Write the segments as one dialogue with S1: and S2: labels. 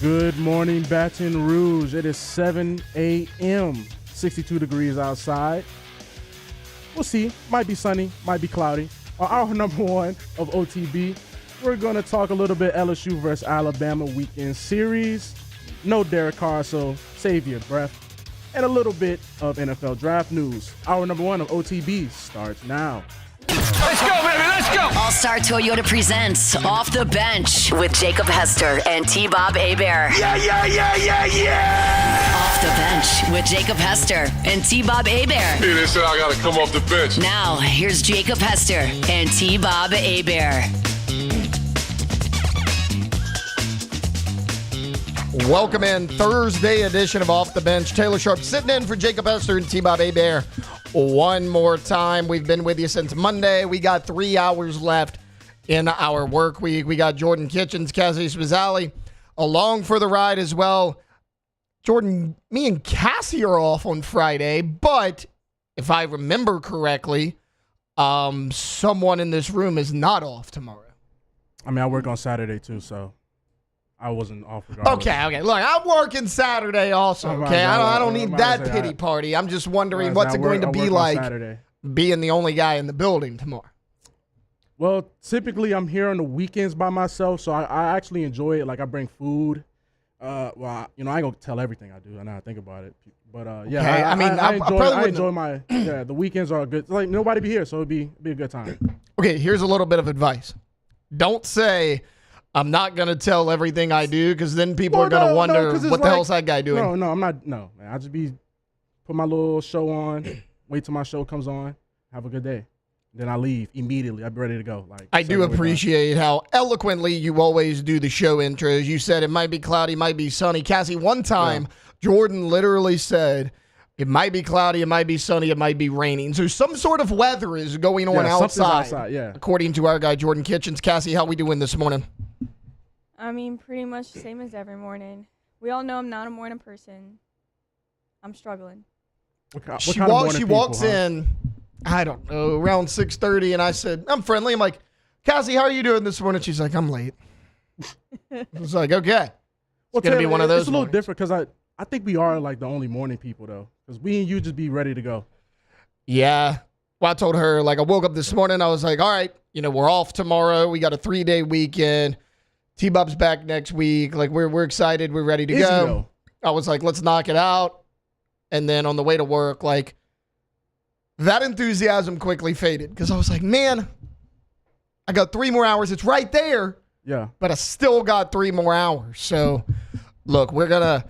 S1: Good morning, Baton Rouge. It is 7 a.m., 62 degrees outside. We'll see. Might be sunny, might be cloudy. On our number one of OTB, we're going to talk a little bit LSU versus Alabama weekend series. No Derek Carr, so save your breath. And a little bit of NFL draft news. Our number one of OTB starts now.
S2: Let's go, baby, let's go!
S3: All-Star Toyota presents Off the Bench with Jacob Hester and T-Bob Hebert.
S2: Yeah!
S3: Off the Bench with Jacob Hester and T-Bob Hebert.
S4: Hey, they said I gotta come off the bench.
S3: Now, here's Jacob Hester and T-Bob Hebert.
S5: Welcome in Thursday edition of Off the Bench. Taylor Sharp sitting in for Jacob Hester and T-Bob Hebert. One more time. We've been with you since Monday. We got 3 hours left in our work week. We got Jordan Kitchens, Cassie Spazzali along for the ride as well. Jordan, me and Cassie are off on Friday, but if I remember correctly, someone in this room is not off tomorrow.
S1: I mean, I work on Saturday too, so I wasn't off regardless.
S5: Okay. Look, I'm working Saturday also, okay? I don't need that pity party. I'm just wondering what's it going to be like being the only guy in the building tomorrow.
S1: Well, typically I'm here on the weekends by myself, so I actually enjoy it. Like, I bring food. I ain't going to tell everything I do. I know how to think about it. But, yeah,
S5: okay.
S1: I enjoy my – yeah, the weekends are good. Like, nobody be here, so it'd be a good time.
S5: Okay, here's a little bit of advice. Don't say – I'm not going to tell everything I do because then people are going to wonder what the hell's that guy doing?
S1: No, I'm not. No, man. I just put my little show on, wait till my show comes on, have a good day. Then I leave immediately. I'm ready to go.
S5: I do appreciate how eloquently you always do the show intros. You said it might be cloudy, might be sunny. Cassie, one time, Jordan literally said, it might be cloudy, it might be sunny, it might be raining. So some sort of weather is going on outside. According to our guy, Jordan Kitchens. Cassie, how we doing this morning?
S6: I mean, pretty much the same as every morning. We all know I'm not a morning person. I'm struggling.
S5: She walks in, I don't know, around 6:30, and I said, I'm friendly. I'm like, Cassie, how are you doing this morning? She's like, I'm late. I was like, okay. It's going to be one of those
S1: It's a little
S5: mornings.
S1: different because I think we are like the only morning people, though, because we and you just be ready to go.
S5: Yeah. Well, I told her, like, I woke up this morning. I was like, all right, we're off tomorrow. We got a 3-day weekend. T-Bob's back next week. Like, we're excited. We're ready to go. I was like, let's knock it out. And then on the way to work, like, that enthusiasm quickly faded because I was like, man, I got 3 more hours. It's right there.
S1: Yeah.
S5: But I still got 3 more hours. So, look, we're gonna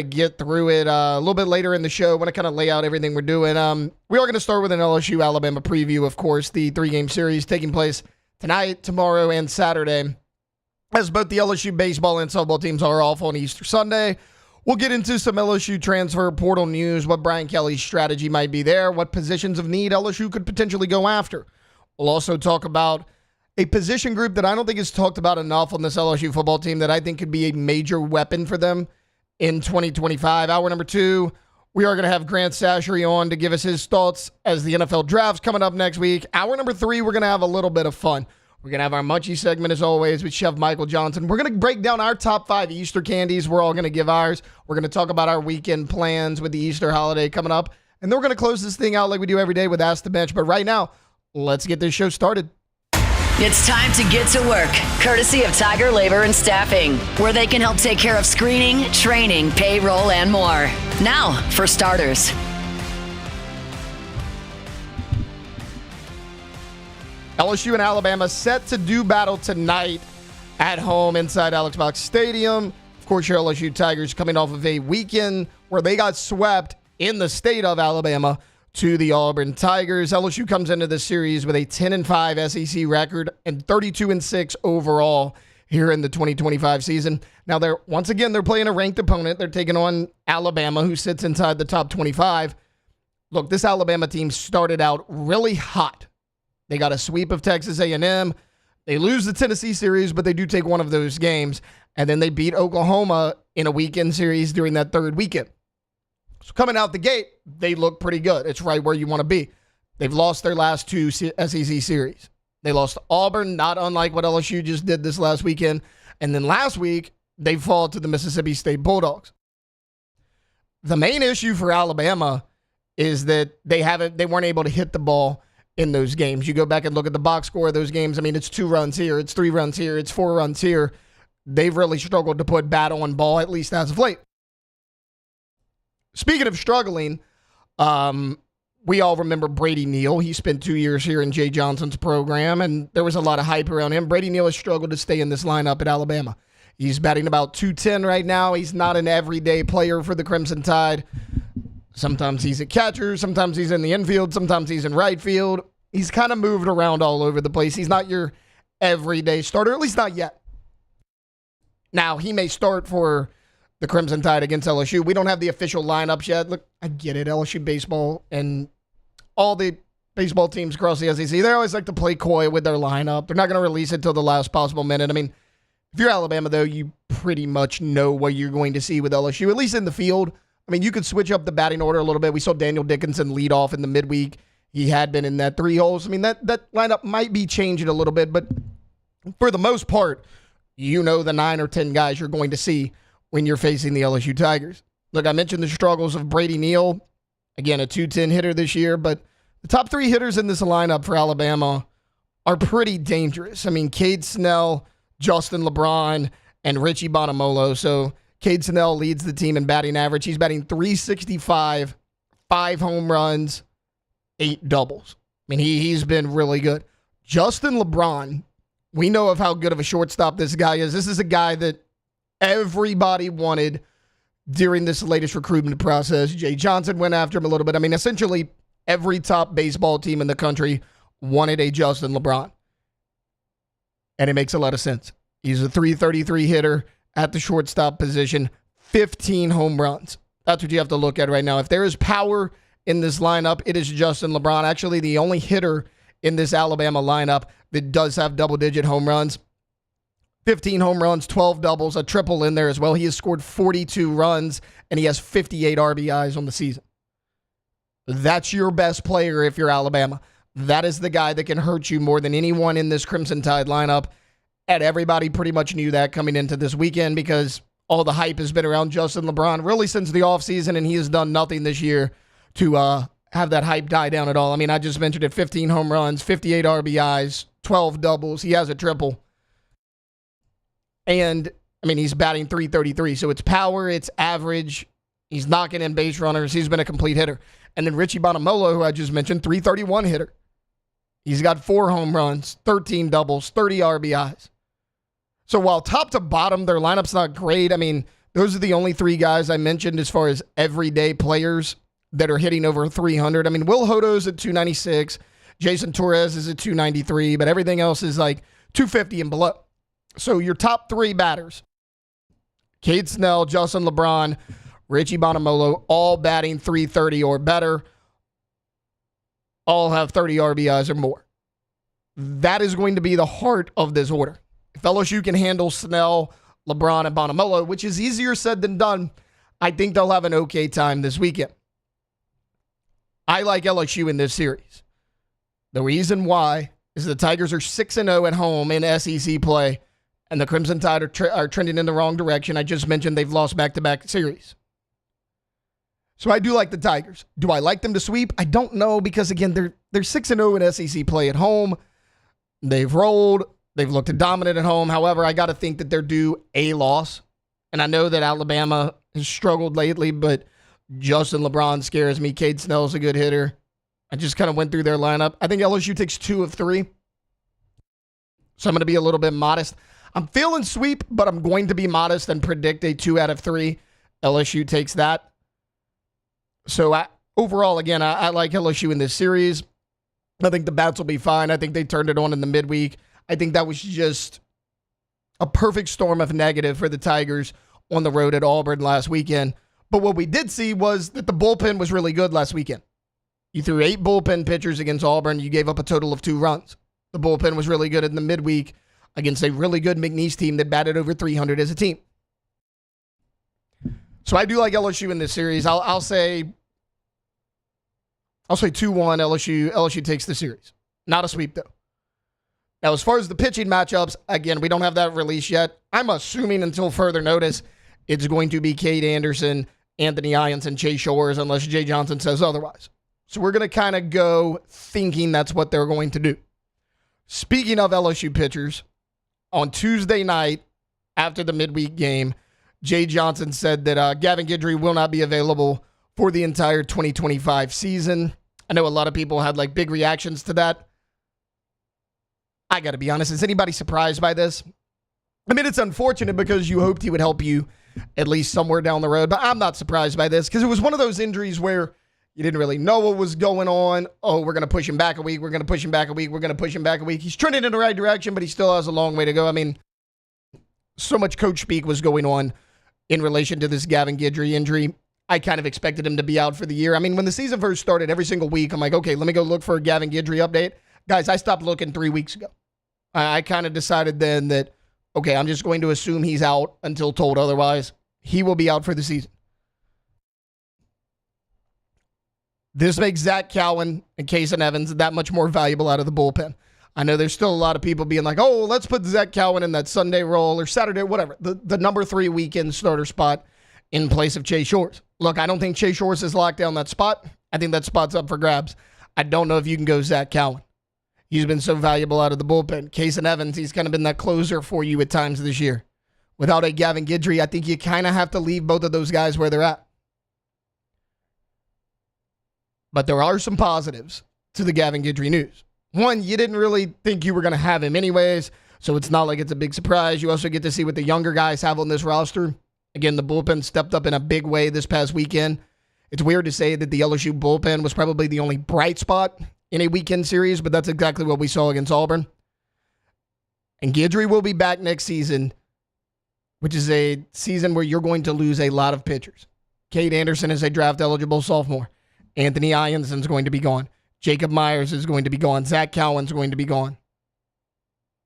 S5: get through it a little bit later in the show. I want to kind of lay out everything we're doing. We are going to start with an LSU Alabama preview, of course, the 3-game series taking place tonight, tomorrow, and Saturday, as both the LSU baseball and softball teams are off on Easter Sunday. We'll get into some LSU transfer portal news, what Brian Kelly's strategy might be there, what positions of need LSU could potentially go after. We'll also talk about a position group that I don't think is talked about enough on this LSU football team that I think could be a major weapon for them in 2025. Hour number 2, we are going to have Grant Sasher on to give us his thoughts as the NFL draft's coming up next week. Hour number 3, we're going to have a little bit of fun. We're going to have our Munchie segment, as always, with Chef Michael Johnson. We're going to break down our top 5 Easter candies. We're all going to give ours. We're going to talk about our weekend plans with the Easter holiday coming up. And then we're going to close this thing out like we do every day with Ask the Bench. But right now, let's get this show started.
S3: It's time to get to work, courtesy of Tiger Labor and Staffing, where they can help take care of screening, training, payroll, and more. Now, for starters.
S5: LSU and Alabama set to do battle tonight at home inside Alex Box Stadium. Of course, your LSU Tigers coming off of a weekend where they got swept in the state of Alabama to the Auburn Tigers. LSU comes into this series with a 10-5 SEC record and 32-6 overall here in the 2025 season. Now, they're playing a ranked opponent. They're taking on Alabama, who sits inside the top 25. Look, this Alabama team started out really hot. They got a sweep of Texas A&M. They lose the Tennessee series, but they do take one of those games. And then they beat Oklahoma in a weekend series during that third weekend. So coming out the gate, they look pretty good. It's right where you want to be. They've lost their last 2 SEC series. They lost to Auburn, not unlike what LSU just did this last weekend. And then last week, they fall to the Mississippi State Bulldogs. The main issue for Alabama is that they weren't able to hit the ball in those games. You go back and look at the box score of those games. I mean, it's 2 runs here, it's 3 runs here, it's 4 runs here. They've really struggled to put bat on ball, at least as of late. Speaking of struggling, we all remember Brady Neal. He spent 2 years here in Jay Johnson's program, and there was a lot of hype around him. Brady Neal has struggled to stay in this lineup at Alabama. He's batting about 210 right now. He's not an everyday player for the Crimson Tide. Sometimes he's a catcher. Sometimes he's in the infield. Sometimes he's in right field. He's kind of moved around all over the place. He's not your everyday starter, at least not yet. Now, he may start for the Crimson Tide against LSU. We don't have the official lineups yet. Look, I get it. LSU baseball and all the baseball teams across the SEC, they always like to play coy with their lineup. They're not going to release it till the last possible minute. I mean, if you're Alabama, though, you pretty much know what you're going to see with LSU, at least in the field. I mean, you could switch up the batting order a little bit. We saw Daniel Dickinson lead off in the midweek. He had been in that 3 holes. I mean, that lineup might be changing a little bit, but for the most part, you know the 9 or 10 guys you're going to see when you're facing the LSU Tigers. Look, I mentioned the struggles of Brady Neal. Again, a 210 hitter this year, but the top 3 hitters in this lineup for Alabama are pretty dangerous. I mean, Cade Snell, Justin LeBron, and Richie Bonamolo. So Cade Snell leads the team in batting average. He's batting .365, 5 home runs, 8 doubles. I mean, he's been really good. Justin LeBron, we know of how good of a shortstop this guy is. This is a guy that everybody wanted during this latest recruitment process. Jay Johnson went after him a little bit. I mean, essentially, every top baseball team in the country wanted a Justin LeBron. And it makes a lot of sense. He's a .333 hitter at the shortstop position, 15 home runs. That's what you have to look at right now. If there is power in this lineup, it is Justin LeBron. Actually, the only hitter in this Alabama lineup that does have double-digit home runs. 15 home runs, 12 doubles, a triple in there as well. He has scored 42 runs, and he has 58 RBIs on the season. That's your best player if you're Alabama. That is the guy that can hurt you more than anyone in this Crimson Tide lineup. And everybody pretty much knew that coming into this weekend because all the hype has been around Justin LeBron really since the offseason, and he has done nothing this year to have that hype die down at all. I mean, I just mentioned it, 15 home runs, 58 RBIs, 12 doubles. He has a triple. And, I mean, he's batting .333, so it's power, it's average. He's knocking in base runners. He's been a complete hitter. And then Richie Bonamolo, who I just mentioned, .331 hitter. He's got 4 home runs, 13 doubles, 30 RBIs. So while top to bottom, their lineup's not great, I mean, those are the only 3 guys I mentioned as far as everyday players that are hitting over 300. I mean, Will Hodo's at 296. Jason Torres is at 293, but everything else is like 250 and below. So your top 3 batters, Cade Snell, Justin LeBron, Richie Bonamolo, all batting .330 or better, all have 30 RBIs or more. That is going to be the heart of this order. If LSU can handle Snell, LeBron, and Bonamolo, which is easier said than done, I think they'll have an okay time this weekend. I like LSU in this series. The reason why is the Tigers are 6-0 at home in SEC play, and the Crimson Tide are trending in the wrong direction. I just mentioned they've lost back-to-back series. So I do like the Tigers. Do I like them to sweep? I don't know because, again, they're 6-0 in SEC play at home. They've rolled. They've looked dominant at home. However, I got to think that they're due a loss. And I know that Alabama has struggled lately, but Justin LeBron scares me. Cade Snell's a good hitter. I just kind of went through their lineup. I think LSU takes 2 of 3. So I'm going to be a little bit modest. I'm feeling sweep, but I'm going to be modest and predict a 2 out of 3. LSU takes that. So overall, again, I like LSU in this series. I think the bats will be fine. I think they turned it on in the midweek. I think that was just a perfect storm of negative for the Tigers on the road at Auburn last weekend. But what we did see was that the bullpen was really good last weekend. You threw 8 bullpen pitchers against Auburn. You gave up a total of 2 runs. The bullpen was really good in the midweek against a really good McNeese team that batted over 300 as a team. So I do like LSU in this series. I'll say 2-1 LSU takes the series. Not a sweep, though. Now, as far as the pitching matchups, again, we don't have that released yet. I'm assuming until further notice, it's going to be Cade Anderson, Anthony Irons, and Chase Shores, unless Jay Johnson says otherwise. So we're going to kind of go thinking that's what they're going to do. Speaking of LSU pitchers, on Tuesday night, after the midweek game, Jay Johnson said that Gavin Guidry will not be available for the entire 2025 season. I know a lot of people had big reactions to that. I got to be honest, is anybody surprised by this? I mean, it's unfortunate because you hoped he would help you at least somewhere down the road, but I'm not surprised by this because it was one of those injuries where you didn't really know what was going on. Oh, we're going to push him back a week. We're going to push him back a week. We're going to push him back a week. He's trending in the right direction, but he still has a long way to go. I mean, so much coach speak was going on in relation to this Gavin Guidry injury. I kind of expected him to be out for the year. I mean, when the season first started, every single week, I'm like, okay, let me go look for a Gavin Guidry update. Guys, I stopped looking 3 weeks ago. I kind of decided then that, okay, I'm just going to assume he's out until told otherwise. He will be out for the season. This makes Zach Cowan and Kason Evans that much more valuable out of the bullpen. I know there's still a lot of people being like, oh, let's put Zach Cowan in that Sunday role or Saturday, whatever. The number 3 weekend starter spot in place of Chase Shores. Look, I don't think Chase Shores has locked down that spot. I think that spot's up for grabs. I don't know if you can go Zach Cowan. He's been so valuable out of the bullpen. Kason Evans, he's kind of been that closer for you at times this year. Without a Gavin Guidry, I think you kind of have to leave both of those guys where they're at. But there are some positives to the Gavin Guidry news. One, you didn't really think you were going to have him anyways, so it's not like it's a big surprise. You also get to see what the younger guys have on this roster. Again, the bullpen stepped up in a big way this past weekend. It's weird to say that the LSU bullpen was probably the only bright spot in a weekend series, but that's exactly what we saw against Auburn. And Guidry will be back next season, which is a season where you're going to lose a lot of pitchers. Cade Anderson is a draft-eligible sophomore. Anthony Ionson's going to be gone. Jacob Myers is going to be gone. Zach Cowan's going to be gone.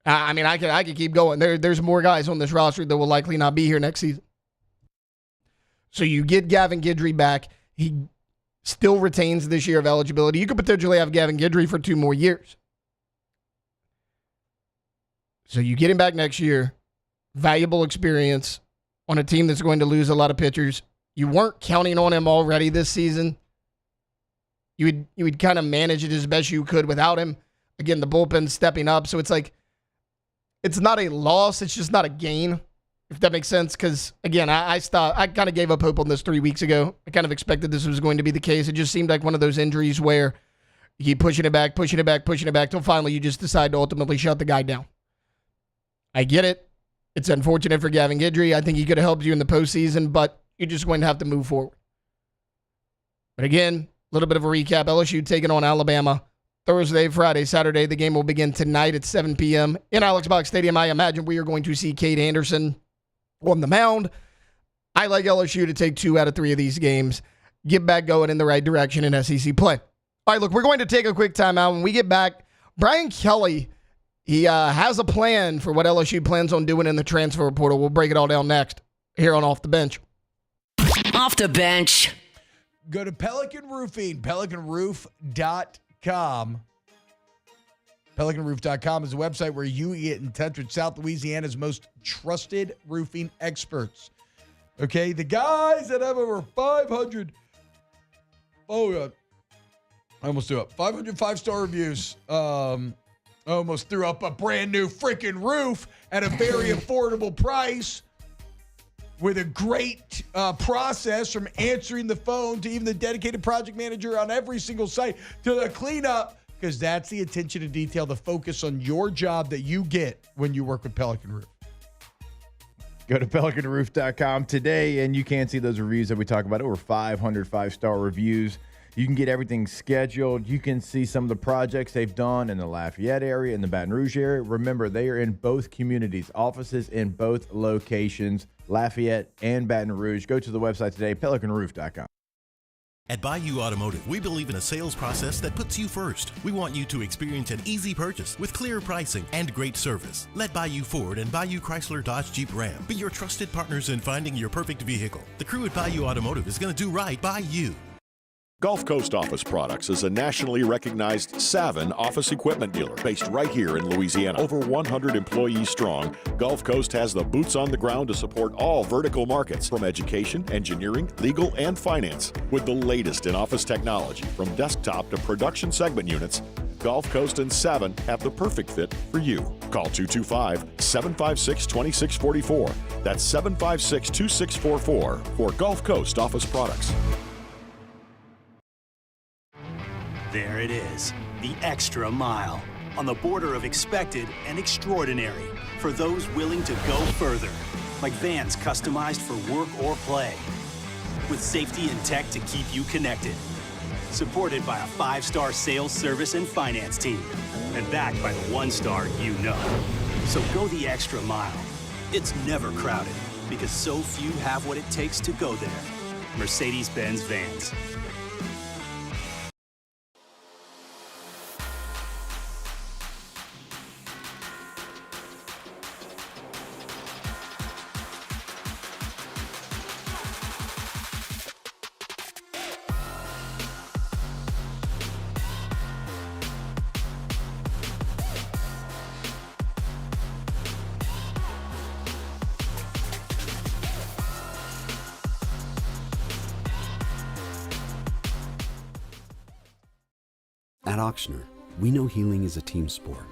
S5: I mean, I could keep going. There's more guys on this roster that will likely not be here next season. So you get Gavin Guidry back. He still retains this year of eligibility. You could potentially have Gavin Guidry for 2 more years. So you get him back next year. Valuable experience on a team that's going to lose a lot of pitchers. You weren't counting on him already this season. You would kind of manage it as best you could without him. Again, the bullpen's stepping up. So it's like, it's not a loss. It's just not a gain, if that makes sense. Because, again, I kind of gave up hope on this 3 weeks ago. I kind of expected this was going to be the case. It just seemed like one of those injuries where you keep pushing it back, till finally you just decide to ultimately shut the guy down. I get it. It's unfortunate for Gavin Guidry. I think he could have helped you in the postseason, but you're just going to have to move forward. But again, a little bit of a recap. LSU taking on Alabama Thursday, Friday, Saturday. The game will begin tonight at 7 p.m. in Alex Box Stadium. I imagine we are going to see Cade Anderson on the mound. I like LSU to take 2 out of 3 of these games, get back going in the right direction in SEC play. All right, look, we're going to take a quick timeout. When we get back, Brian Kelly, he has a plan for what LSU plans on doing in the transfer portal. We'll break it all down next here on Off the Bench.
S3: Off the Bench.
S7: Go to Pelican Roofing, pelicanroof.com. Pelicanroof.com is a website where you get in touch with South Louisiana's most trusted roofing experts. Okay, the guys that have over 500, I almost threw up, 500 5-star reviews. Almost threw up a brand new freaking roof at a very affordable price with a great process from answering the phone to even the dedicated project manager on every single site to the cleanup, because that's the attention to detail, the focus on your job that you get when you work with Pelican Roof.
S8: Go to pelicanroof.com today, and you can see those reviews that we talk about. Over 500 5-star reviews. You can get everything scheduled. You can see some of the projects they've done in the Lafayette area, in the Baton Rouge area. Remember, they are in both communities, offices in both locations, Lafayette and Baton Rouge. Go to the website today, pelicanroof.com.
S9: At Bayou Automotive, we believe in a sales process that puts you first. We want you to experience an easy purchase with clear pricing and great service. Let Bayou Ford and Bayou Chrysler Dodge Jeep Ram be your trusted partners in finding your perfect vehicle. The crew at Bayou Automotive is going to do right by you.
S10: Gulf Coast Office Products is a nationally recognized Savin office equipment dealer based right here in Louisiana. Over 100 employees strong, Gulf Coast has the boots on the ground to support all vertical markets, from education, engineering, legal, and finance. With the latest in office technology, from desktop to production segment units, Gulf Coast and Savin have the perfect fit for you. Call 225-756-2644. That's 756-2644 for Gulf Coast Office Products.
S11: There it is, the extra mile, on the border of expected and extraordinary, for those willing to go further, like vans customized for work or play, with safety and tech to keep you connected, supported by a 5-star sales, service, and finance team, and backed by the 1-star you know. So go the extra mile. It's never crowded, because so few have what it takes to go there. Mercedes-Benz Vans.
S12: At Auctioner, we know healing is a team sport.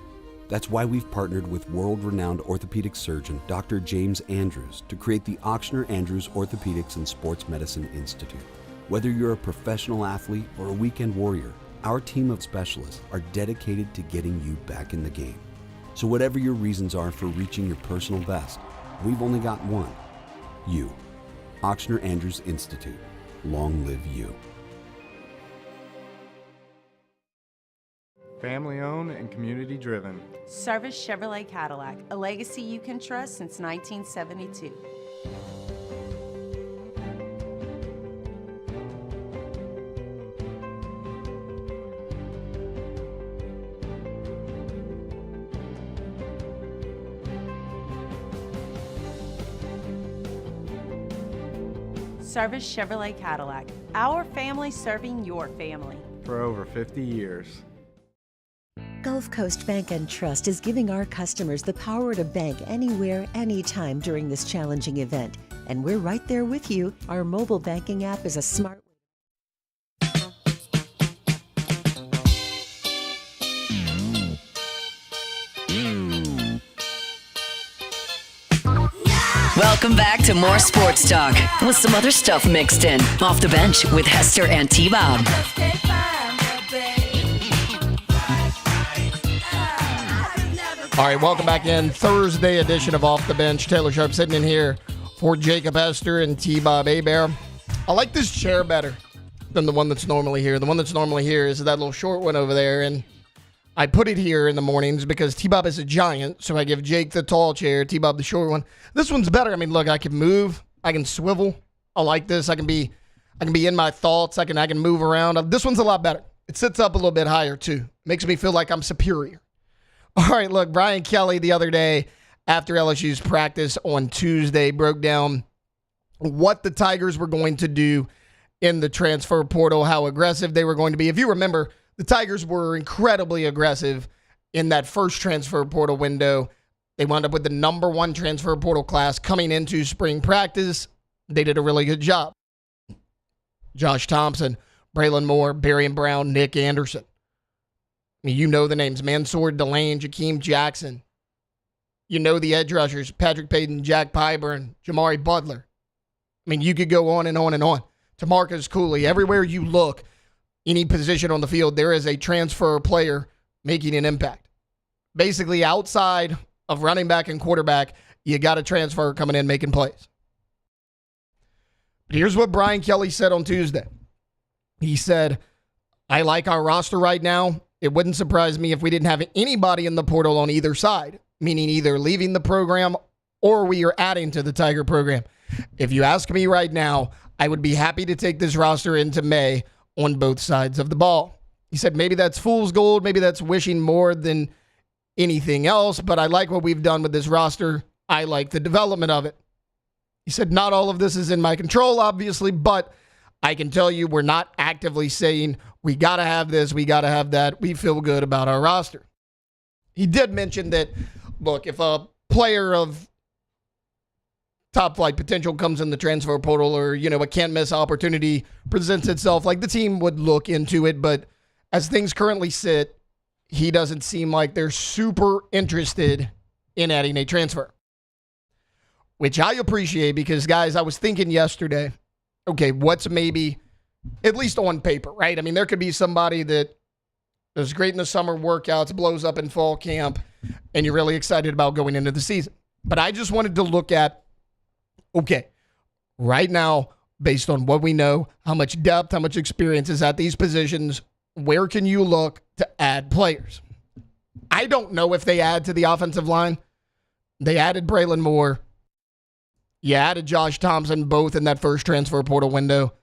S12: That's why we've partnered with world-renowned orthopedic surgeon Dr. James Andrews to create the Auctioner Andrews Orthopedics and Sports Medicine Institute. Whether you're a professional athlete or a weekend warrior, our team of specialists are dedicated to getting you back in the game. So whatever your reasons are for reaching your personal best, we've only got one: you. Auctioner Andrews Institute. Long live you.
S13: Family owned and community driven.
S14: Service Chevrolet Cadillac, a legacy you can trust since 1972. Service Chevrolet Cadillac, our family serving your family.
S13: For over 50 years.
S15: Gulf Coast Bank and Trust is giving our customers the power to bank anywhere, anytime during this challenging event. And we're right there with you. Our mobile banking app is a smart.
S3: Welcome back to more sports talk with some other stuff mixed in. Off the Bench with Hester and T-Bob.
S5: All right, welcome back in. Thursday edition of Off the Bench. Taylor Sharp sitting in here for Jacob Hester and T-Bob Hebert. I like this chair better than the one that's normally here. The one that's normally here is that little short one over there, and I put it here in the mornings because T-Bob is a giant, so I give Jake the tall chair, T-Bob the short one. This one's better. I mean, look, I can move. I can swivel. I like this. I can be in my thoughts. I can move around. This one's a lot better. It sits up a little bit higher, too. Makes me feel like I'm superior. All right, look, Brian Kelly the other day after LSU's practice on Tuesday broke down what the Tigers were going to do in the transfer portal, how aggressive they were going to be. If you remember, the Tigers were incredibly aggressive in that first transfer portal window. They wound up with the number 1 transfer portal class coming into spring practice. They did a really good job. Josh Thompson, Braylon Moore, Barry Brown, Nick Anderson. I mean, you know the names: Mansour Delane, Jakeem Jackson. You know the edge rushers: Patrick Payton, Jack Pyburn, Jamari Butler. I mean, you could go on and on and on. TaMarcus Cooley. Everywhere you look, any position on the field, there is a transfer player making an impact. Basically, outside of running back and quarterback, you got a transfer coming in making plays. But here's what Brian Kelly said on Tuesday. He said, I like our roster right now. It wouldn't surprise me if we didn't have anybody in the portal on either side, meaning either leaving the program or we are adding to the Tiger program. If you ask me right now, I would be happy to take this roster into May on both sides of the ball. He said maybe that's fool's gold, maybe that's wishing more than anything else, but I like what we've done with this roster. I like the development of it. He said not all of this is in my control, obviously, but I can tell you we're not actively saying we got to have this, we got to have that. We feel good about our roster. He did mention that, look, if a player of top flight potential comes in the transfer portal or, a can't miss opportunity presents itself, like the team would look into it. But as things currently sit, he doesn't seem like they're super interested in adding a transfer, which I appreciate because, guys, I was thinking yesterday, okay, what's maybe, at least on paper, right? I mean, there could be somebody that is great in the summer workouts, blows up in fall camp, and you're really excited about going into the season. But I just wanted to look at, okay, right now, based on what we know, how much depth, how much experience is at these positions, where can you look to add players? I don't know if they add to the offensive line. They added Braylon Moore. You added Josh Thompson, both in that first transfer portal window.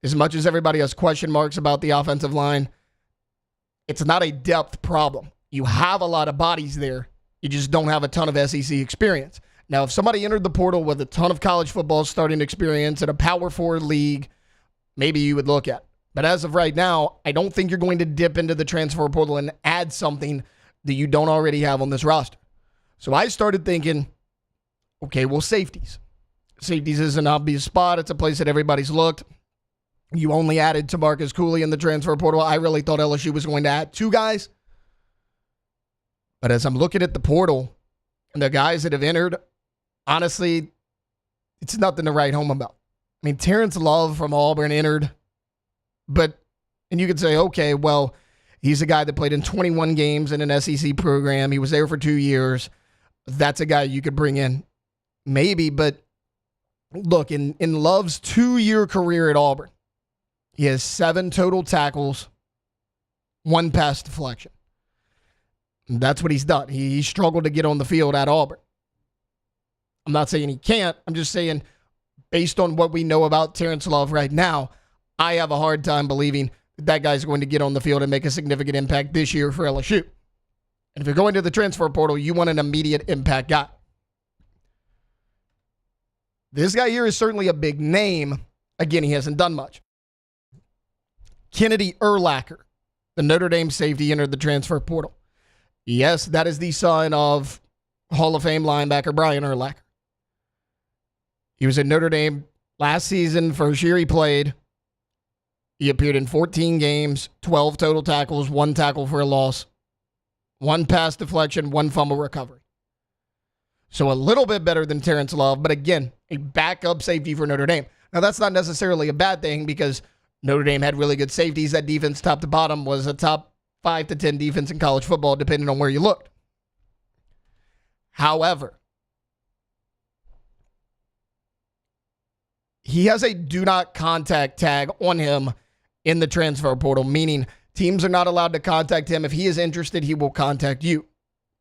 S5: As much as everybody has question marks about the offensive line, it's not a depth problem. You have a lot of bodies there. You just don't have a ton of SEC experience. Now, if somebody entered the portal with a ton of college football starting experience at a Power 4 league, maybe you would look at it. But as of right now, I don't think you're going to dip into the transfer portal and add something that you don't already have on this roster. So I started thinking, okay, well, safeties. Safeties is an obvious spot. It's a place that everybody's looked. You only added Tamarcus Cooley in the transfer portal. I really thought LSU was going to add 2 guys. But as I'm looking at the portal and the guys that have entered, honestly, it's nothing to write home about. I mean, Terrence Love from Auburn entered, and you could say, okay, well, he's a guy that played in 21 games in an SEC program. He was there for 2 years. That's a guy you could bring in. Maybe, but look, in Love's 2-year career at Auburn, he has 7 total tackles, 1 pass deflection. That's what he's done. He struggled to get on the field at Auburn. I'm not saying he can't. I'm just saying, based on what we know about Terrence Love right now, I have a hard time believing that guy's going to get on the field and make a significant impact this year for LSU. And if you're going to the transfer portal, you want an immediate impact guy. This guy here is certainly a big name. Again, he hasn't done much. Kennedy Urlacher, the Notre Dame safety, entered the transfer portal. Yes, that is the son of Hall of Fame linebacker Brian Urlacher. He was at Notre Dame last season, first year he played. He appeared in 14 games, 12 total tackles, 1 tackle for a loss, 1 pass deflection, 1 fumble recovery. So a little bit better than Terrence Love, but again, a backup safety for Notre Dame. Now, that's not necessarily a bad thing because Notre Dame had really good safeties. That defense, top to bottom, was a top 5 to 10 defense in college football, depending on where you looked. However, he has a do not contact tag on him in the transfer portal, meaning teams are not allowed to contact him. If he is interested, he will contact you.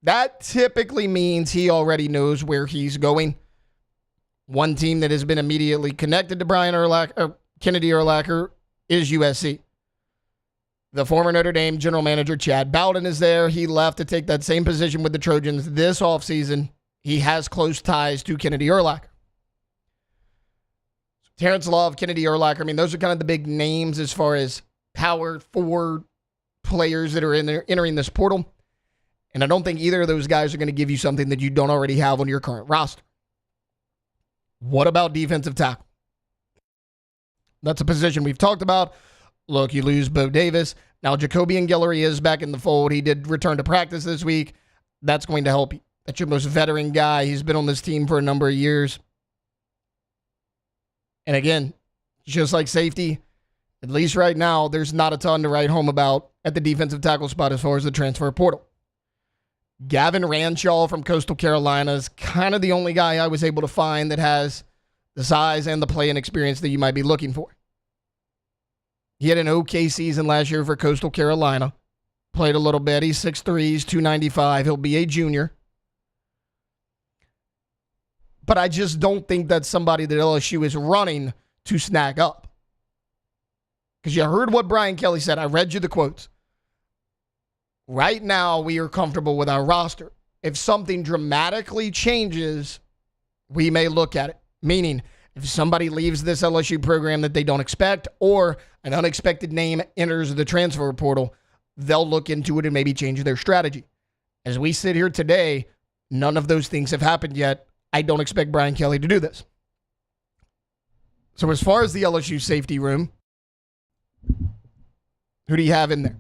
S5: That typically means he already knows where he's going. One team that has been immediately connected to Kennedy Urlacher is USC. The former Notre Dame general manager, Chad Bowden, is there. He left to take that same position with the Trojans this offseason. He has close ties to Kennedy Urlacher. Terrence Love, Kennedy Urlacher, I mean, those are kind of the big names as far as Power 4 players that are entering this portal. And I don't think either of those guys are going to give you something that you don't already have on your current roster. What about defensive tackle? That's a position we've talked about. Look, you lose Bo Davis. Now, Jacobian Guillory is back in the fold. He did return to practice this week. That's going to help you. That's your most veteran guy. He's been on this team for a number of years. And again, just like safety, at least right now, there's not a ton to write home about at the defensive tackle spot as far as the transfer portal. Gavin Ranshaw from Coastal Carolina is kind of the only guy I was able to find that has the size and the play and experience that you might be looking for. He had an okay season last year for Coastal Carolina. Played a little bit. He's 6'3", he's 295. He'll be a junior. But I just don't think that's somebody that LSU is running to snag up. Because you heard what Brian Kelly said. I read you the quotes. Right now, we are comfortable with our roster. If something dramatically changes, we may look at it. Meaning, If somebody leaves this LSU program that they don't expect, or an unexpected name enters the transfer portal, they'll look into it and maybe change their strategy. As we sit here today, none of those things have happened yet. I don't expect Brian Kelly to do this. So as far as the LSU safety room, who do you have in there?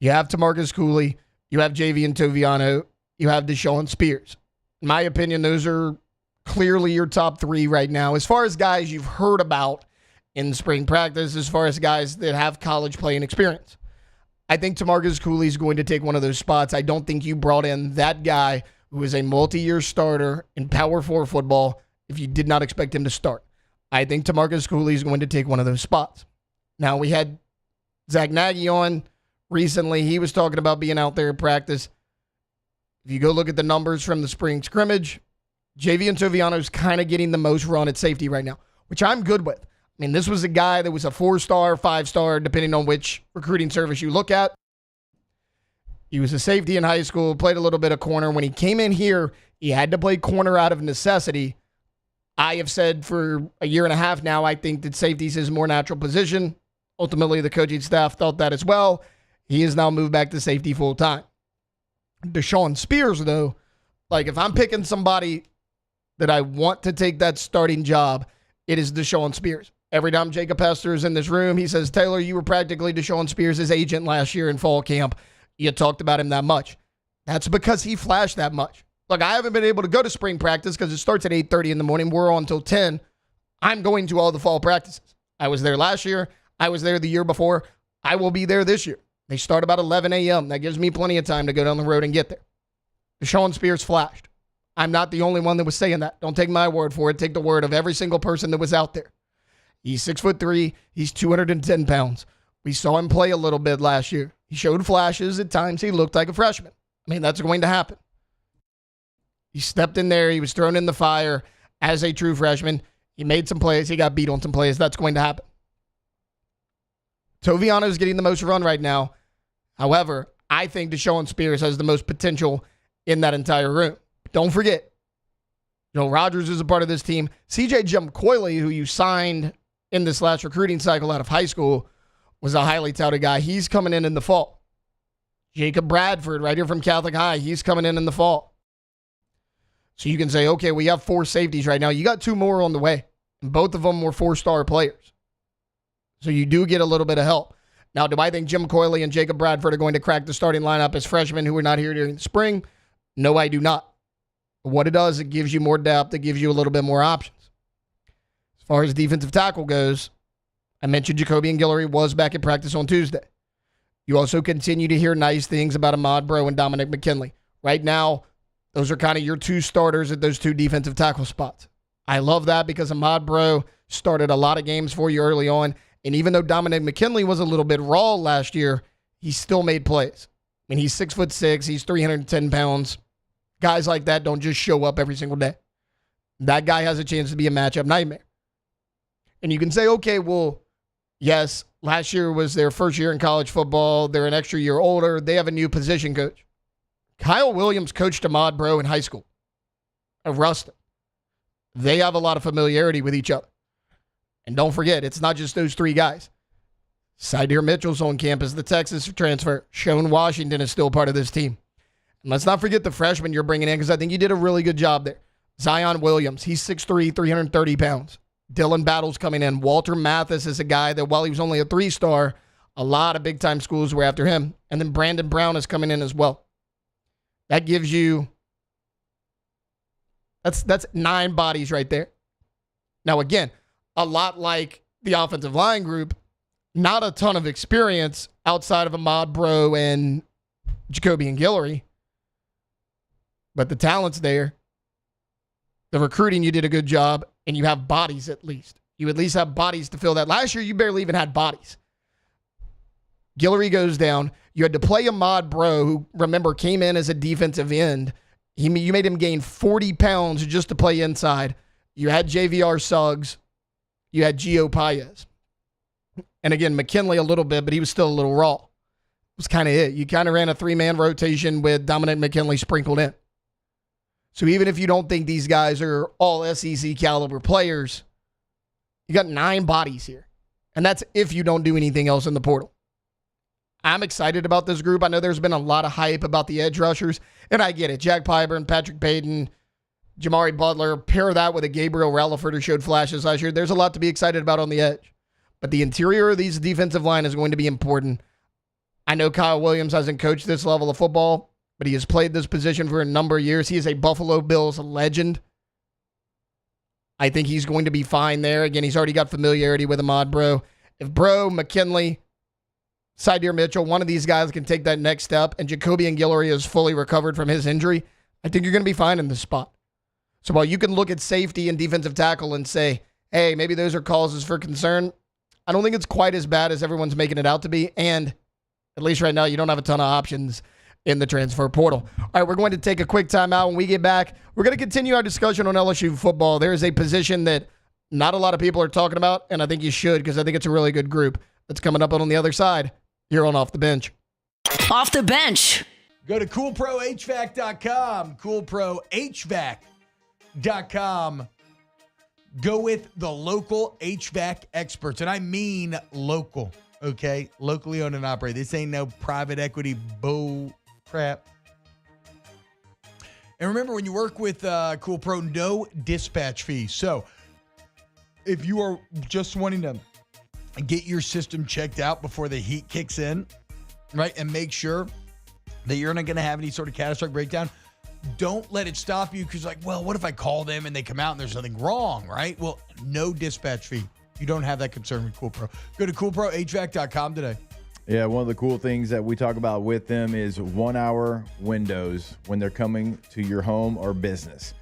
S5: You have Tamarcus Cooley. You have Javian Toviano. You have Deshaun Spears. In my opinion, those are clearly your top three right now. As far as guys you've heard about in spring practice, as far as guys that have college playing experience, I think Tamarcus Cooley is going to take one of those spots. I don't think you brought in that guy who is a multi-year starter in Power 4 football if you did not expect him to start. I think Tamarcus Cooley is going to take one of those spots. Now, we had Zach Nagy on recently. He was talking about being out there at practice. If you go look at the numbers from the spring scrimmage, Javian Toviano is kind of getting the most run at safety right now, which I'm good with. I mean, this was a guy that was a 4-star, 5-star, depending on which recruiting service you look at. He was a safety in high school, played a little bit of corner. When he came in here, he had to play corner out of necessity. I have said for a year and a half now, I think that safety is his more natural position. Ultimately, the coaching staff thought that as well. He has now moved back to safety full time. Deshaun Spears, though, like if I'm picking somebody that I want to take that starting job, it is Deshaun Spears. Every time Jacob Hester is in this room, he says, Taylor, you were practically Deshaun Spears' agent last year in fall camp. You talked about him that much. That's because he flashed that much. Look, I haven't been able to go to spring practice because it starts at 8:30 in the morning. We're on until 10. I'm going to all the fall practices. I was there last year. I was there the year before. I will be there this year. They start about 11 a.m. That gives me plenty of time to go down the road and get there. Deshaun Spears flashed. I'm not the only one that was saying that. Don't take my word for it. Take the word of every single person that was out there. He's 6'3". He's 210 pounds. We saw him play a little bit last year. He showed flashes. At times, he looked like a freshman. I mean, that's going to happen. He stepped in there. He was thrown in the fire as a true freshman. He made some plays. He got beat on some plays. That's going to happen. Toviano is getting the most run right now. However, I think Deshaun Spears has the most potential in that entire room. Don't forget, Joe Rogers is a part of this team. CJ Jumcoily, who you signed in this last recruiting cycle out of high school, was a highly touted guy. He's coming in the fall. Jacob Bradford, right here from Catholic High, he's coming in the fall. So you can say, okay, we have 4 safeties right now. You got 2 more on the way. And both of them were 4-star players. So you do get a little bit of help. Now, do I think Jim Coyley and Jacob Bradford are going to crack the starting lineup as freshmen who were not here during the spring? No, I do not. But what it does, it gives you more depth. It gives you a little bit more options. As far as defensive tackle goes, I mentioned Jacobian Guillory was back at practice on Tuesday. You also continue to hear nice things about Ahmad Bro and Dominic McKinley. Right now, those are kind of your 2 starters at those 2 defensive tackle spots. I love that because Ahmad Bro started a lot of games for you early on. And even though Dominic McKinley was a little bit raw last year, he still made plays. I mean, he's 6'6", he's 310 pounds. Guys like that don't just show up every single day. That guy has a chance to be a matchup nightmare. And you can say, okay, well, yes, last year was their first year in college football. They're an extra year older. They have a new position coach. Kyle Williams coached Ahmad Bro in high school at Ruston. They have a lot of familiarity with each other. And don't forget, it's not just those 3 guys. Sydir Mitchell's on campus, the Texas transfer. Shone Washington is still part of this team. And let's not forget the freshman you're bringing in because I think you did a really good job there. Zion Williams, he's 6'3", 330 pounds. Dylan Battle's coming in. Walter Mathis is a guy that while he was only a 3-star, a lot of big-time schools were after him. And then Brandon Brown is coming in as well. That gives you, that's 9 bodies right there. Now, again, a lot like the offensive line group, not a ton of experience outside of Ahmad Bro and Jacobian Guillory. But the talent's there. The recruiting, you did a good job, and you have bodies at least. You at least have bodies to fill that. Last year, you barely even had bodies. Guillory goes down. You had to play Ahmad Bro, who, remember, came in as a defensive end. You made him gain 40 pounds just to play inside. You had JVR Suggs. You had Gio Paez. And again, McKinley a little bit, but he was still a little raw. It was kind of it. You kind of ran a 3-man rotation with Dominic McKinley sprinkled in. So even if you don't think these guys are all SEC caliber players, you got 9 bodies here. And that's if you don't do anything else in the portal. I'm excited about this group. I know there's been a lot of hype about the edge rushers, and I get it. Jack Pyburn, Patrick Payton, Jamari Butler, pair that with a Gabriel Ralliford who showed flashes last year. There's a lot to be excited about on the edge. But the interior of these defensive line is going to be important. I know Kyle Williams hasn't coached this level of football, but he has played this position for a number of years. He is a Buffalo Bills legend. I think he's going to be fine there. Again, he's already got familiarity with Ahmad Bro. If Bro, McKinley, Sydir Mitchell, one of these guys can take that next step, and Jacobian Guillory is fully recovered from his injury, I think you're going to be fine in this spot. So while you can look at safety and defensive tackle and say, hey, maybe those are causes for concern, I don't think it's quite as bad as everyone's making it out to be. And at least right now, you don't have a ton of options in the transfer portal. All right, we're going to take a quick timeout. When we get back, we're going to continue our discussion on LSU football. There is a position that not a lot of people are talking about, and I think you should because I think it's a really good group that's coming up on the other side here on Off the Bench.
S3: Off the Bench.
S7: Go to coolprohvac.com. Coolprohvac.com. Go with the local HVAC experts, and I mean local, okay? Locally owned and operated. This ain't no private equity bull crap. And remember, when you work with Cool Pro, no dispatch fees. So if you are just wanting to get your system checked out before the heat kicks in, right, and make sure that you're not going to have any sort of catastrophic breakdown, don't let it stop you because, like, well, what if I call them and they come out and there's something wrong, right? Well, no dispatch fee. You don't have that concern with Cool Pro. Go to coolprohvac.com today.
S8: Yeah, one of the cool things that we talk about with them is 1-hour windows when they're coming to your home or business.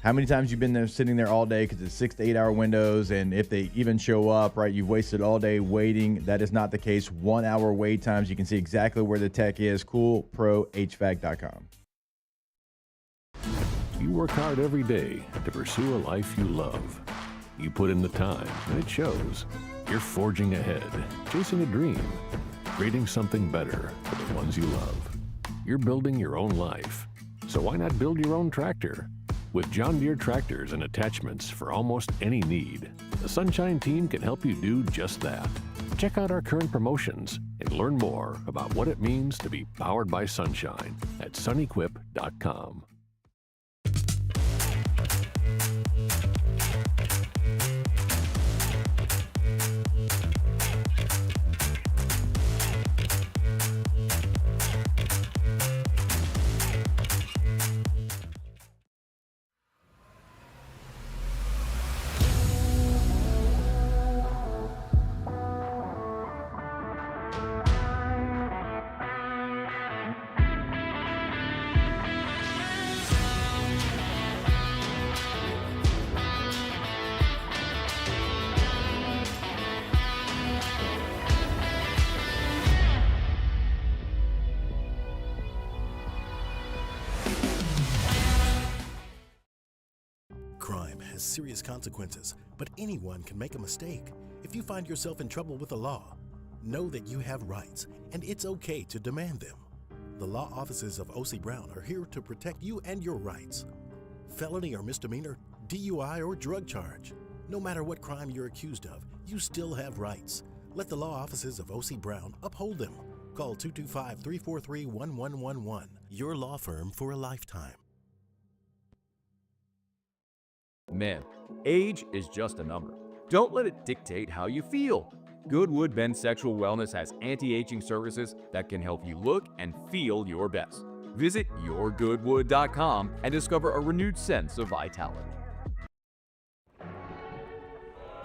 S8: How many times you've been there sitting there all day because it's 6 to 8 hour windows, and if they even show up, right, you've wasted all day waiting. That is not the case. 1 hour wait times. You can see exactly where the tech is. coolprohvac.com.
S16: You work hard every day to pursue a life you love. You put in the time, and it shows. You're forging ahead, chasing a dream, creating something better for the ones you love. You're building your own life. So why not build your own tractor? With John Deere tractors and attachments for almost any need, the Sunshine team can help you do just that. Check out our current promotions and learn more about what it means to be powered by Sunshine at sunequip.com.
S9: Crime has serious consequences, but anyone can make a mistake. If you find yourself in trouble with the law, know that you have rights, and it's okay to demand them. The law offices of O.C. Brown are here to protect you and your rights. Felony or misdemeanor, DUI or drug charge. No matter what crime you're accused of, you still have rights. Let the law offices of O.C. Brown uphold them. Call 225-343-1111. Your law firm for a lifetime.
S17: Men, age is just a number. Don't let it dictate how you feel. Goodwood Men's Sexual Wellness has anti-aging services that can help you look and feel your best. Visit yourgoodwood.com and discover a renewed sense of vitality.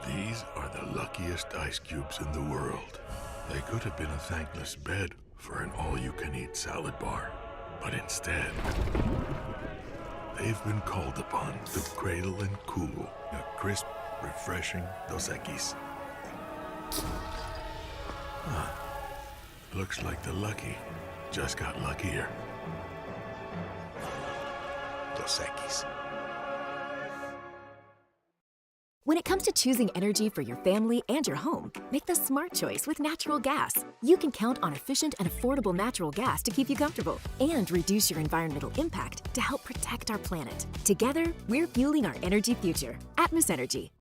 S18: These are the luckiest ice cubes in the world. They could have been a thankless bed for an all-you-can-eat salad bar, but instead, they've been called upon to cradle and cool a crisp, refreshing Dos Equis. Looks like the lucky just got luckier. Dos Equis.
S19: When it comes to choosing energy for your family and your home, make the smart choice with natural gas. You can count on efficient and affordable natural gas to keep you comfortable and reduce your environmental impact to help protect our planet. Together, we're fueling our energy future. Atmos Energy.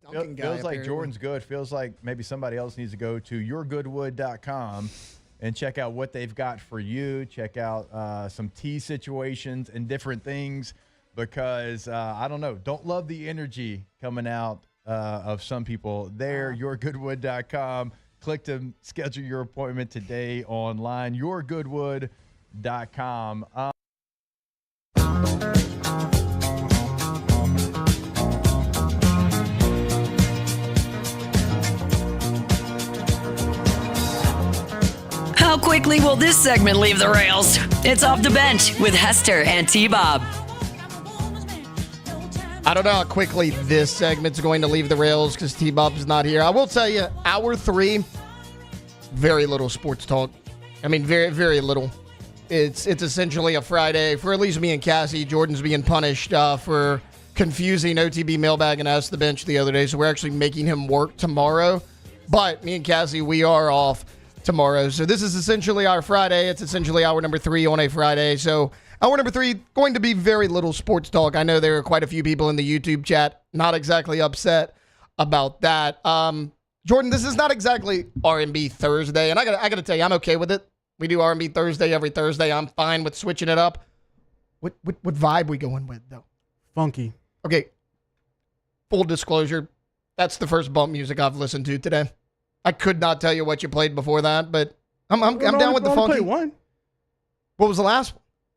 S8: Feels like Jordan's good. Feels like maybe somebody else needs to go to yourgoodwood.com and check out what they've got for you. Check out some tea situations and different things because, I don't know, don't love the energy coming out of some people there. Yourgoodwood.com. Click to schedule your appointment today online. Yourgoodwood.com.
S3: How quickly will this segment leave the rails? It's Off the Bench with Hester and T-Bob.
S5: I don't know how quickly this segment's going to leave the rails because T-Bob's not here. I will tell you, hour 3, very little sports talk. I mean, very, very little. It's essentially a Friday for at least me and Cassie. Jordan's being punished for confusing OTB mailbag and Ask the Bench the other day, so we're actually making him work tomorrow. But me and Cassie, we are off tomorrow. So this is essentially our Friday. It's essentially hour number 3 on a Friday. So hour number 3, going to be very little sports talk. I know there are quite a few people in the YouTube chat not exactly upset about that. Jordan, this is not exactly R&B Thursday, and I gotta tell you, I'm okay with it. We do R&B Thursday every Thursday. I'm fine with switching it up. What vibe we going with, though?
S1: Funky.
S5: Okay. Full disclosure, that's the first bump music I've listened to today. I could not tell you what you played before that, but I'm down with the funky.
S1: One.
S5: What was the last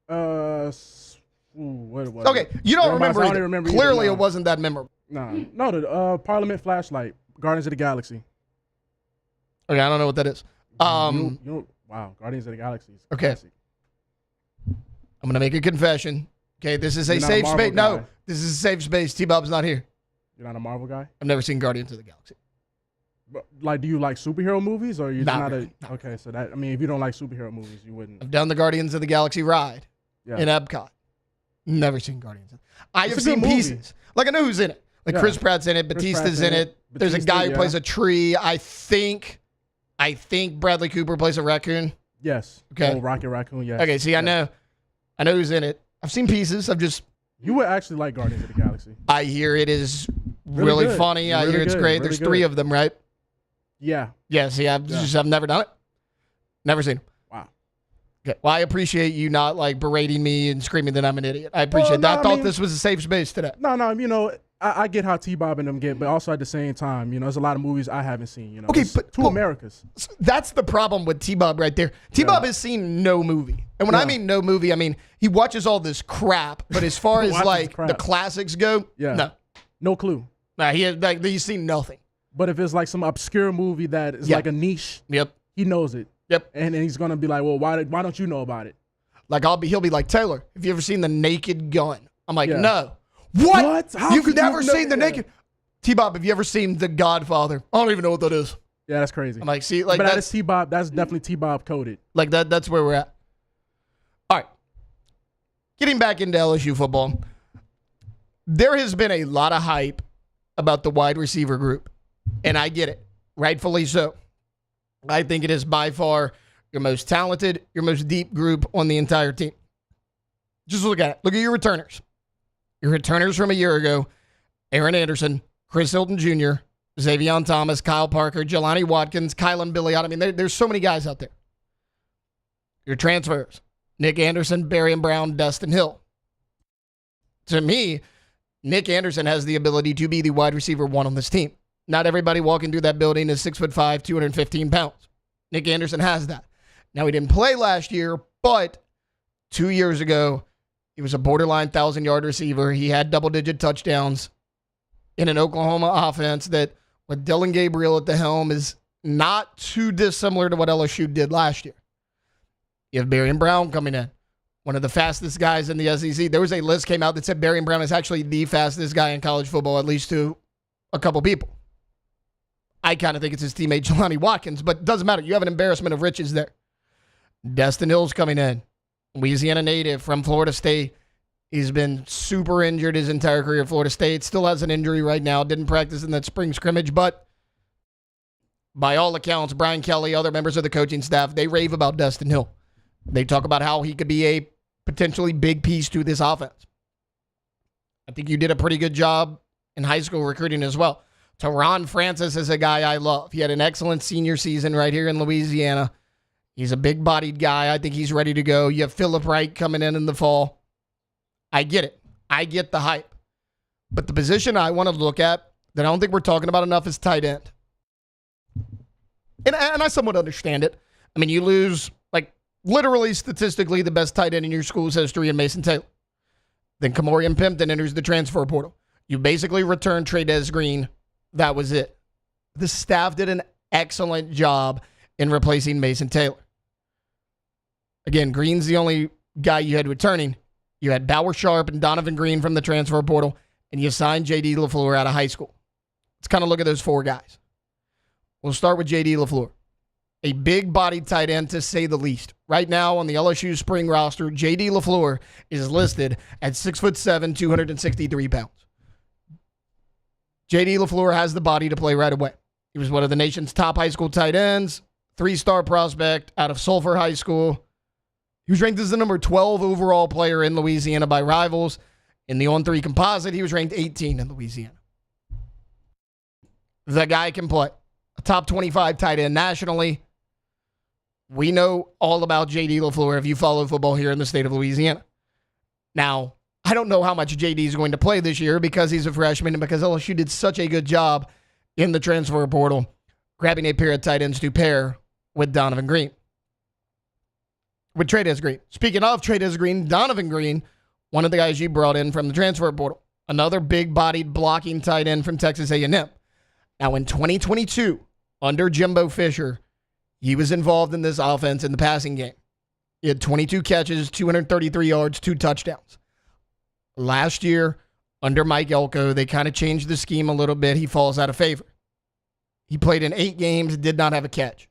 S5: one?
S1: What was
S5: okay,
S1: it?
S5: you don't remember.
S1: I don't remember
S5: Clearly,
S1: either,
S5: it wasn't that memorable.
S1: No, the Parliament Flashlight, Guardians of the Galaxy.
S5: Okay, I don't know what that is.
S1: Wow, Guardians of the Galaxy.
S5: Okay.
S1: Classic.
S5: I'm going to make a confession. Okay, this is
S1: You're
S5: a
S1: not
S5: safe
S1: a Marvel
S5: space.
S1: guy.
S5: No, this is a safe space. T-Bob's not here.
S1: You're not a Marvel guy?
S5: I've never seen Guardians of the Galaxy.
S1: But, like, do you like superhero movies, or you're
S5: Not
S1: not
S5: really,
S1: a? Okay, so that, I mean, if you don't like superhero movies, you wouldn't.
S5: I've done the Guardians of the Galaxy ride
S1: Yeah.
S5: in Epcot. Never seen Guardians. I
S1: It's
S5: have
S1: a good
S5: seen
S1: movie.
S5: pieces. Like, I know who's in it. Like,
S1: Yeah.
S5: Chris Pratt's in it.
S1: Chris
S5: Batista's
S1: Pratt's
S5: in it. There's a
S1: Batista,
S5: guy who
S1: yeah.
S5: plays a tree. I think Bradley Cooper plays a raccoon.
S1: Yes.
S5: Okay.
S1: Oh, Rocket Raccoon. Yes.
S5: Okay, see, I know who's in it. I've seen pieces.
S1: You would actually like Guardians of the Galaxy.
S5: I hear it is really
S1: good.
S5: funny. I
S1: Really
S5: hear it's
S1: good.
S5: great.
S1: Really
S5: There's
S1: good.
S5: 3 of them, right?
S1: Yeah.
S5: Yeah, see, I've never done it. Never seen them.
S1: Wow.
S5: Okay. Well, I appreciate you not like berating me and screaming that I'm an idiot. I appreciate that. I thought this was a safe space today.
S1: No, you know, I get how T-Bob and them get, but also at the same time, you know, there's a lot of movies I haven't seen, you know.
S5: Okay,
S1: It's
S5: but
S1: two Americas.
S5: That's the problem with T-Bob right there. T-Bob has seen no movie. And when I mean no movie, I mean he watches all this crap, but as far as
S1: Watches
S5: like
S1: crap.
S5: the classics go,
S1: no clue.
S5: Nah, he's seen nothing.
S1: But if it's like some obscure movie that is like a niche, he knows it.
S5: Yep.
S1: And he's gonna be like, well, why don't you know about it?
S5: Like he'll be like, Taylor, have you ever seen The Naked Gun? I'm like,
S1: Yeah.
S5: no. What?
S1: What? How
S5: You've
S1: could you
S5: never
S1: know
S5: seen The
S1: that?
S5: Naked? T-Bob, have you ever seen The Godfather? I don't even know what that is.
S1: Yeah, that's crazy.
S5: I'm like, see, like
S1: but
S5: that's
S1: that's T-Bob. That's definitely T-Bob coded.
S5: like that's where we're at. All right. Getting back into LSU football. There has been a lot of hype about the wide receiver group, and I get it. Rightfully so. I think it is by far your most talented, your most deep group on the entire team. Just look at it. Look at your returners. Your returners from a year ago, Aaron Anderson, Chris Hilton Jr., Xavier Thomas, Kyle Parker, Jelani Watkins, Kylan Billiot. I mean, there's so many guys out there. Your transfers, Nick Anderson, Barrion Brown, Dustin Hill. To me, Nick Anderson has the ability to be the wide receiver 1 on this team. Not everybody walking through that building is 6'5", 215 pounds. Nick Anderson has that. Now, he didn't play last year, but 2 years ago, he was a borderline 1,000-yard receiver. He had double-digit touchdowns in an Oklahoma offense that, with Dylan Gabriel at the helm, is not too dissimilar to what LSU did last year. You have Barrion Brown coming in, one of the fastest guys in the SEC. There was a list came out that said Barrion Brown is actually the fastest guy in college football, at least to a couple people. I kind of think it's his teammate Jelani Watkins, but it doesn't matter. You have an embarrassment of riches there. Destin Hill's coming in. Louisiana native from Florida State. He's been super injured his entire career at Florida State. Still has an injury right now. Didn't practice in that spring scrimmage, but by all accounts, Brian Kelly, other members of the coaching staff, they rave about Destin Hill. They talk about how he could be a potentially big piece to this offense. I think you did a pretty good job in high school recruiting as well. Teron Francis is a guy I love. He had an excellent senior season right here in Louisiana. He's a big-bodied guy. I think he's ready to go. You have Phillip Wright coming in the fall. I get it. I get the hype. But the position I want to look at that I don't think we're talking about enough is tight end. And I somewhat understand it. I mean, you lose, like, literally statistically the best tight end in your school's history in Mason Taylor. Then Kamorian Pimpton enters the transfer portal. You basically return Trey'Dez Green. That was it. The staff did an excellent job in replacing Mason Taylor. Again, Green's the only guy you had returning. You had Bauer Sharp and Donovan Green from the transfer portal, and you signed J.D. LaFleur out of high school. Let's kind of look at those four guys. We'll start with J.D. LaFleur. A big-bodied tight end, to say the least. Right now on the LSU spring roster, J.D. LaFleur is listed at 6'7", 263 pounds. J.D. LaFleur has the body to play right away. He was one of the nation's top high school tight ends, 3-star prospect out of Sulphur High School. He was ranked as the number 12 overall player in Louisiana by Rivals. In the on-3 composite, he was ranked 18 in Louisiana. The guy can play. A top 25 tight end nationally. We know all about J.D. LaFleur if you follow football here in the state of Louisiana. Now, I don't know how much J.D. is going to play this year because he's a freshman and because LSU did such a good job in the transfer portal grabbing a pair of tight ends to pair with Donovan Green. With Trey'Dez Green. Speaking of Trey'Dez Green, Donovan Green, one of the guys you brought in from the transfer portal. Another big-bodied blocking tight end from Texas A&M. Now, in 2022, under Jimbo Fisher, he was involved in this offense in the passing game. He had 22 catches, 233 yards, 2 touchdowns. Last year, under Mike Elko, they kind of changed the scheme a little bit. He falls out of favor. He played in 8 games, did not have a catch.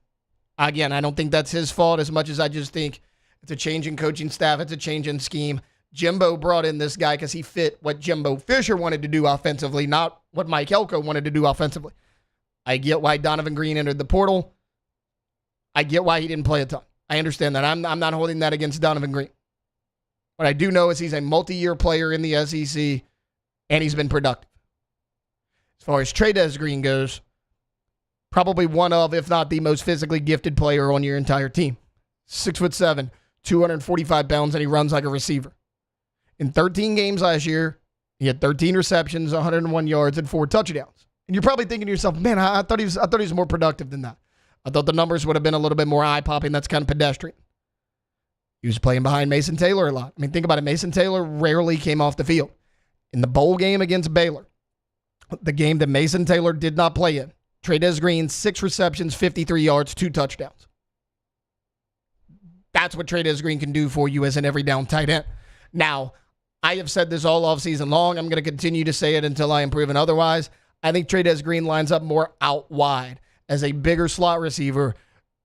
S5: Again, I don't think that's his fault as much as I just think it's a change in coaching staff. It's a change in scheme. Jimbo brought in this guy because he fit what Jimbo Fisher wanted to do offensively, not what Mike Elko wanted to do offensively. I get why Donovan Green entered the portal. I get why he didn't play a ton. I understand that. I'm not holding that against Donovan Green. What I do know is he's a multi-year player in the SEC, and he's been productive. As far as Trey'Dez Green goes, probably one of, if not the most physically gifted player on your entire team. 6'7", 245 pounds, and he runs like a receiver. In 13 games last year, he had 13 receptions, 101 yards, and 4 touchdowns. And you're probably thinking to yourself, man, I thought he was more productive than that. I thought the numbers would have been a little bit more eye-popping. That's kind of pedestrian. He was playing behind Mason Taylor a lot. I mean, think about it. Mason Taylor rarely came off the field. In the bowl game against Baylor, the game that Mason Taylor did not play in, Trey'Dez Green, 6 receptions, 53 yards, 2 touchdowns. That's what Trey'Dez Green can do for you as an every down tight end. Now, I have said this all offseason long. I'm going to continue to say it until I am proven otherwise. I think Trey'Dez Green lines up more out wide as a bigger slot receiver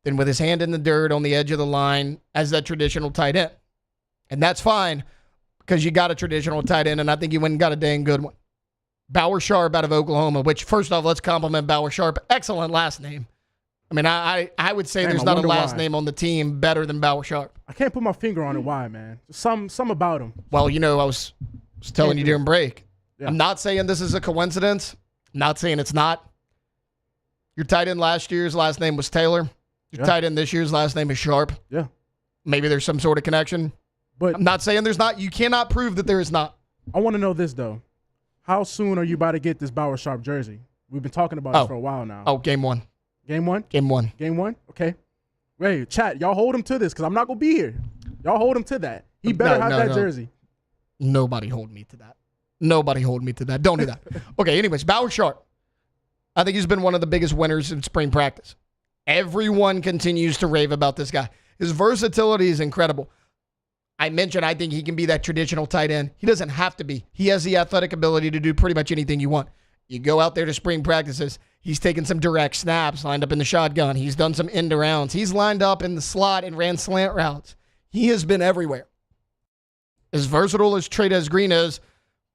S5: than with his hand in the dirt on the edge of the line as that traditional tight end. And that's fine because you got a traditional tight end, and I think you went and got a dang good one. Bauer Sharp out of Oklahoma, which, first off, let's compliment Bauer Sharp. Excellent last name. I mean, I would say there's not a last name on the team better than Bauer Sharp.
S1: I can't put my finger on it. Why, man? Some about him.
S5: Well, you know, I was telling you during break. Yeah. I'm not saying this is a coincidence. I'm not saying it's not. Your tight end last year's last name was Taylor. Your tight end this year's last name is Sharp.
S1: Yeah.
S5: Maybe there's some sort of connection. But I'm not saying there's not. You cannot prove that there is not.
S1: I want to know this, though. How soon are you about to get this Bauer Sharp jersey? We've been talking about it for a while now.
S5: Oh, game 1.
S1: Game 1?
S5: Game 1.
S1: Game 1? Okay. Wait, chat, y'all hold him to this because I'm not going to be here. Y'all hold him to that. He better have that jersey.
S5: Nobody hold me to that. Nobody hold me to that. Don't do that. Okay, anyways, Bauer Sharp. I think he's been one of the biggest winners in spring practice. Everyone continues to rave about this guy. His versatility is incredible. I mentioned I think he can be that traditional tight end. He doesn't have to be. He has the athletic ability to do pretty much anything you want. You go out there to spring practices. He's taken some direct snaps, lined up in the shotgun. He's done some end arounds. He's lined up in the slot and ran slant routes. He has been everywhere. As versatile as Trey'Dez Green is,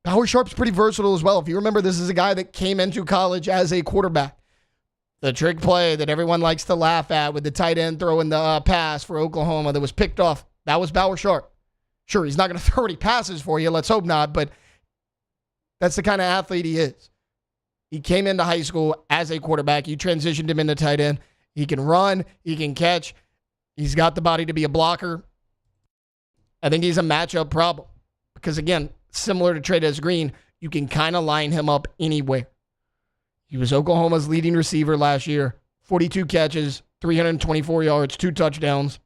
S5: Bauer Sharp's pretty versatile as well. If you remember, this is a guy that came into college as a quarterback. The trick play that everyone likes to laugh at with the tight end throwing the pass for Oklahoma that was picked off, that was Bauer Sharp. Sure, he's not going to throw any passes for you. Let's hope not, but that's the kind of athlete he is. He came into high school as a quarterback. You transitioned him into tight end. He can run. He can catch. He's got the body to be a blocker. I think he's a matchup problem because, again, similar to Trey'Dez Green, you can kind of line him up anywhere. He was Oklahoma's leading receiver last year. 42 catches, 324 yards, 2 touchdowns.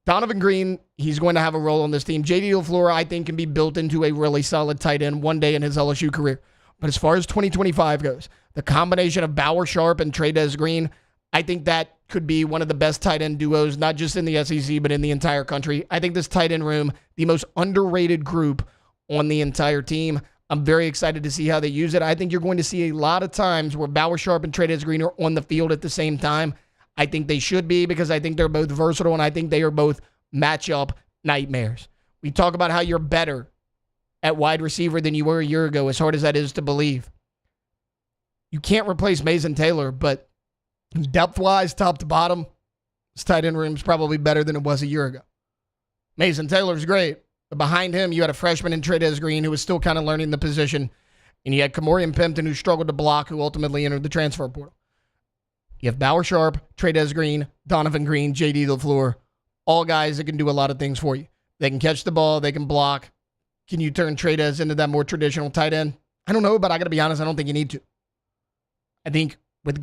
S5: Donovan Green, he's going to have a role on this team. J.D. LaFleur, I think, can be built into a really solid tight end one day in his LSU career. But as far as 2025 goes, the combination of Bauer Sharp and Trey'Dez Green, I think that could be one of the best tight end duos, not just in the SEC, but in the entire country. I think this tight end room, the most underrated group on the entire team. I'm very excited to see how they use it. I think you're going to see a lot of times where Bauer Sharp and Trey'Dez Green are on the field at the same time. I think they should be because I think they're both versatile and I think they are both matchup nightmares. We talk about how you're better at wide receiver than you were a year ago, as hard as that is to believe. You can't replace Mason Taylor, but depth-wise, top to bottom, this tight end room is probably better than it was a year ago. Mason Taylor's great, but behind him, you had a freshman in Trey'Dez Green who was still kind of learning the position, and you had Kamorian Pimpton who struggled to block, who ultimately entered the transfer portal. You have Bauer Sharp, Trey'Dez Green, Donovan Green, J.D. LaFleur, all guys that can do a lot of things for you. They can catch the ball, they can block. Can you turn Trey'Dez into that more traditional tight end? I don't know, but I got to be honest, I don't think you need to. I think with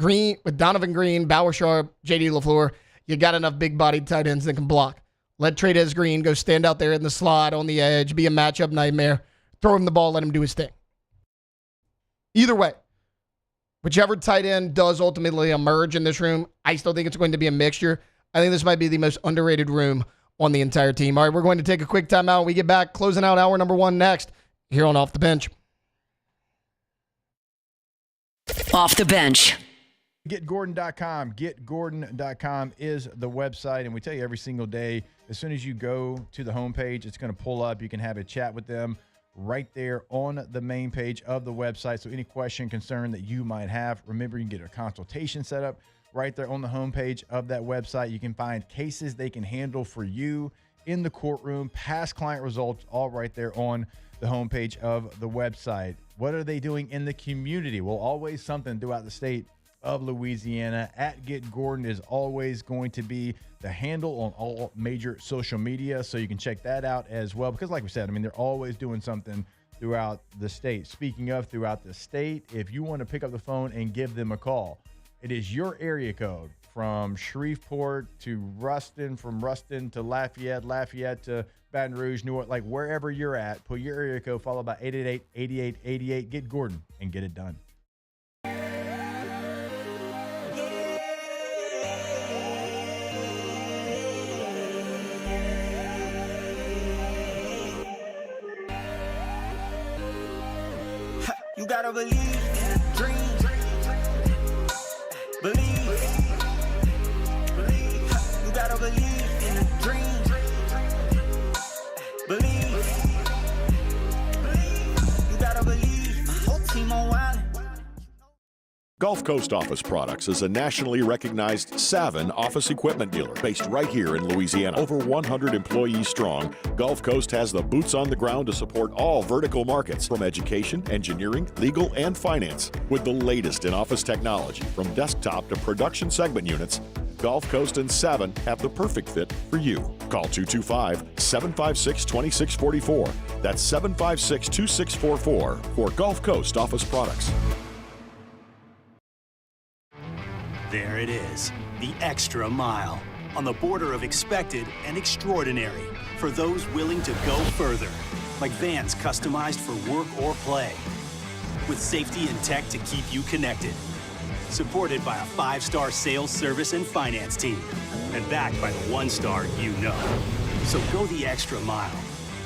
S5: Donovan Green, Bauer Sharp, J.D. LaFleur, you got enough big-bodied tight ends that can block. Let Trey'Dez Green go stand out there in the slot on the edge, be a matchup nightmare, throw him the ball, let him do his thing. Either way, whichever tight end does ultimately emerge in this room, I still think it's going to be a mixture. I think this might be the most underrated room on the entire team. All right, we're going to take a quick timeout. When we get back, closing out hour number 1 next here on Off the Bench.
S3: Off the Bench.
S8: GetGordon.com. GetGordon.com is the website, and we tell you every single day, as soon as you go to the homepage, it's going to pull up. You can have a chat with them right there on the main page of the website. So any question, concern that you might have, remember, you can get a consultation set up right there on the homepage of that website. You can find cases they can handle for you in the courtroom, past client results, all right there on the homepage of the website. What are they doing in the community? Well, always something throughout the state of Louisiana. At Get Gordon is always going to be the handle on all major social media, so you can check that out as well, because like we said, I mean, they're always doing something throughout the state. Speaking of throughout the state, if you want to pick up the phone and give them a call, it is your area code from Shreveport to Ruston, from Ruston to Lafayette, Lafayette to Baton Rouge, Newark, like wherever you're at, put your area code followed by 888-8888. Get Gordon and get it done.
S20: You gotta believe in a dream. Believe. You gotta believe in a dream. Believe. You gotta believe. My whole team on wild.
S10: Gulf Coast Office Products is a nationally recognized Savin office equipment dealer based right here in Louisiana. Over 100 employees strong, Gulf Coast has the boots on the ground to support all vertical markets, from education, engineering, legal, and finance. With the latest in office technology, from desktop to production segment units, Gulf Coast and Savin have the perfect fit for you. Call 225-756-2644. That's 756-2644 for Gulf Coast Office Products.
S11: There it is, the extra mile, on the border of expected and extraordinary, for those willing to go further, like vans customized for work or play, with safety and tech to keep you connected, supported by a 5-star sales, service, and finance team, and backed by the 1-star you know. So go the extra mile.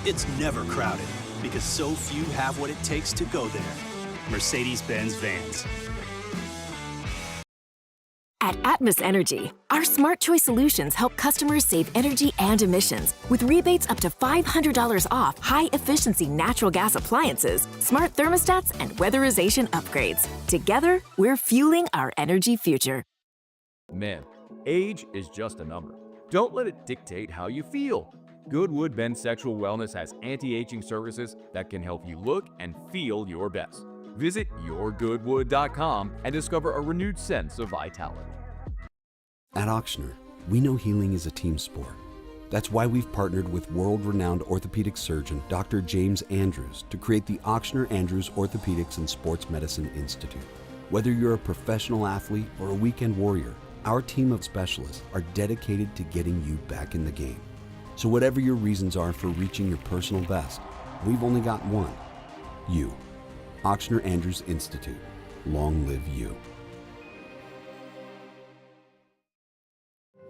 S11: It's never crowded, because so few have what it takes to go there. Mercedes-Benz vans.
S19: At Atmos Energy, our smart choice solutions help customers save energy and emissions with rebates up to $500 off high-efficiency natural gas appliances, smart thermostats, and weatherization upgrades. Together, we're fueling our energy future.
S17: Man, age is just a number. Don't let it dictate how you feel. Goodwood Men's Sexual Wellness has anti-aging services that can help you look and feel your best. Visit yourgoodwood.com and discover a renewed sense of vitality.
S12: At Ochsner, we know healing is a team sport. That's why we've partnered with world-renowned orthopedic surgeon Dr. James Andrews to create the Ochsner Andrews Orthopedics and Sports Medicine Institute. Whether you're a professional athlete or a weekend warrior, our team of specialists are dedicated to getting you back in the game. So whatever your reasons are for reaching your personal best, we've only got one: you. Ochsner Andrews Institute. Long live you.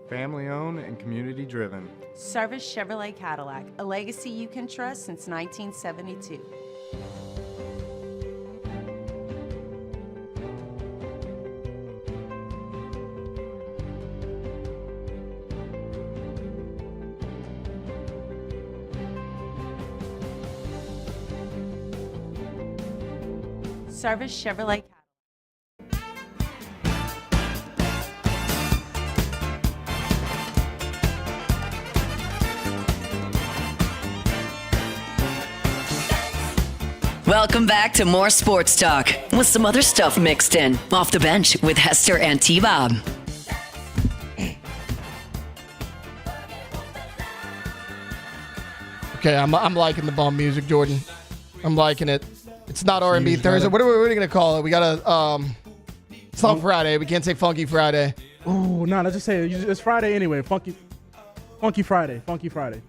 S13: Family owned and community driven.
S14: Service Chevrolet Cadillac, a legacy you can trust since 1972. Service Chevrolet.
S3: Welcome back to more sports talk with some other stuff mixed in. Off the bench with Hester and T-Bob.
S5: Okay, I'm liking the bum music, Jordan. I'm liking it. It's not R&B Thursday. What are we going to call it? We got to, it's not Friday. We can't say Funky Friday.
S1: Ooh, no, let's just say it's Friday anyway. Funky Friday. Funky Friday.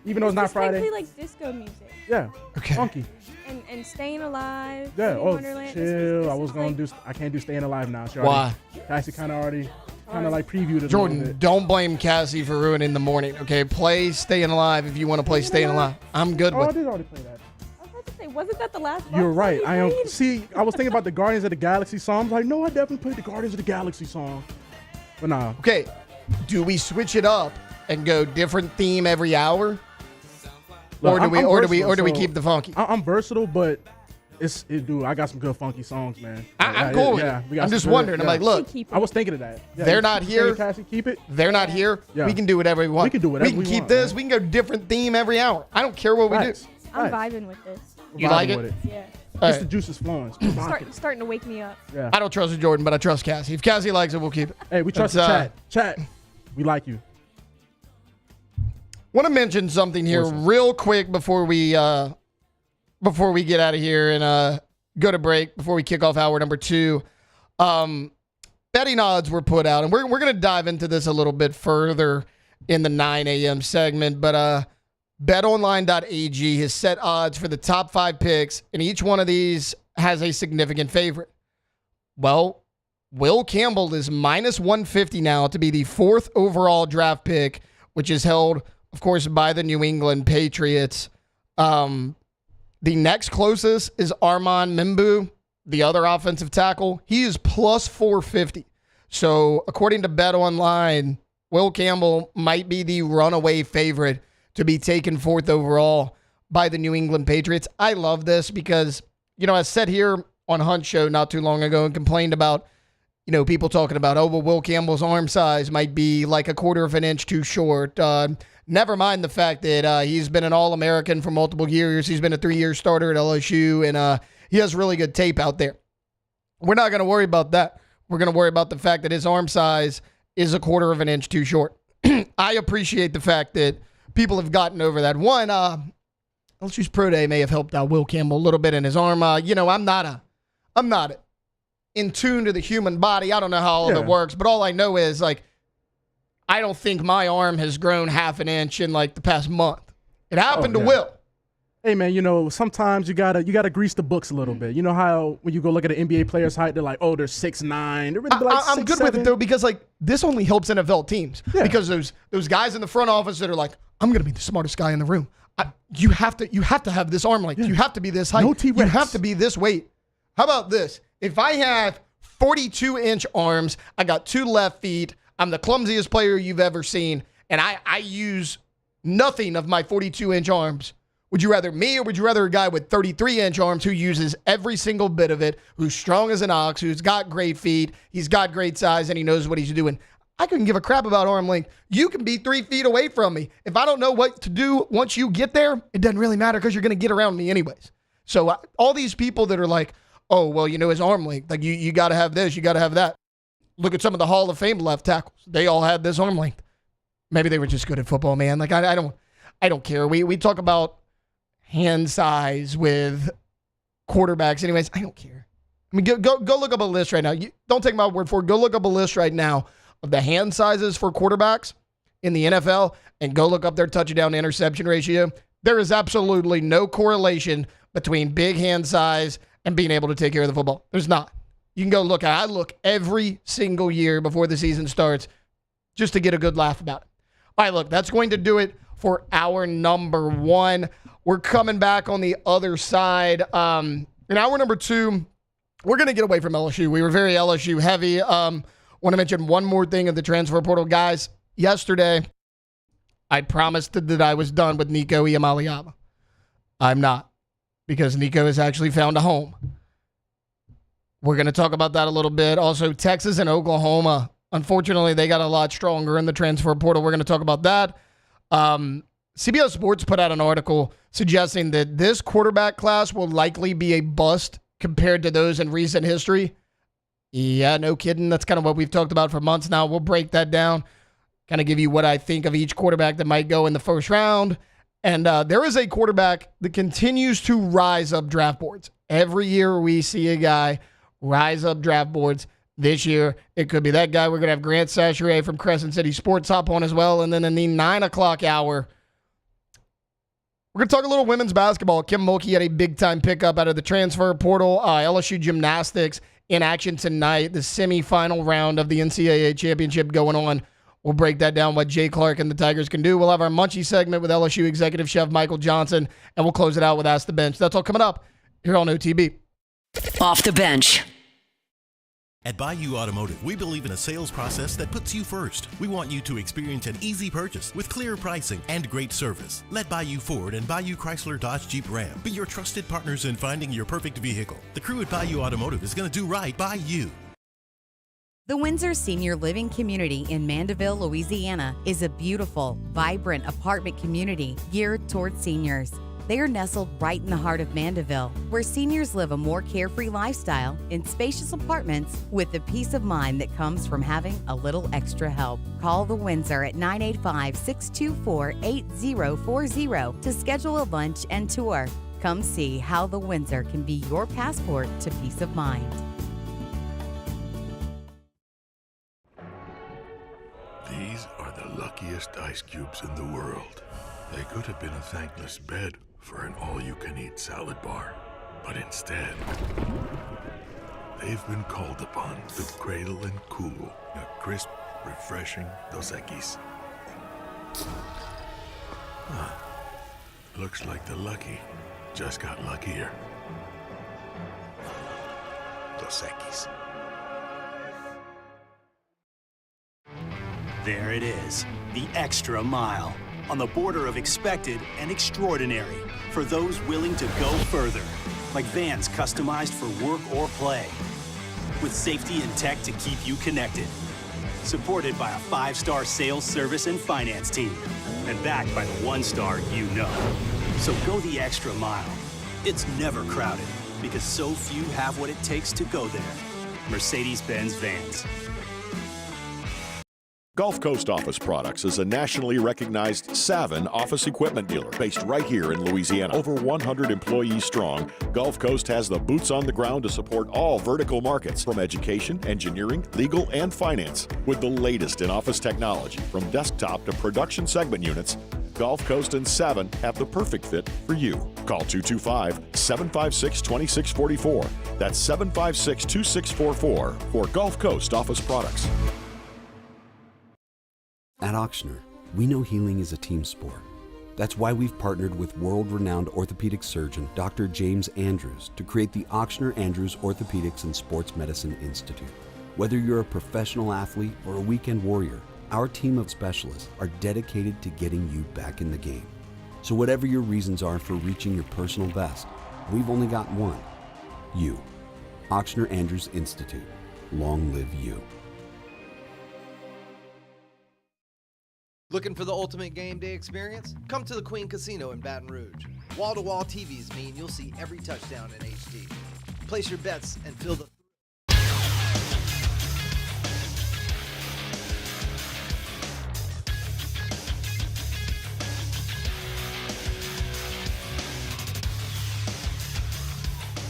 S1: Even though it's not Friday.
S6: It's like disco music.
S1: Yeah.
S5: Okay.
S6: Funky. And Staying Alive.
S1: Yeah. Oh,
S6: Wonderland.
S1: chill. I was going to I can't do Staying Alive now.
S5: Why?
S1: Cassie kind of like previewed it.
S5: Jordan, don't blame Cassie for ruining the morning. Okay, play Staying Alive if you want to play Staying Alive. I'm good with
S1: I
S5: it.
S1: did already play that.
S6: I was about to say, wasn't that the last
S1: You're
S6: rock
S1: right.
S6: song
S1: I
S6: you
S1: am.
S6: played?
S1: See, I was thinking about the Guardians of the Galaxy song. I was like, no, I definitely played the Guardians of the Galaxy song. But nah.
S5: Okay, do we switch it up and go different theme every hour?
S1: Look,
S5: or do we keep the funky?
S1: I'm versatile, but dude, I got some good funky songs, man.
S5: I'm cool with it. I'm just wondering. I'm like, look,
S1: I was thinking of that. Yeah,
S5: they're not here.
S1: Cassie, keep it.
S5: They're not here.
S1: Yeah.
S5: We can do whatever we want.
S1: We can do whatever
S5: we
S1: we
S5: keep
S1: want,
S5: this.
S1: man.
S5: We can go different theme every hour. I don't care what we do.
S6: I'm vibing with this.
S5: You like
S1: Vibing
S5: it?
S1: with
S6: Yeah.
S1: Just the juice is flowing.
S6: Starting to wake me up.
S1: Yeah.
S5: I don't trust Jordan, but I trust Cassie. If Cassie likes it, we'll keep it.
S1: Hey, we trust the chat. Chat, we like you.
S5: Want to mention something here real quick before we get out of here and go to break, before we kick off hour number 2. Betting odds were put out, and we're going to dive into this a little bit further in the 9 a.m. segment, but betonline.ag has set odds for the top 5 picks, and each one of these has a significant favorite. Well, Will Campbell is minus 150 now to be the 4th overall draft pick, which is held, of course, by the New England Patriots. The next closest is Armand Mimbu, the other offensive tackle. He is plus 450. So according to BetOnline, Will Campbell might be the runaway favorite to be taken 4th overall by the New England Patriots. I love this because, I sat here on Hunt's show not too long ago and complained about, people talking about, well, Will Campbell's arm size might be like a quarter of an inch too short. Never mind the fact that he's been an All-American for multiple years. He's been a 3-year starter at LSU, and he has really good tape out there. We're not going to worry about that. We're going to worry about the fact that his arm size is a quarter of an inch too short. I appreciate the fact that people have gotten over that. One, LSU's Pro Day may have helped out Will Campbell a little bit in his arm. I'm not in tune to the human body. I don't know how all of it works, but all I know is, I don't think my arm has grown half an inch in, the past month. It happened to Will.
S1: Hey, man, sometimes you gotta grease the books a little bit. You know how when you go look at an NBA player's height, they're like, oh, they're 6'9". They're really
S5: I'm good with it, though, because, this only helps NFL teams. Yeah. Because those guys in the front office that are like, I'm going to be the smartest guy in the room. you have to have this arm length. Yeah. You have to be this height.
S1: No T-Rex.
S5: You have to be this weight. How about this? If I have 42-inch arms, I got 2 left feet, I'm the clumsiest player you've ever seen, and I use nothing of my 42-inch arms. Would you rather me, or would you rather a guy with 33-inch arms who uses every single bit of it, who's strong as an ox, who's got great feet, he's got great size, and he knows what he's doing? I couldn't give a crap about arm length. You can be 3 feet away from me. If I don't know what to do once you get there, it doesn't really matter because you're going to get around me anyways. So all these people that are like, oh, well, his arm length, like you got to have this, you got to have that. Look at some of the Hall of Fame left tackles. They all had this arm length. Maybe they were just good at football, man. Like I don't care. We talk about hand size with quarterbacks anyways. I don't care. I mean, go look up a list right now. Don't take my word for it. Go look up a list right now of the hand sizes for quarterbacks in the NFL and go look up their touchdown to interception ratio. There is absolutely no correlation between big hand size and being able to take care of the football. There's not. You can go look. I look every single year before the season starts just to get a good laugh about it. All right, look, that's going to do it for our number 1. We're coming back on the other side. In hour number 2, we're going to get away from LSU. We were very LSU heavy. Want to mention one more thing of the transfer portal. Guys, yesterday, I promised that I was done with Nico Iamaleava. I'm not, because Nico has actually found a home. We're going to talk about that a little bit. Also, Texas and Oklahoma, unfortunately, they got a lot stronger in the transfer portal. We're going to talk about that. CBS Sports put out an article suggesting that this quarterback class will likely be a bust compared to those in recent history. Yeah, no kidding. That's kind of what we've talked about for months now. We'll break that down, kind of give you what I think of each quarterback that might go in the first round. And there is a quarterback that continues to rise up draft boards. Every year we see a guy rise up draft boards. This year, it could be that guy. We're going to have Grant Sasher from Crescent City Sports hop on as well. And then in the 9 o'clock hour, we're going to talk a little women's basketball. Kim Mulkey had a big-time pickup out of the transfer portal. LSU gymnastics in action tonight. The semifinal round of the NCAA championship going on. We'll break that down, what Jay Clark and the Tigers can do. We'll have our Munchie segment with LSU executive chef Michael Johnson, and we'll close it out with Ask the Bench. That's all coming up here on OTB.
S3: Off the bench.
S9: At Bayou Automotive, we believe in a sales process that puts you first. We want you to experience an easy purchase with clear pricing and great service. Let Bayou Ford and Bayou Chrysler Dodge Jeep Ram be your trusted partners in finding your perfect vehicle. The crew at Bayou Automotive is going to do right by you.
S21: The Windsor Senior Living Community in Mandeville, Louisiana is a beautiful, vibrant apartment community geared towards seniors. They are nestled right in the heart of Mandeville, where seniors live a more carefree lifestyle in spacious apartments with the peace of mind that comes from having a little extra help. Call the Windsor at 985-624-8040 to schedule a lunch and tour. Come see how the Windsor can be your passport to peace of mind.
S18: These are the luckiest ice cubes in the world. They could have been a thankless bed for an all-you-can-eat salad bar. But instead, they've been called upon to cradle and cool a crisp, refreshing Dos Equis. Looks like the lucky just got luckier. Dos Equis.
S11: There it is, the extra mile. On the border of expected and extraordinary for those willing to go further, like vans customized for work or play, with safety and tech to keep you connected, supported by a 5-star sales, service, and finance team, and backed by the 1-star you know. So go the extra mile. It's never crowded because so few have what it takes to go there. Mercedes-Benz Vans.
S10: Gulf Coast Office Products is a nationally recognized Savin office equipment dealer based right here in Louisiana. Over 100 employees strong, Gulf Coast has the boots on the ground to support all vertical markets, from education, engineering, legal, and finance. With the latest in office technology, from desktop to production segment units, Gulf Coast and Savin have the perfect fit for you. Call 225-756-2644. That's 756-2644 for Gulf Coast Office Products.
S12: At Auctioner, we know healing is a team sport. That's why we've partnered with world-renowned orthopedic surgeon Dr. James Andrews to create the Ochsner Andrews Orthopedics and Sports Medicine Institute. Whether you're a professional athlete or a weekend warrior, our team of specialists are dedicated to getting you back in the game. So whatever your reasons are for reaching your personal best, we've only got one. You. Ochsner Andrews Institute. Long live you.
S2: Looking for the ultimate game day experience? Come to the Queen Casino in Baton Rouge. Wall-to-wall TVs mean you'll see every touchdown in HD. Place your bets and feel the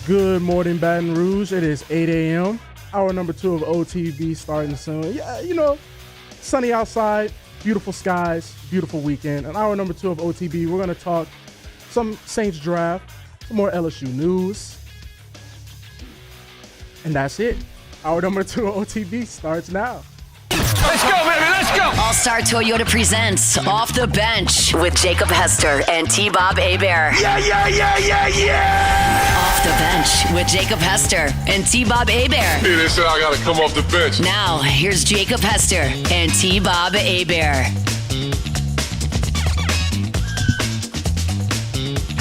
S1: Good morning, Baton Rouge. It is 8 a.m. Hour number 2 of OTB starting soon. Yeah, you know, sunny outside, beautiful skies, beautiful weekend. And hour number 2 of OTB, we're going to talk some Saints draft, some more LSU news. And that's it. Hour number 2 of OTB starts now.
S3: Let's go, baby, let's go! All-Star Toyota presents Off the Bench with Jacob Hester and T-Bob Hebert.
S4: Yeah, yeah, yeah, yeah, yeah!
S3: Off the Bench with Jacob Hester and T-Bob Hebert.
S4: Yeah, they said I gotta come off the bench.
S3: Now, here's Jacob Hester and T-Bob Hebert.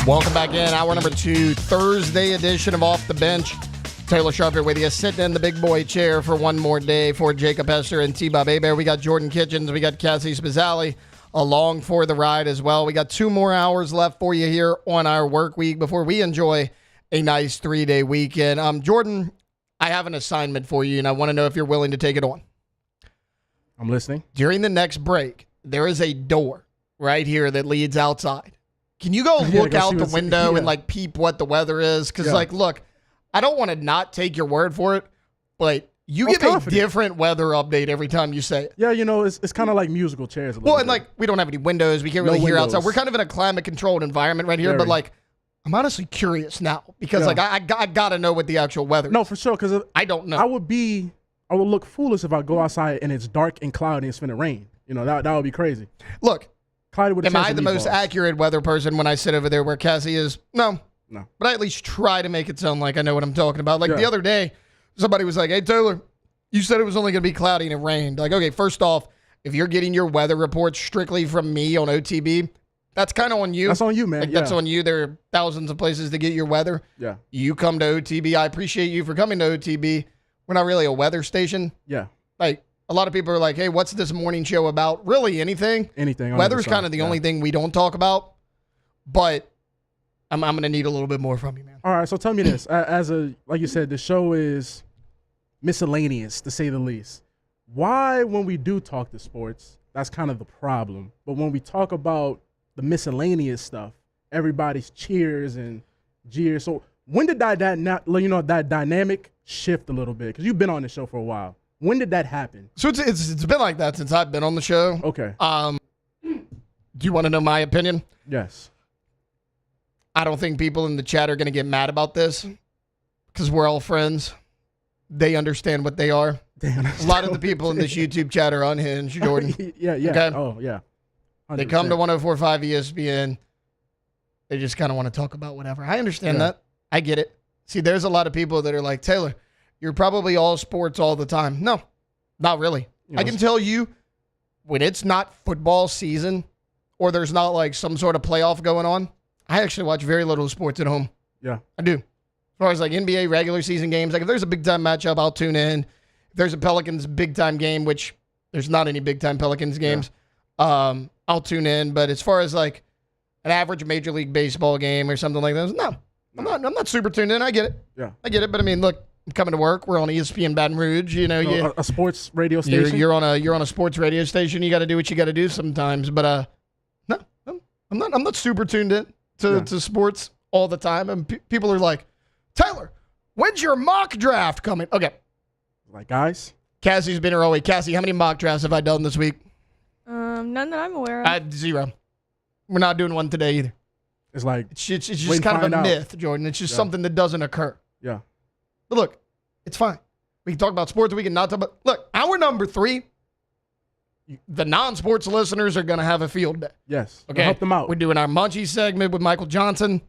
S5: Welcome back in. Hour number 2, Thursday edition of Off the Bench. Taylor Sharp here with you, sitting in the big boy chair for one more day for Jacob Hester and T-Bob Hebert. We got Jordan Kitchens, we got Cassie Spazzali along for the ride as well. We got 2 more hours left for you here on our work week before we enjoy a nice 3-day weekend. Jordan, I have an assignment for you, and I want to know if you're willing to take it on.
S1: I'm listening.
S5: During the next break, there is a door right here that leads outside. Can you go look out the window and, like, peep what the weather is? Because, look, I don't want to not take your word for it, but you give a different weather update every time you say it.
S1: Yeah, you know, it's kind of like musical chairs a little
S5: Well, and,
S1: bit.
S5: like, we don't have any windows. We can't really hear outside. We're kind of in a climate-controlled environment right here, but, like, I'm honestly curious now because, like, I got to know what the actual weather is.
S1: No, for sure, because
S5: I don't know.
S1: I would look foolish if I go outside and it's dark and cloudy and it's finna rain. You know, that would be crazy.
S5: Look,
S1: cloudy with a
S5: am
S1: chance
S5: I
S1: of
S5: the most
S1: meatballs.
S5: accurate weather person when I sit over there where Cassie is? No. But I at least try to make it sound like I know what I'm talking about. Like the other day, somebody was like, hey, Taylor, you said it was only going to be cloudy and it rained. Like, okay, first off, if you're getting your weather reports strictly from me on OTB, that's kind of on you.
S1: That's on you, man.
S5: Like, that's on you. There are thousands of places to get your weather.
S1: Yeah.
S5: You come to OTB. I appreciate you for coming to OTB. We're not really a weather station.
S1: Yeah.
S5: Like, a lot of people are like, hey, what's this morning show about? Really, anything?
S1: Anything.
S5: Weather's kind of the only thing we don't talk about. But I'm going to need a little bit more from you, man.
S1: All right, so tell me this. Like you said, the show is miscellaneous, to say the least. Why, when we do talk to sports, that's kind of the problem. But when we talk about the miscellaneous stuff, everybody's cheers and jeers. So when did that dynamic shift a little bit? Because you've been on the show for a while. When did that happen?
S5: So it's been like that since I've been on the show.
S1: Okay.
S5: Do you want to know my opinion?
S1: Yes.
S5: I don't think people in the chat are going to get mad about this because we're all friends. They understand what they are. A lot of the people in this YouTube chat are unhinged, Jordan.
S1: Yeah.
S5: Okay?
S1: Oh, yeah. 100%.
S5: They come to 104.5 ESPN. They just kind of want to talk about whatever. I understand that. I get it. See, there's a lot of people that are like, Taylor, you're probably all sports all the time. No, not really. I can tell you when it's not football season or there's not like some sort of playoff going on, I actually watch very little sports at home.
S1: Yeah.
S5: I do. As far as like NBA regular season games, like if there's a big time matchup, I'll tune in. If there's a Pelicans big time game, which there's not any big time Pelicans games, I'll tune in. But as far as like an average Major League Baseball game or something like that, no. I'm not super tuned in. I get it.
S1: Yeah.
S5: I get it. But I mean, look, I'm coming to work. We're on ESPN Baton Rouge. You know,
S1: a sports radio station.
S5: You're on a sports radio station. You got to do what you got to do sometimes. But no, I'm not super tuned in to sports all the time. And people are like, Taylor, when's your mock draft coming? Okay.
S1: Like, guys?
S5: Cassie's been here all week. Cassie, how many mock drafts have I done this week?
S6: None that I'm aware of.
S5: 0. We're not doing one today either.
S1: It's like
S5: it's just kind of a myth, Jordan. It's just something that doesn't occur.
S1: Yeah.
S5: But look, it's fine. We can talk about sports. We can not talk about. Look, hour number 3. The non-sports listeners are going to have a field day.
S1: Yes.
S5: Okay.
S1: Help them out.
S5: We're doing our Munchie segment with Michael Johnson.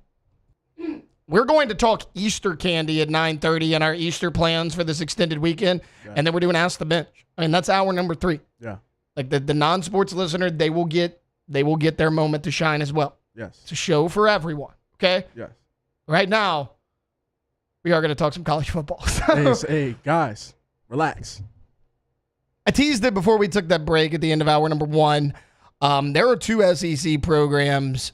S5: We're going to talk Easter candy at 9:30 and our Easter plans for this extended weekend. Yeah. And then we're doing Ask the Bench. I mean, that's hour number 3.
S1: Yeah.
S5: Like the non-sports listener, they will get their moment to shine as well.
S1: Yes.
S5: It's a show for everyone. Okay?
S1: Yes.
S5: Right now, we are going to talk some college football.
S1: Hey, guys, relax.
S5: I teased it before we took that break at the end of hour number 1. There are 2 SEC programs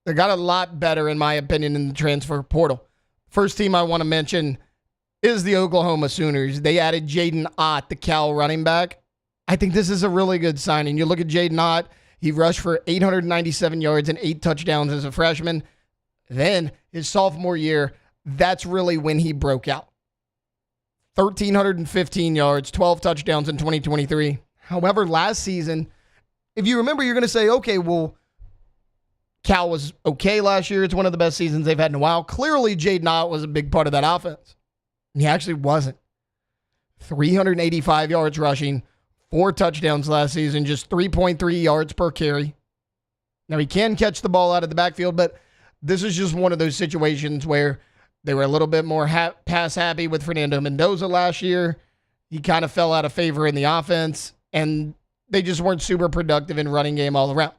S5: that got a lot better, in my opinion, in the transfer portal. First team I want to mention is the Oklahoma Sooners. They added Jaden Ott, the Cal running back. I think this is a really good signing. You look at Jaden Ott, he rushed for 897 yards and 8 touchdowns as a freshman. Then his sophomore year, that's really when he broke out. 1,315 yards, 12 touchdowns in 2023. However, last season, if you remember, you're going to say, okay, well, Cal was okay last year. It's one of the best seasons they've had in a while. Clearly, Jaden Ott was a big part of that offense. He actually wasn't. 385 yards rushing, 4 touchdowns last season, just 3.3 yards per carry. Now, he can catch the ball out of the backfield, but this is just one of those situations where they were a little bit more pass happy with Fernando Mendoza last year. He kind of fell out of favor in the offense, and they just weren't super productive in running game all around.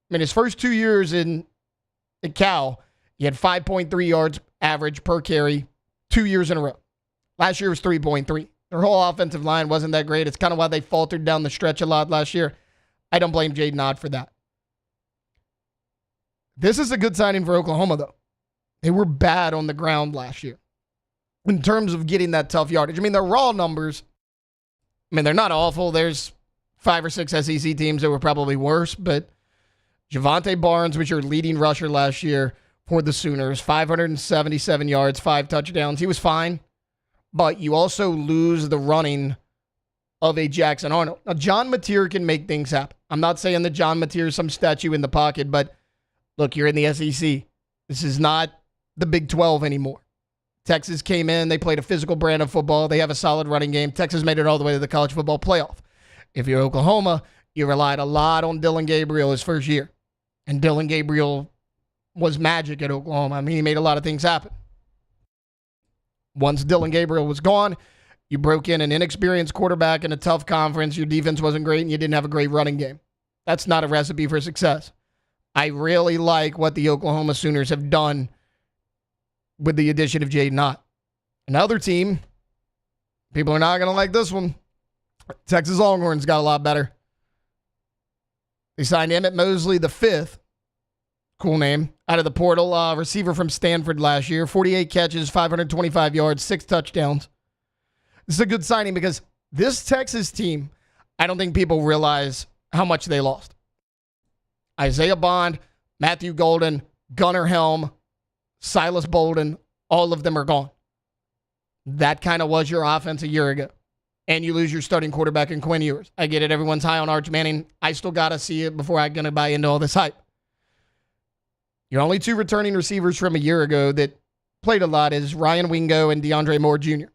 S5: I mean, his first 2 years at Cal, he had 5.3 yards average per carry 2 years in a row. Last year was 3.3. Their whole offensive line wasn't that great. It's kind of why they faltered down the stretch a lot last year. I don't blame Jaden Ott for that. This is a good signing for Oklahoma, though. They were bad on the ground last year in terms of getting that tough yardage. I mean, their raw numbers, they're not awful. There's 5 or 6 SEC teams that were probably worse, but Javonte Barnes was your leading rusher last year for the Sooners, 577 yards, 5 touchdowns. He was fine, but you also lose the running of a Jackson Arnold. Now, John Mateer can make things happen. I'm not saying that John Mateer is some statue in the pocket, but look, you're in the SEC. This is not the Big 12 anymore. Texas came in. They played a physical brand of football. They have a solid running game. Texas made it all the way to the college football playoff. If you're Oklahoma, you relied a lot on Dillon Gabriel his first year. And Dillon Gabriel was magic at Oklahoma. I mean, he made a lot of things happen. Once Dillon Gabriel was gone, you broke in an inexperienced quarterback in a tough conference. Your defense wasn't great, and you didn't have a great running game. That's not a recipe for success. I really like what the Oklahoma Sooners have done with the addition of Jaden Ott. Another team, people are not going to like this one. Texas Longhorns got a lot better. They signed Emmett Mosley the 5th. Cool name. Out of the portal. Receiver from Stanford last year. 48 catches, 525 yards, 6 touchdowns. This is a good signing because this Texas team, I don't think people realize how much they lost. Isaiah Bond, Matthew Golden, Gunnar Helm, Silas Bolden, all of them are gone. That kind of was your offense a year ago. And you lose your starting quarterback in Quinn Ewers. I get it. Everyone's high on Arch Manning. I still got to see it before I'm going to buy into all this hype. Your only 2 returning receivers from a year ago that played a lot is Ryan Wingo and DeAndre Moore Jr.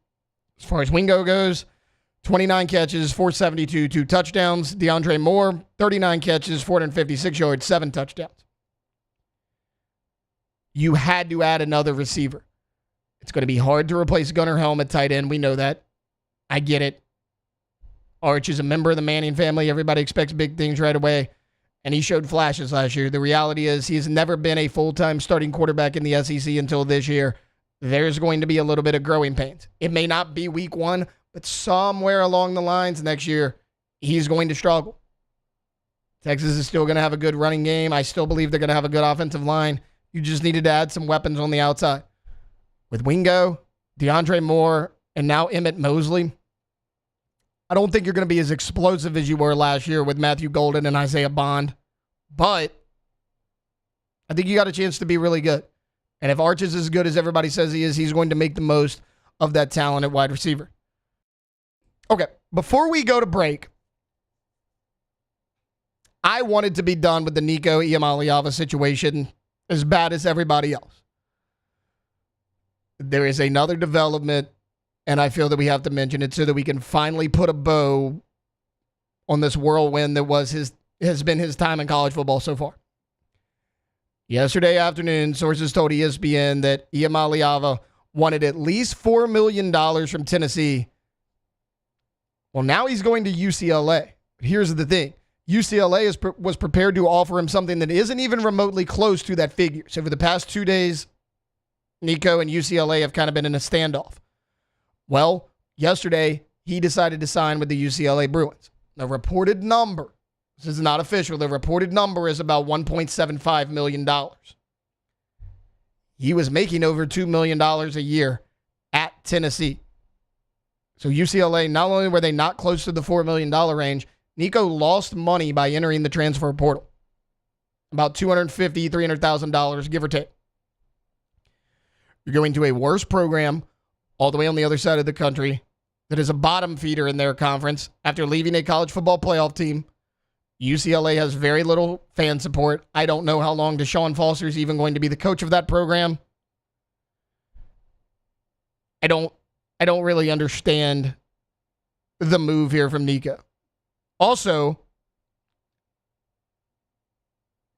S5: As far as Wingo goes, 29 catches, 472, 2 touchdowns. DeAndre Moore, 39 catches, 456 yards, 7 touchdowns. You had to add another receiver. It's going to be hard to replace Gunnar Helm at tight end. We know that. I get it. Arch is a member of the Manning family. Everybody expects big things right away. And he showed flashes last year. The reality is he has never been a full-time starting quarterback in the SEC until this year. There's going to be a little bit of growing pains. It may not be week 1, but somewhere along the lines next year, he's going to struggle. Texas is still going to have a good running game. I still believe they're going to have a good offensive line. You just needed to add some weapons on the outside. With Wingo, DeAndre Moore, and now Emmett Mosley, I don't think you're going to be as explosive as you were last year with Matthew Golden and Isaiah Bond, but I think you got a chance to be really good. And if Arch is as good as everybody says he is, he's going to make the most of that talent at wide receiver. Okay, before we go to break, I wanted to be done with the Nico Iamaleava situation as bad as everybody else. There is another development, and I feel that we have to mention it so that we can finally put a bow on this whirlwind that has been his time in college football so far. Yesterday afternoon, sources told ESPN that Iamaleava wanted at least $4 million from Tennessee. Well, now he's going to UCLA. But here's the thing. UCLA was prepared to offer him something that isn't even remotely close to that figure. So for the past 2 days, Nico and UCLA have kind of been in a standoff. Well, yesterday, he decided to sign with the UCLA Bruins. The reported number, this is not official, the reported number is about $1.75 million. He was making over $2 million a year at Tennessee. So UCLA, not only were they not close to the $4 million range, Nico lost money by entering the transfer portal. About $250,000, $300,000, give or take. You're going to a worse program all the way on the other side of the country that is a bottom feeder in their conference after leaving a college football playoff team. UCLA has very little fan support. I don't know how long Deshaun Foster is even going to be the coach of that program. I don't really understand the move here from Nico. Also,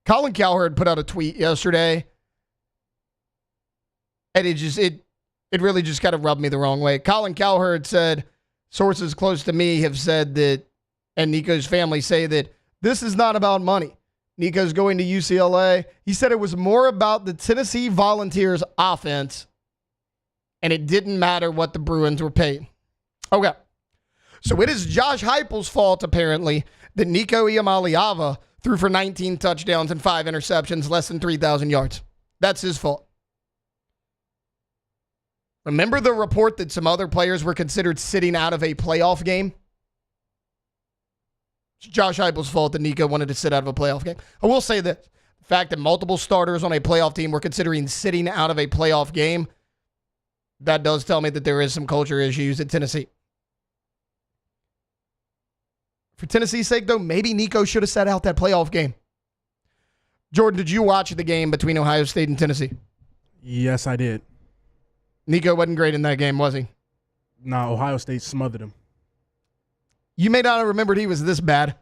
S5: Colin Cowherd put out a tweet yesterday, and it really just kind of rubbed me the wrong way. Colin Cowherd said, sources close to me have said that, and Nico's family say that this is not about money. Nico's going to UCLA. He said it was more about the Tennessee Volunteers offense, and it didn't matter what the Bruins were paying. Okay. So it is Josh Heupel's fault, apparently, that Nico Iamaleava threw for 19 touchdowns and 5 interceptions, less than 3,000 yards. That's his fault. Remember the report that some other players were considered sitting out of a playoff game? It's Josh Heupel's fault that Nico wanted to sit out of a playoff game. I will say this. The fact that multiple starters on a playoff team were considering sitting out of a playoff game, that does tell me that there is some culture issues at Tennessee. For Tennessee's sake, though, maybe Nico should have sat out that playoff game. Jordan, did you watch the game between Ohio State and Tennessee?
S1: Yes, I did.
S5: Nico wasn't great in that game, was he?
S1: No, Ohio State smothered him.
S5: You may not have remembered he was this bad.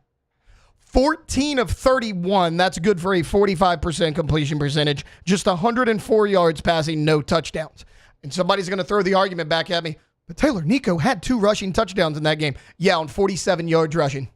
S5: 14 of 31. That's good for a 45% completion percentage. Just 104 yards passing, no touchdowns. And somebody's going to throw the argument back at me. But Taylor, Nico had 2 rushing touchdowns in that game. Yeah, on 47 yards rushing.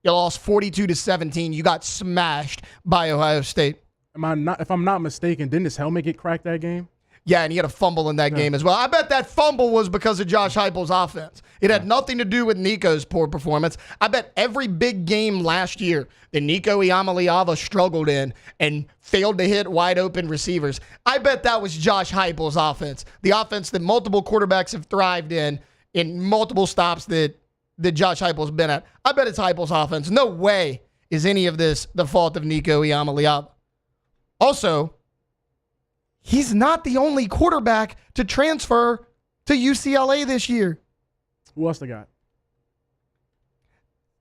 S5: You lost 42-17. You got smashed by Ohio State.
S1: If I'm not mistaken, didn't his helmet get cracked that game?
S5: Yeah, and he had a fumble in that game as well. I bet that fumble was because of Josh Heupel's offense. It had nothing to do with Nico's poor performance. I bet every big game last year that Nico Iamaleava struggled in and failed to hit wide open receivers, I bet that was Josh Heupel's offense. The offense that multiple quarterbacks have thrived in multiple stops that Josh Heupel's been at. I bet it's Heupel's offense. No way is any of this the fault of Nico Iamaleava. Also, he's not the only quarterback to transfer to UCLA this year.
S1: Who else they got?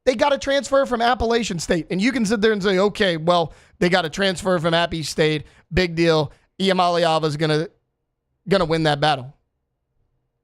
S5: They got a transfer from Appalachian State. And you can sit there and say, okay, well, they got a transfer from Appy State. Big deal. Iamaleava's gonna win that battle.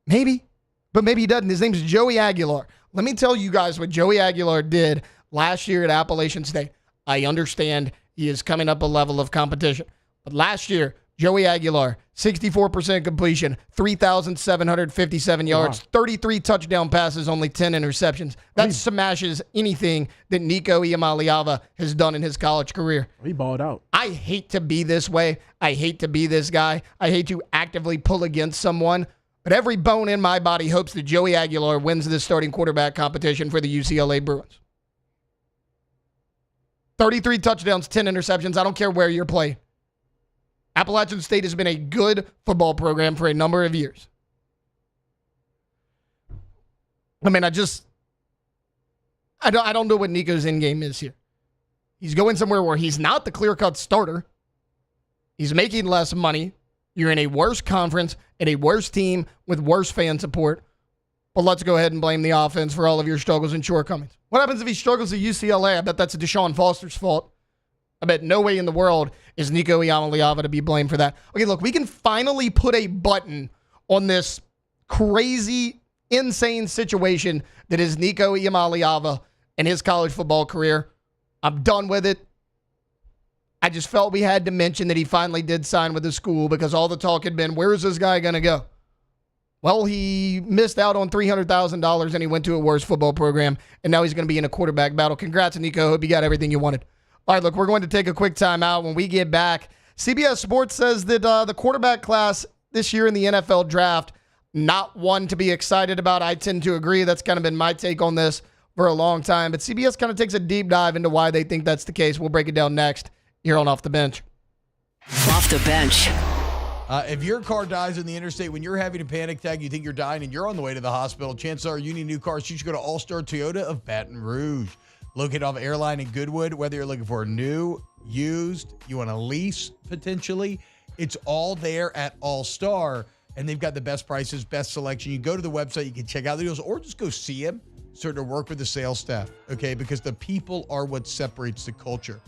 S5: Maybe. But maybe he doesn't. His name's Joey Aguilar. Let me tell you guys what Joey Aguilar did last year at Appalachian State. I understand he is coming up a level of competition. But last year, Joey Aguilar, 64% completion, 3,757 yards, 33 touchdown passes, only 10 interceptions. That smashes anything that Nico Iamaleava has done in his college career.
S1: He balled out.
S5: I hate to be this way. I hate to be this guy. I hate to actively pull against someone. But every bone in my body hopes that Joey Aguilar wins this starting quarterback competition for the UCLA Bruins. 33 touchdowns, 10 interceptions. I don't care where you're playing. Appalachian State has been a good football program for a number of years. I mean, I don't know what Nico's end game is here. He's going somewhere where he's not the clear-cut starter. He's making less money. You're in a worse conference and a worse team with worse fan support. But let's go ahead and blame the offense for all of your struggles and shortcomings. What happens if he struggles at UCLA? I bet that's Deshaun Foster's fault. I bet no way in the world is Nico Iamaleava to be blamed for that. Okay, look, we can finally put a button on this crazy, insane situation that is Nico Iamaleava in his college football career. I'm done with it. I just felt we had to mention that he finally did sign with the school because all the talk had been, where's this guy going to go? Well, he missed out on $300,000 and he went to a worse football program, and now he's going to be in a quarterback battle. Congrats, Nico. Hope you got everything you wanted. All right, look, we're going to take a quick time out. When we get back, CBS Sports says that the quarterback class this year in the NFL draft, not one to be excited about. I tend to agree. That's kind of been my take on this for a long time. But CBS kind of takes a deep dive into why they think that's the case. We'll break it down next here on Off the Bench.
S3: Off the Bench.
S7: If your car dies in the interstate when you're having a panic attack, you think you're dying, and you're on the way to the hospital, chances are you need a new car. So you should go to All-Star Toyota of Baton Rouge. Located off Airline in Goodwood, whether you're looking for a new, used, you want to lease potentially, it's all there at All-Star. And they've got the best prices, best selection. You go to the website, you can check out the deals, or just go see them, start to work with the sales staff, okay? Because the people are what separates the culture.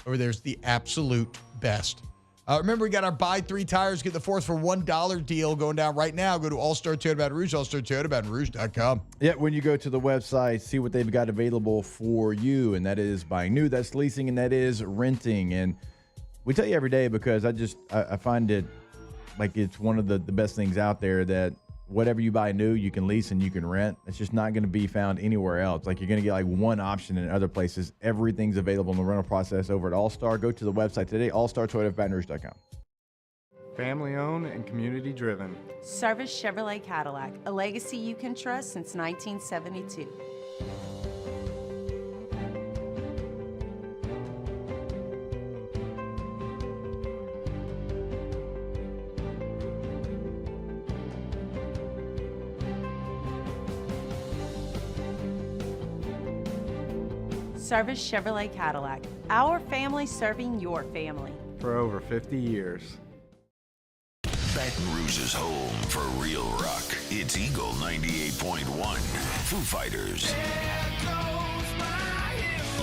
S7: Over there's the absolute best. Remember, we got our buy 3 tires, get the 4th for $1 deal going down right now. Go to All-Star Toyota Baton Rouge, allstartoyotabatonrouge.com.
S8: Yeah, when you go to the website, see what they've got available for you, and that is buying new, that's leasing, and that is renting. And we tell you every day because I find it like it's one of the best things out there that whatever you buy new, you can lease and you can rent. It's just not going to be found anywhere else. Like you're going to get like one option in other places. Everything's available in the rental process over at All-Star. Go to the website today, allstartoyotabatonrouge.com.
S13: Family owned and community driven.
S14: Service Chevrolet Cadillac, a legacy you can trust since 1972. Service Chevrolet Cadillac, our family serving your family.
S13: For over 50 years.
S18: Baton Rouge's home for real rock. It's Eagle 98.1. Foo Fighters.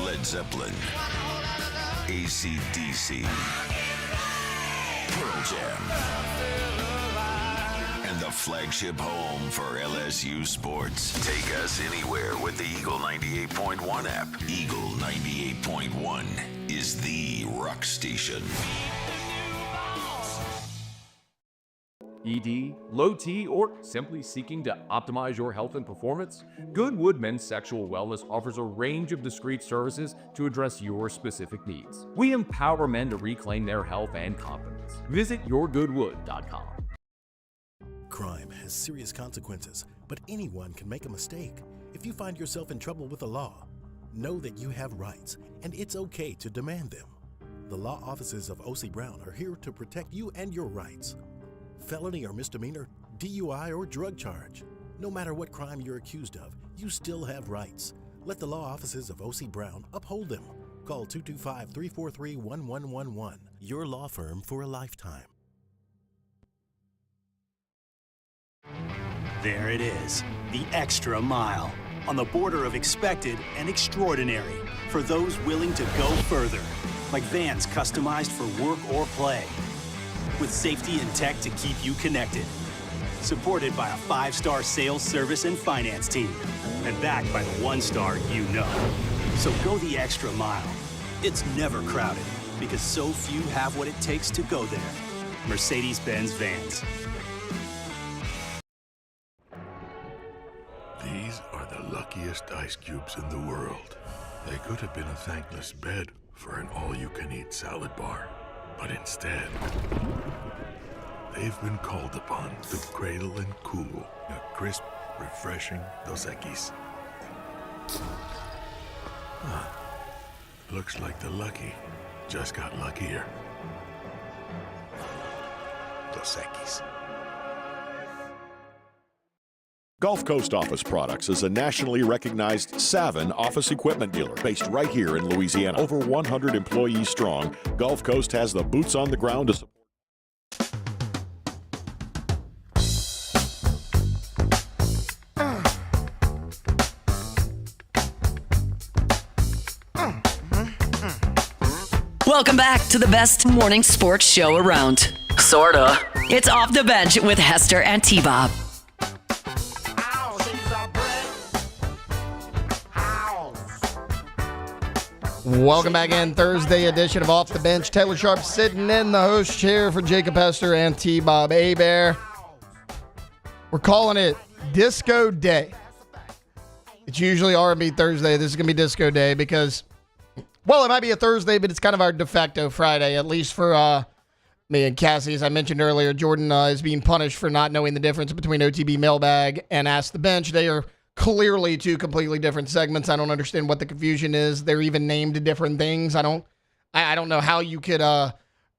S18: Led Zeppelin. AC/DC. Pearl Jam. And the flagship home for LSU sports. Take us anywhere with the Eagle 98.1 app. Eagle 98.1 is the rock station.
S17: ED, low T, or simply seeking to optimize your health and performance? Goodwood Men's Sexual Wellness offers a range of discreet services to address your specific needs. We empower men to reclaim their health and confidence. Visit yourgoodwood.com.
S15: Crime has serious consequences, but anyone can make a mistake. If you find yourself in trouble with the law, know that you have rights, and it's okay to demand them. The law offices of O.C. Brown are here to protect you and your rights. Felony or misdemeanor, DUI or drug charge. No matter what crime you're accused of, you still have rights. Let the law offices of O.C. Brown uphold them. Call 225-343-1111. Your law firm for a lifetime.
S11: There it is, the extra mile, on the border of expected and extraordinary, for those willing to go further, like vans customized for work or play, with safety and tech to keep you connected, supported by a 5-star sales, service, and finance team, and backed by the 1-star you know. So go the extra mile. It's never crowded, because so few have what it takes to go there. Mercedes-Benz Vans.
S18: These are the luckiest ice cubes in the world. They could have been a thankless bed for an all-you-can-eat salad bar. But instead, they've been called upon to cradle and cool a crisp, refreshing Dos Equis. Looks like the lucky just got luckier. Dos Equis.
S10: Gulf Coast Office Products is a nationally recognized Savin office equipment dealer based right here in Louisiana. Over 100 employees strong, Gulf Coast has the boots on the ground to support.
S3: Welcome back to the best morning sports show around. Sorta. It's Off the Bench with Hester and T-Bob.
S5: Welcome back in. Thursday edition of Off the Bench. Taylor Sharp sitting in the host chair for Jacob Hester and T-Bob Hebert. We're calling it Disco Day. It's usually R&B Thursday. This is going to be Disco Day because, well, it might be a Thursday, but it's kind of our de facto Friday, at least for me and Cassie. As I mentioned earlier, Jordan is being punished for not knowing the difference between OTB Mailbag and Ask the Bench. They are clearly two completely different segments. I don't understand what the confusion is. They're even named different things. I don't know how you could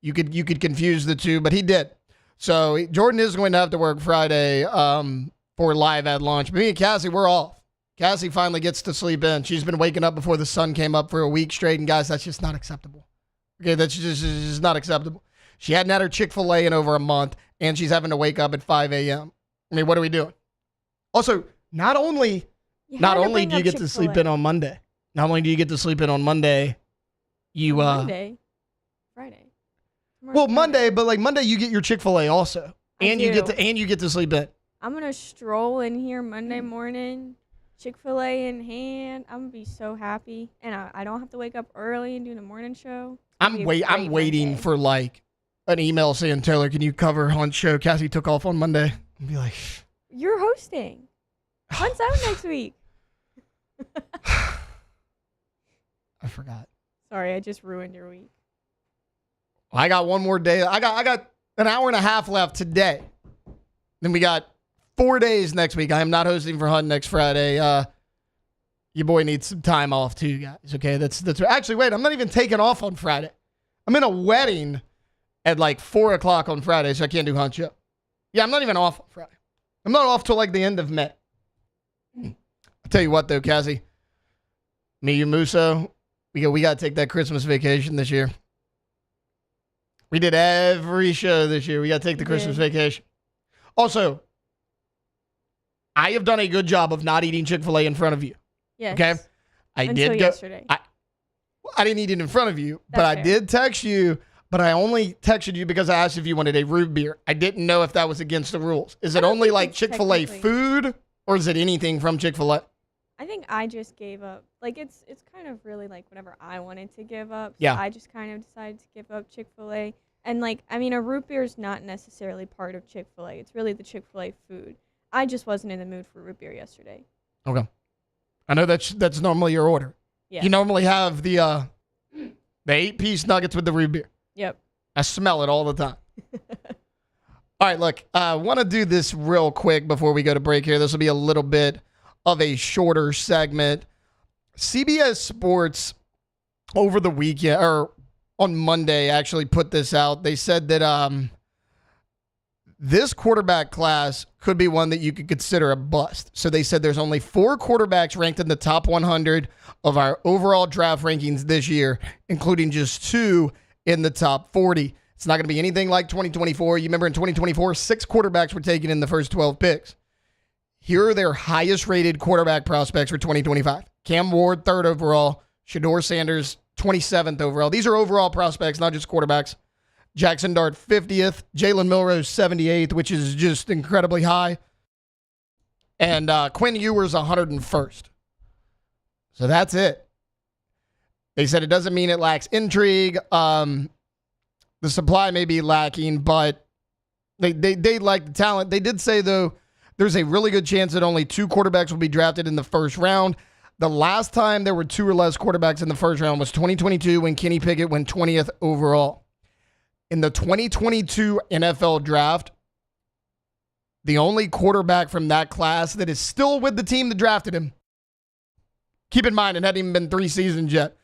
S5: confuse the two, but he did. So Jordan is going to have to work Friday for live at lunch. But me and Cassie, we're off. Cassie finally gets to sleep in. She's been waking up before the sun came up for a week straight, and guys, that's just not acceptable. Okay, that's just not acceptable. She hadn't had her Chick-fil-A in over a month, and she's having to wake up at 5 a.m. I mean, what are we doing? Also, not only do you get to sleep in on Monday, you
S6: Monday, Friday.
S5: Well, Monday, but like Monday you get your Chick-fil-A also, and you get to sleep in.
S6: I'm gonna stroll in here Monday morning, Chick-fil-A in hand. I'm gonna be so happy, and I don't have to wake up early and do the morning show.
S5: I'm waiting for like an email saying, Taylor, can you cover Hunt's show? Cassie took off on Monday. And be like,
S6: you're hosting. Hunt's out next week.
S5: I forgot.
S6: Sorry, I just ruined your week.
S5: I got one more day. I got an hour and a half left today. Then we got 4 days next week. I am not hosting for Hunt next Friday. Your boy needs some time off too, guys. Okay, that's actually wait. I'm not even taking off on Friday. I'm in a wedding at like 4 o'clock on Friday, so I can't do Hunt show. Yeah, I'm not even off on Friday. I'm not off till like the end of May. I'll tell you what though, Cassie. Me, you, Musso, we got to take that Christmas vacation this year. We did every show this year. We got to take the Christmas vacation. Also, I have done a good job of not eating Chick-fil-A in front of you.
S6: Yes.
S5: Okay?
S6: Until yesterday.
S5: I didn't eat it in front of you, but I did text you, but I only texted you because I asked if you wanted a root beer. I didn't know if that was against the rules. Is it only like Chick-fil-A food, or is it anything from Chick-fil-A?
S6: I think I just gave up. Like, it's kind of really like whatever I wanted to give up. So
S5: yeah.
S6: I just kind of decided to give up Chick-fil-A. And, like, I mean, a root beer is not necessarily part of Chick-fil-A. It's really the Chick-fil-A food. I just wasn't in the mood for root beer yesterday.
S5: Okay. I know that's normally your order.
S6: Yeah.
S5: You normally have the 8-piece nuggets with the root beer.
S6: Yep.
S5: I smell it all the time. All right, look, I want to do this real quick before we go to break here. This will be a little bit of a shorter segment. CBS Sports over the weekend, or on Monday, actually put this out. They said that this quarterback class could be one that you could consider a bust. So they said there's only 4 quarterbacks ranked in the top 100 of our overall draft rankings this year, including just 2 in the top 40. It's not going to be anything like 2024. You remember in 2024, 6 quarterbacks were taken in the first 12 picks. Here are their highest rated quarterback prospects for 2025. Cam Ward, 3rd overall. Shedeur Sanders, 27th overall. These are overall prospects, not just quarterbacks. Jackson Dart, 50th. Jalen Milrose, 78th, which is just incredibly high. And Quinn Ewers, 101st. So that's it. They said it doesn't mean it lacks intrigue. The supply may be lacking, but they like the talent. They did say, though, there's a really good chance that only 2 quarterbacks will be drafted in the first round. The last time there were 2 or less quarterbacks in the first round was 2022 when Kenny Pickett went 20th overall. In the 2022 NFL draft, the only quarterback from that class that is still with the team that drafted him, keep in mind, it hadn't even been 3 seasons yet.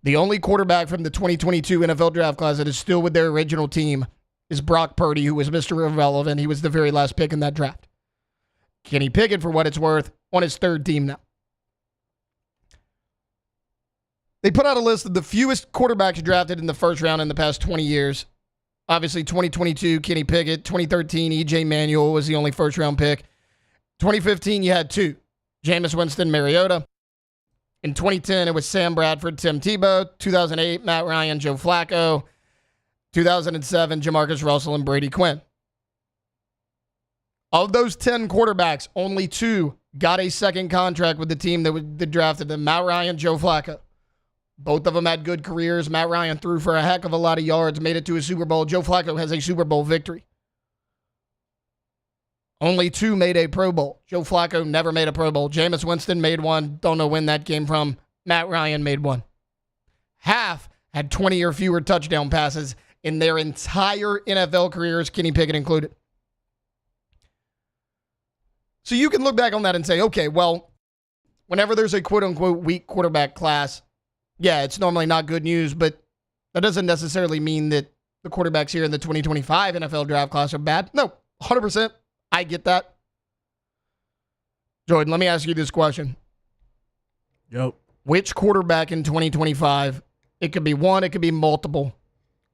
S5: The only quarterback from the 2022 NFL draft class that is still with their original team is Brock Purdy, who was Mr. Irrelevant. He was the very last pick in that draft. Kenny Pickett, for what it's worth, on his 3rd team now. They put out a list of the fewest quarterbacks drafted in the first round in the past 20 years. Obviously, 2022, Kenny Pickett. 2013, E.J. Manuel was the only first-round pick. 2015, you had 2. Jameis Winston, Mariota. In 2010, it was Sam Bradford, Tim Tebow. 2008, Matt Ryan, Joe Flacco. 2007, Jamarcus Russell and Brady Quinn. Of those 10 quarterbacks, only 2 got a second contract with the team that drafted them. Matt Ryan, Joe Flacco. Both of them had good careers. Matt Ryan threw for a heck of a lot of yards, made it to a Super Bowl. Joe Flacco has a Super Bowl victory. Only 2 made a Pro Bowl. Joe Flacco never made a Pro Bowl. Jameis Winston made one. Don't know when that came from. Matt Ryan made one. Half had 20 or fewer touchdown passes in their entire NFL careers, Kenny Pickett included. So you can look back on that and say, okay, well, whenever there's a quote-unquote weak quarterback class, yeah, it's normally not good news, but that doesn't necessarily mean that the quarterbacks here in the 2025 NFL draft class are bad. No, 100%. I get that. Jordan, let me ask you this question.
S1: Yep.
S5: Which quarterback in 2025, it could be one, it could be multiple,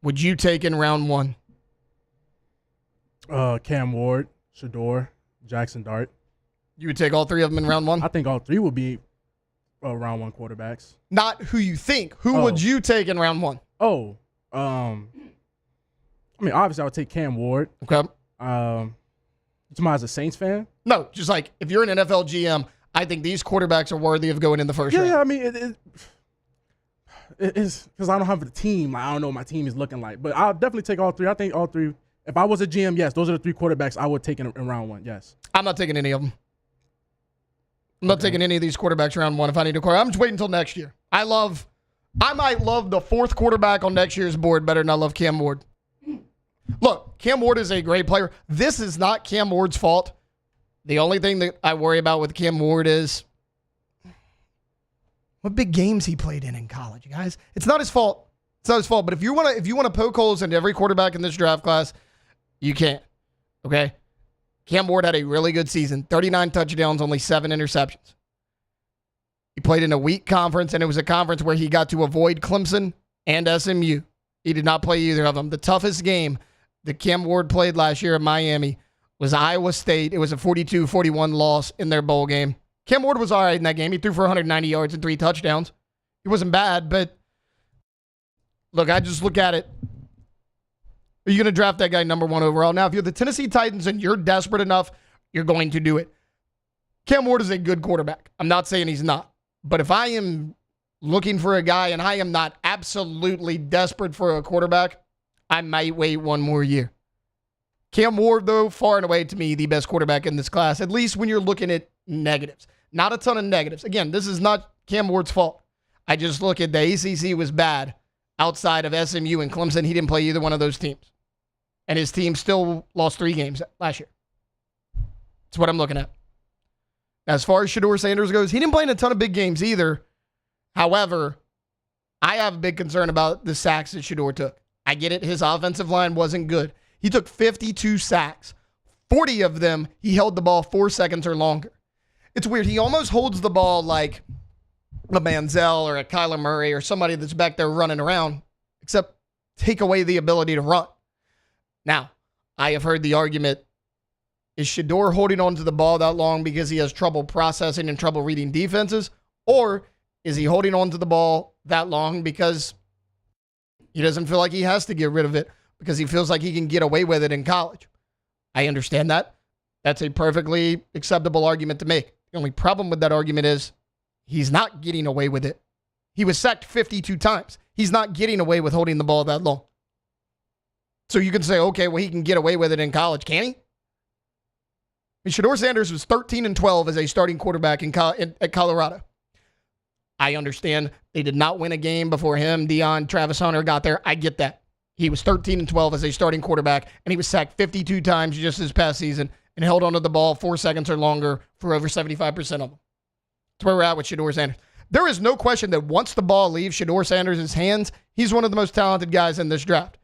S5: would you take in round 1?
S1: Cam Ward, Shador, Jackson Dart.
S5: You would take all 3 of them in round 1?
S1: I think all 3 would be round 1 quarterbacks.
S5: Not who you think. Who would you take in round 1?
S1: I mean, obviously I would take Cam Ward.
S5: Okay.
S1: You as a Saints fan?
S5: No, just like if you're an NFL GM, I think these quarterbacks are worthy of going in the first round.
S1: Yeah, I mean, it's because I don't have a team. I don't know what my team is looking like. But I'll definitely take all 3. I think all 3. If I was a GM, yes, those are the 3 quarterbacks I would take in round 1, yes.
S5: I'm not taking any of them. I'm not taking any of these quarterbacks round 1 if I need to quarterback. I'm just waiting until next year. I might love the 4th quarterback on next year's board better than I love Cam Ward. Look, Cam Ward is a great player. This is not Cam Ward's fault. The only thing that I worry about with Cam Ward is what big games he played in college, guys. It's not his fault. It's not his fault. But if you want to poke holes into every quarterback in this draft class, you can. Okay? Cam Ward had a really good season. 39 touchdowns, only 7 interceptions. He played in a weak conference, and it was a conference where he got to avoid Clemson and SMU. He did not play either of them. The toughest game that Cam Ward played last year in Miami was Iowa State. It was a 42-41 loss in their bowl game. Cam Ward was all right in that game. He threw for 190 yards and 3 touchdowns. He wasn't bad, but look, I just look at it. Are you going to draft that guy number 1 overall? Now, if you're the Tennessee Titans and you're desperate enough, you're going to do it. Cam Ward is a good quarterback. I'm not saying he's not. But if I am looking for a guy and I am not absolutely desperate for a quarterback, I might wait 1 more year. Cam Ward, though, far and away to me, the best quarterback in this class, at least when you're looking at negatives. Not a ton of negatives. Again, this is not Cam Ward's fault. I just look at the ACC was bad outside of SMU and Clemson. He didn't play either one of those teams. And his team still lost 3 games last year. That's what I'm looking at. As far as Shador Sanders goes, he didn't play in a ton of big games either. However, I have a big concern about the sacks that Shador took. I get it. His offensive line wasn't good. He took 52 sacks. 40 of them, he held the ball 4 seconds or longer. It's weird. He almost holds the ball like a Manziel or a Kyler Murray or somebody that's back there running around, except take away the ability to run. Now, I have heard the argument, is Shador holding on to the ball that long because he has trouble processing and trouble reading defenses? Or is he holding on to the ball that long because he doesn't feel like he has to get rid of it because he feels like he can get away with it in college? I understand that. That's a perfectly acceptable argument to make. The only problem with that argument is he's not getting away with it. He was sacked 52 times. He's not getting away with holding the ball that long. So you can say, okay, well, he can get away with it in college, can he? I mean, Shador Sanders was 13-12 as a starting quarterback at Colorado. I understand they did not win a game before him, Deion, Travis Hunter got there. I get that. He was 13-12 as a starting quarterback, and he was sacked 52 times just this past season and held onto the ball 4 seconds or longer for over 75% of them. That's where we're at with Shador Sanders. There is no question that once the ball leaves Shador Sanders' hands, he's one of the most talented guys in this draft.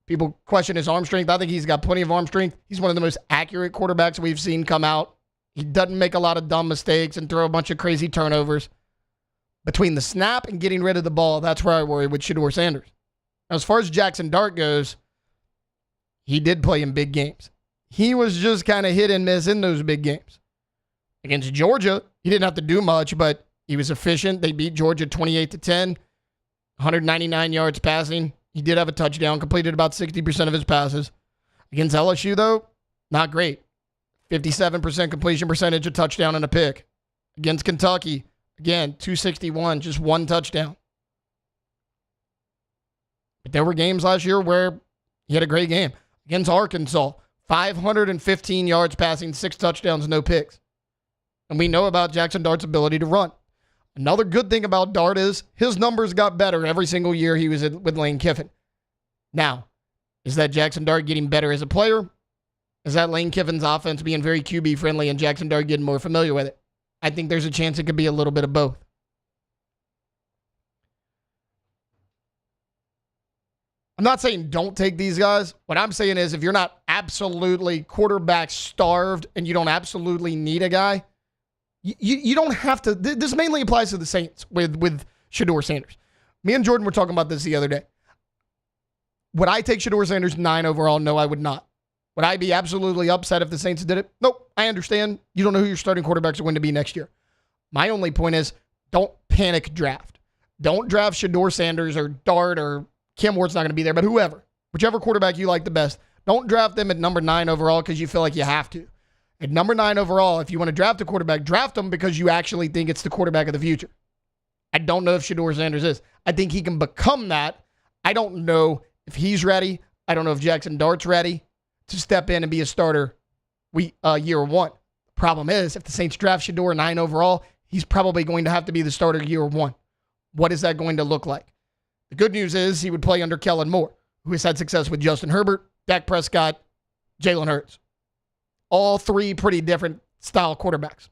S5: People question his arm strength. I think he's got plenty of arm strength. He's one of the most accurate quarterbacks we've seen come out. He doesn't make a lot of dumb mistakes and throw a bunch of crazy turnovers. Between the snap and getting rid of the ball, that's where I worry with Shador Sanders. Now, as far as Jackson Dart goes, he did play in big games. He was just kind of hit and miss in those big games. Against Georgia, he didn't have to do much, but he was efficient. They beat Georgia 28-10, 199 yards passing. He did have a touchdown, completed about 60% of his passes. Against LSU, though, not great. 57% completion percentage, a touchdown and a pick. Against Kentucky, Again, 261, just one touchdown. But there were games last year where he had a great game. Against Arkansas, 515 yards passing, 6 touchdowns, no picks. And we know about Jackson Dart's ability to run. Another good thing about Dart is his numbers got better every single year he was with Lane Kiffin. Now, is that Jackson Dart getting better as a player? Is that Lane Kiffin's offense being very QB friendly and Jackson Dart getting more familiar with it? I think there's a chance it could be a little bit of both. I'm not saying don't take these guys. What I'm saying is if you're not absolutely quarterback starved and you don't absolutely need a guy, you don't have to. This mainly applies to the Saints with Shedeur Sanders. Me and Jordan were talking about this the other day. Would I take Shedeur Sanders 9 overall? No, I would not. Would I be absolutely upset if the Saints did it? Nope. I understand. You don't know who your starting quarterbacks are going to be next year. My only point is don't panic draft. Don't draft Shedeur Sanders or Dart or Cam Ward's not going to be there, but whoever. Whichever quarterback you like the best. Don't draft them at number 9 overall because you feel like you have to. At number 9 overall, if you want to draft a quarterback, draft him because you actually think it's the quarterback of the future. I don't know if Shedeur Sanders is. I think he can become that. I don't know if he's ready. I don't know if Jackson Dart's ready to step in and be a starter year one. Problem is, if the Saints draft Shedeur 9 overall, he's probably going to have to be the starter year one. What is that going to look like? The good news is he would play under Kellen Moore, who has had success with Justin Herbert, Dak Prescott, Jalen Hurts. All 3 pretty different style quarterbacks.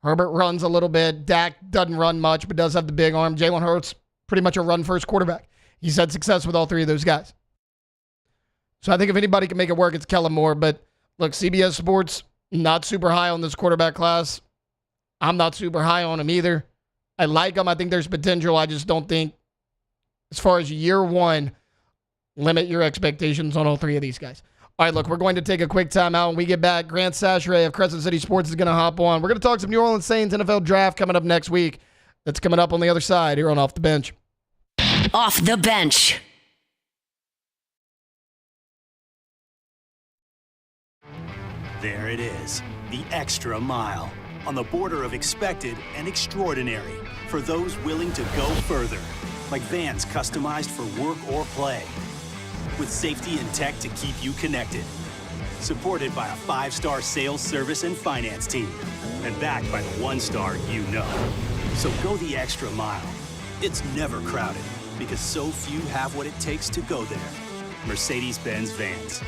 S5: Herbert runs a little bit. Dak doesn't run much, but does have the big arm. Jalen Hurts, pretty much a run-first quarterback. He's had success with all 3 of those guys. So I think if anybody can make it work, it's Kellen Moore. But look, CBS Sports, not super high on this quarterback class. I'm not super high on him either. I like him. I think there's potential. I just don't think, as far as year one, limit your expectations on all 3 of these guys. All right, look, we're going to take a quick timeout. When we get back, Grant Sasher of Crescent City Sports is going to hop on. We're going to talk some New Orleans Saints NFL draft coming up next week. That's coming up on the other side here on Off the Bench.
S3: Off the Bench.
S11: There it is, the extra mile, on the border of expected and extraordinary for those willing to go further, like vans customized for work or play, with safety and tech to keep you connected, supported by a 5-star sales, service, and finance team, and backed by the 1-star you know. So go the extra mile. It's never crowded, because so few have what it takes to go there. Mercedes-Benz Vans.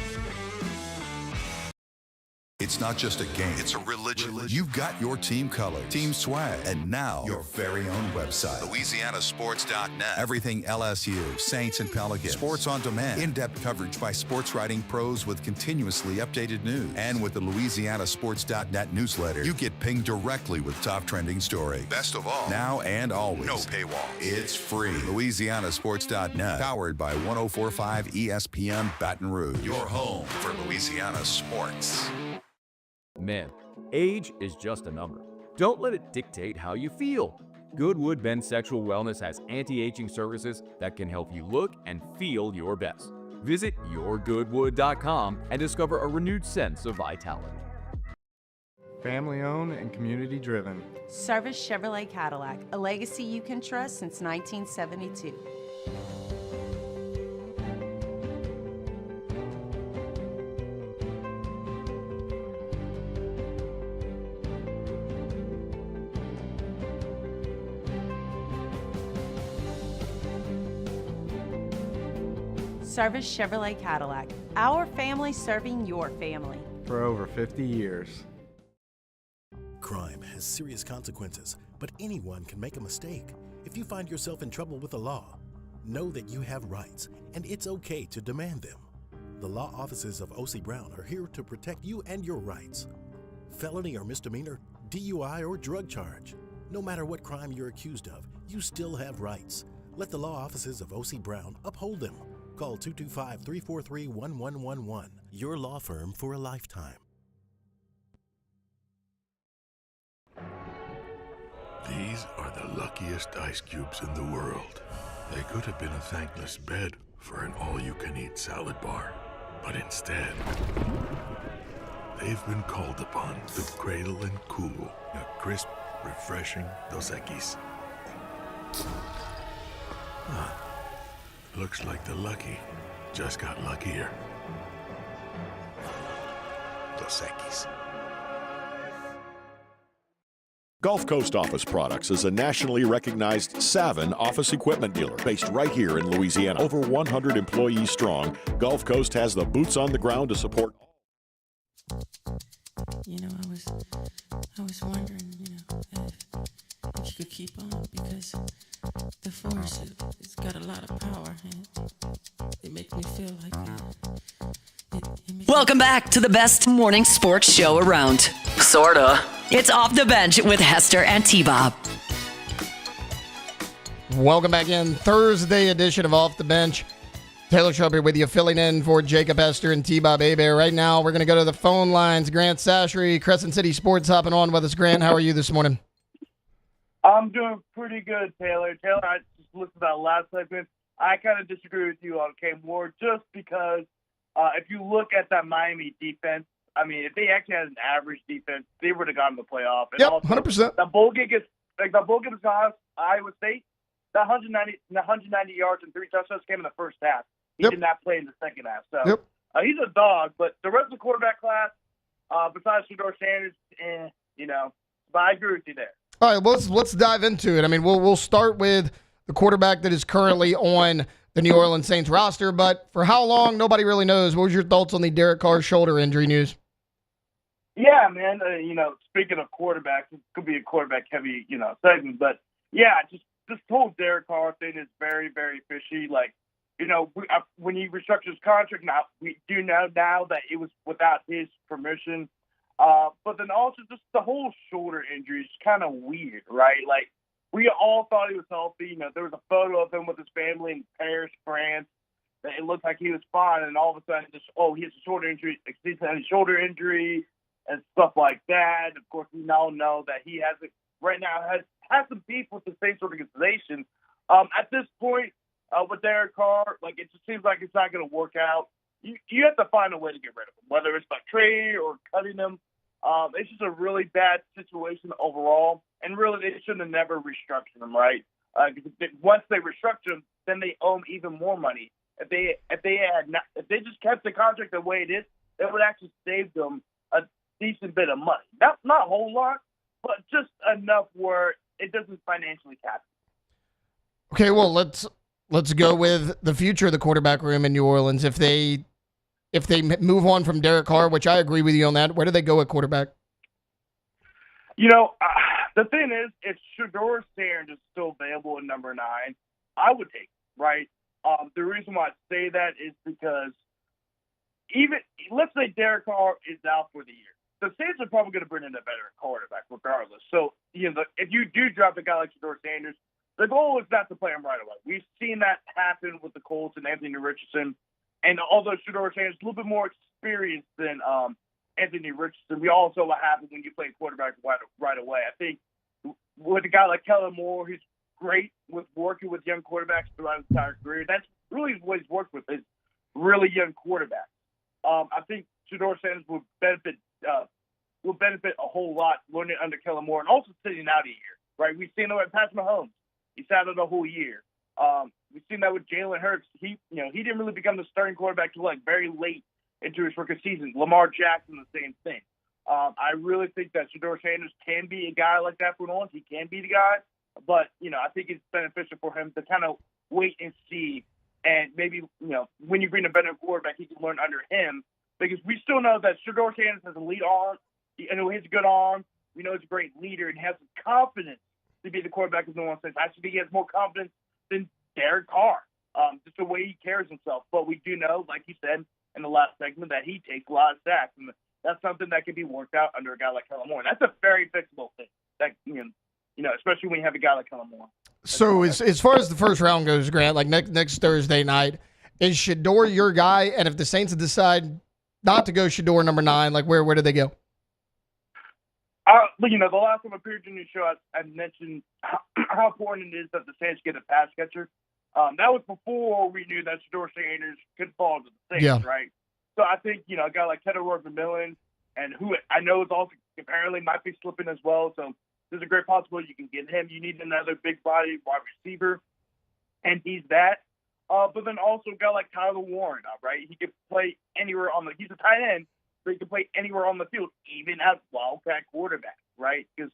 S16: It's not just a game, it's a religion. You've got your team colors, team swag, and now your very own website, LouisianaSports.net. Everything LSU, Saints, and Pelicans. Sports on demand. In-depth coverage by sports writing pros with continuously updated news. And with the LouisianaSports.net newsletter, you get pinged directly with top trending stories. Best of all, now and always, no paywall. It's free. LouisianaSports.net, powered by 104.5 ESPN Baton Rouge. Your home for Louisiana sports.
S17: Man, age is just a number. Don't let it dictate how you feel. Goodwood Men's Sexual Wellness has anti-aging services that can help you look and feel your best. Visit yourgoodwood.com and discover a renewed sense of vitality.
S13: Family owned and community driven.
S14: Service Chevrolet Cadillac, a legacy you can trust since 1972. Service Chevrolet Cadillac, our family serving your family.
S13: For over 50 years.
S15: Crime has serious consequences, but anyone can make a mistake. If you find yourself in trouble with the law, know that you have rights, and it's okay to demand them. The law offices of O.C. Brown are here to protect you and your rights. Felony or misdemeanor, DUI or drug charge. No matter what crime you're accused of, you still have rights. Let the law offices of O.C. Brown uphold them. Call 225-343-1111. Your law firm for a lifetime.
S22: These are the luckiest ice cubes in the world. They could have been a thankless bed for an all-you-can-eat salad bar. But instead, they've been called upon to cradle and cool a crisp, Refreshing Dos Equis. Looks like the lucky just got luckier. Dos Equis.
S10: Gulf Coast Office Products is a nationally recognized Savin office equipment dealer based right here in Louisiana. Over 100 employees strong, Gulf Coast has the boots on the ground to support.
S19: You know, I was wondering, if you could keep on, because the force, it's got a lot of power, and it makes me feel like
S3: Welcome back to the best morning sports show around. Sorta. It's Off the Bench with Hester and T-Bob.
S5: Welcome back in. Thursday edition of Off the Bench. Taylor Sharp here with you, filling in for Jacob Hester and T-Bob Hebert. Right now, we're going to go to the phone lines. Grant Sasher, Crescent City Sports, hopping on with us. Grant, how are you this morning?
S20: I'm doing pretty good, Taylor. I just listened to that last segment. I kind of disagree with you on Cam Ward just because if you look at that Miami defense, I mean, if they actually had an average defense, they would have gotten the playoff. And
S5: yep,
S20: also,
S5: 100%.
S20: The bowl game against Iowa State, that 190 yards and 3 touchdowns came in the first half. He did not play in the second half. So he's a dog, but the rest of the quarterback class, besides Shedeur Sanders, but I agree with you there.
S5: All right, let's dive into it. I mean, we'll start with the quarterback that is currently on the New Orleans Saints roster, but for how long, nobody really knows. What was your thoughts on the Derek Carr shoulder injury news?
S20: Yeah, man. Speaking of quarterbacks, it could be a quarterback-heavy, segment, but yeah, just this whole Derek Carr thing is very, very fishy. Like, when he restructured his contract, now we do know now that it was without his permission. But then also just the whole shoulder injury is kind of weird, right? Like, we all thought he was healthy. There was a photo of him with his family in Paris, France. That it looked like he was fine, and all of a sudden, he has a shoulder injury, and stuff like that. Of course, we now know that he has some beef with the Saints organization. At this point, with Derek Carr, like, it just seems like it's not going to work out. You have to find a way to get rid of him, whether it's by trade or cutting him. It's just a really bad situation overall, and really they shouldn't have never restructured him, right? Once they restructured him, then they owe him even more money. If they just kept the contract the way it is, that would actually save them a decent bit of money. Not a whole lot, but just enough where it doesn't financially cap it.
S5: Okay, well, let's go with the future of the quarterback room in New Orleans. If they move on from Derek Carr, which I agree with you on that, where do they go at quarterback?
S20: The thing is, if Shedeur Sanders is still available at number 9, I would take it, right? The reason why I say that is because let's say Derek Carr is out for the year. The Saints are probably going to bring in a better quarterback regardless. So, if you do drop a guy like Shedeur Sanders, the goal is not to play him right away. We've seen that happen with the Colts and Anthony Richardson. And although Shedeur Sanders is a little bit more experienced than Anthony Richardson, we all saw what happens when you play quarterback right away. I think with a guy like Kellen Moore, he's great with working with young quarterbacks throughout his entire career. That's really what he's worked with, is really young quarterbacks. I think Shedeur Sanders would benefit a whole lot learning under Kellen Moore and also sitting out a year, right? We've seen that with Patrick Mahomes. He sat out a whole year. We've seen that with Jalen Hurts. He didn't really become the starting quarterback till very late into his rookie season. Lamar Jackson, the same thing. I really think that Shedeur Sanders can be a guy like that for New Orleans. He can be the guy, but I think it's beneficial for him to kind of wait and see, and maybe when you bring a better quarterback, he can learn under him, because we still know that Shedeur Sanders has a lead arm. He has a good arm. We know he's a great leader and has the confidence to be the quarterback of New Orleans Saints. I think he has more confidence than Derek Carr, just the way he carries himself. But we do know, like you said in the last segment, that he takes a lot of sacks, and that's something that can be worked out under a guy like Kellen Moore. And that's a very fixable thing. That especially when you have a guy like Kellen Moore.
S5: So as far as the first round goes, Grant, like next Thursday night, is Shedeur your guy? And if the Saints decide not to go Shedeur number 9, like where do they go?
S20: The last time I appeared in your show, I mentioned how important it is that the Saints get a pass catcher. That was before we knew that Shedeur Sanders could fall to the Saints, right? So I think, a guy like Teddy McMillan, and who I know is also apparently might be slipping as well. So there's a great possibility you can get him. You need another big body wide receiver, and he's that. But then also a guy like Tyler Warren, right? He could play anywhere he's a tight end, but he can play anywhere on the field, even as wildcat quarterback, right? Because,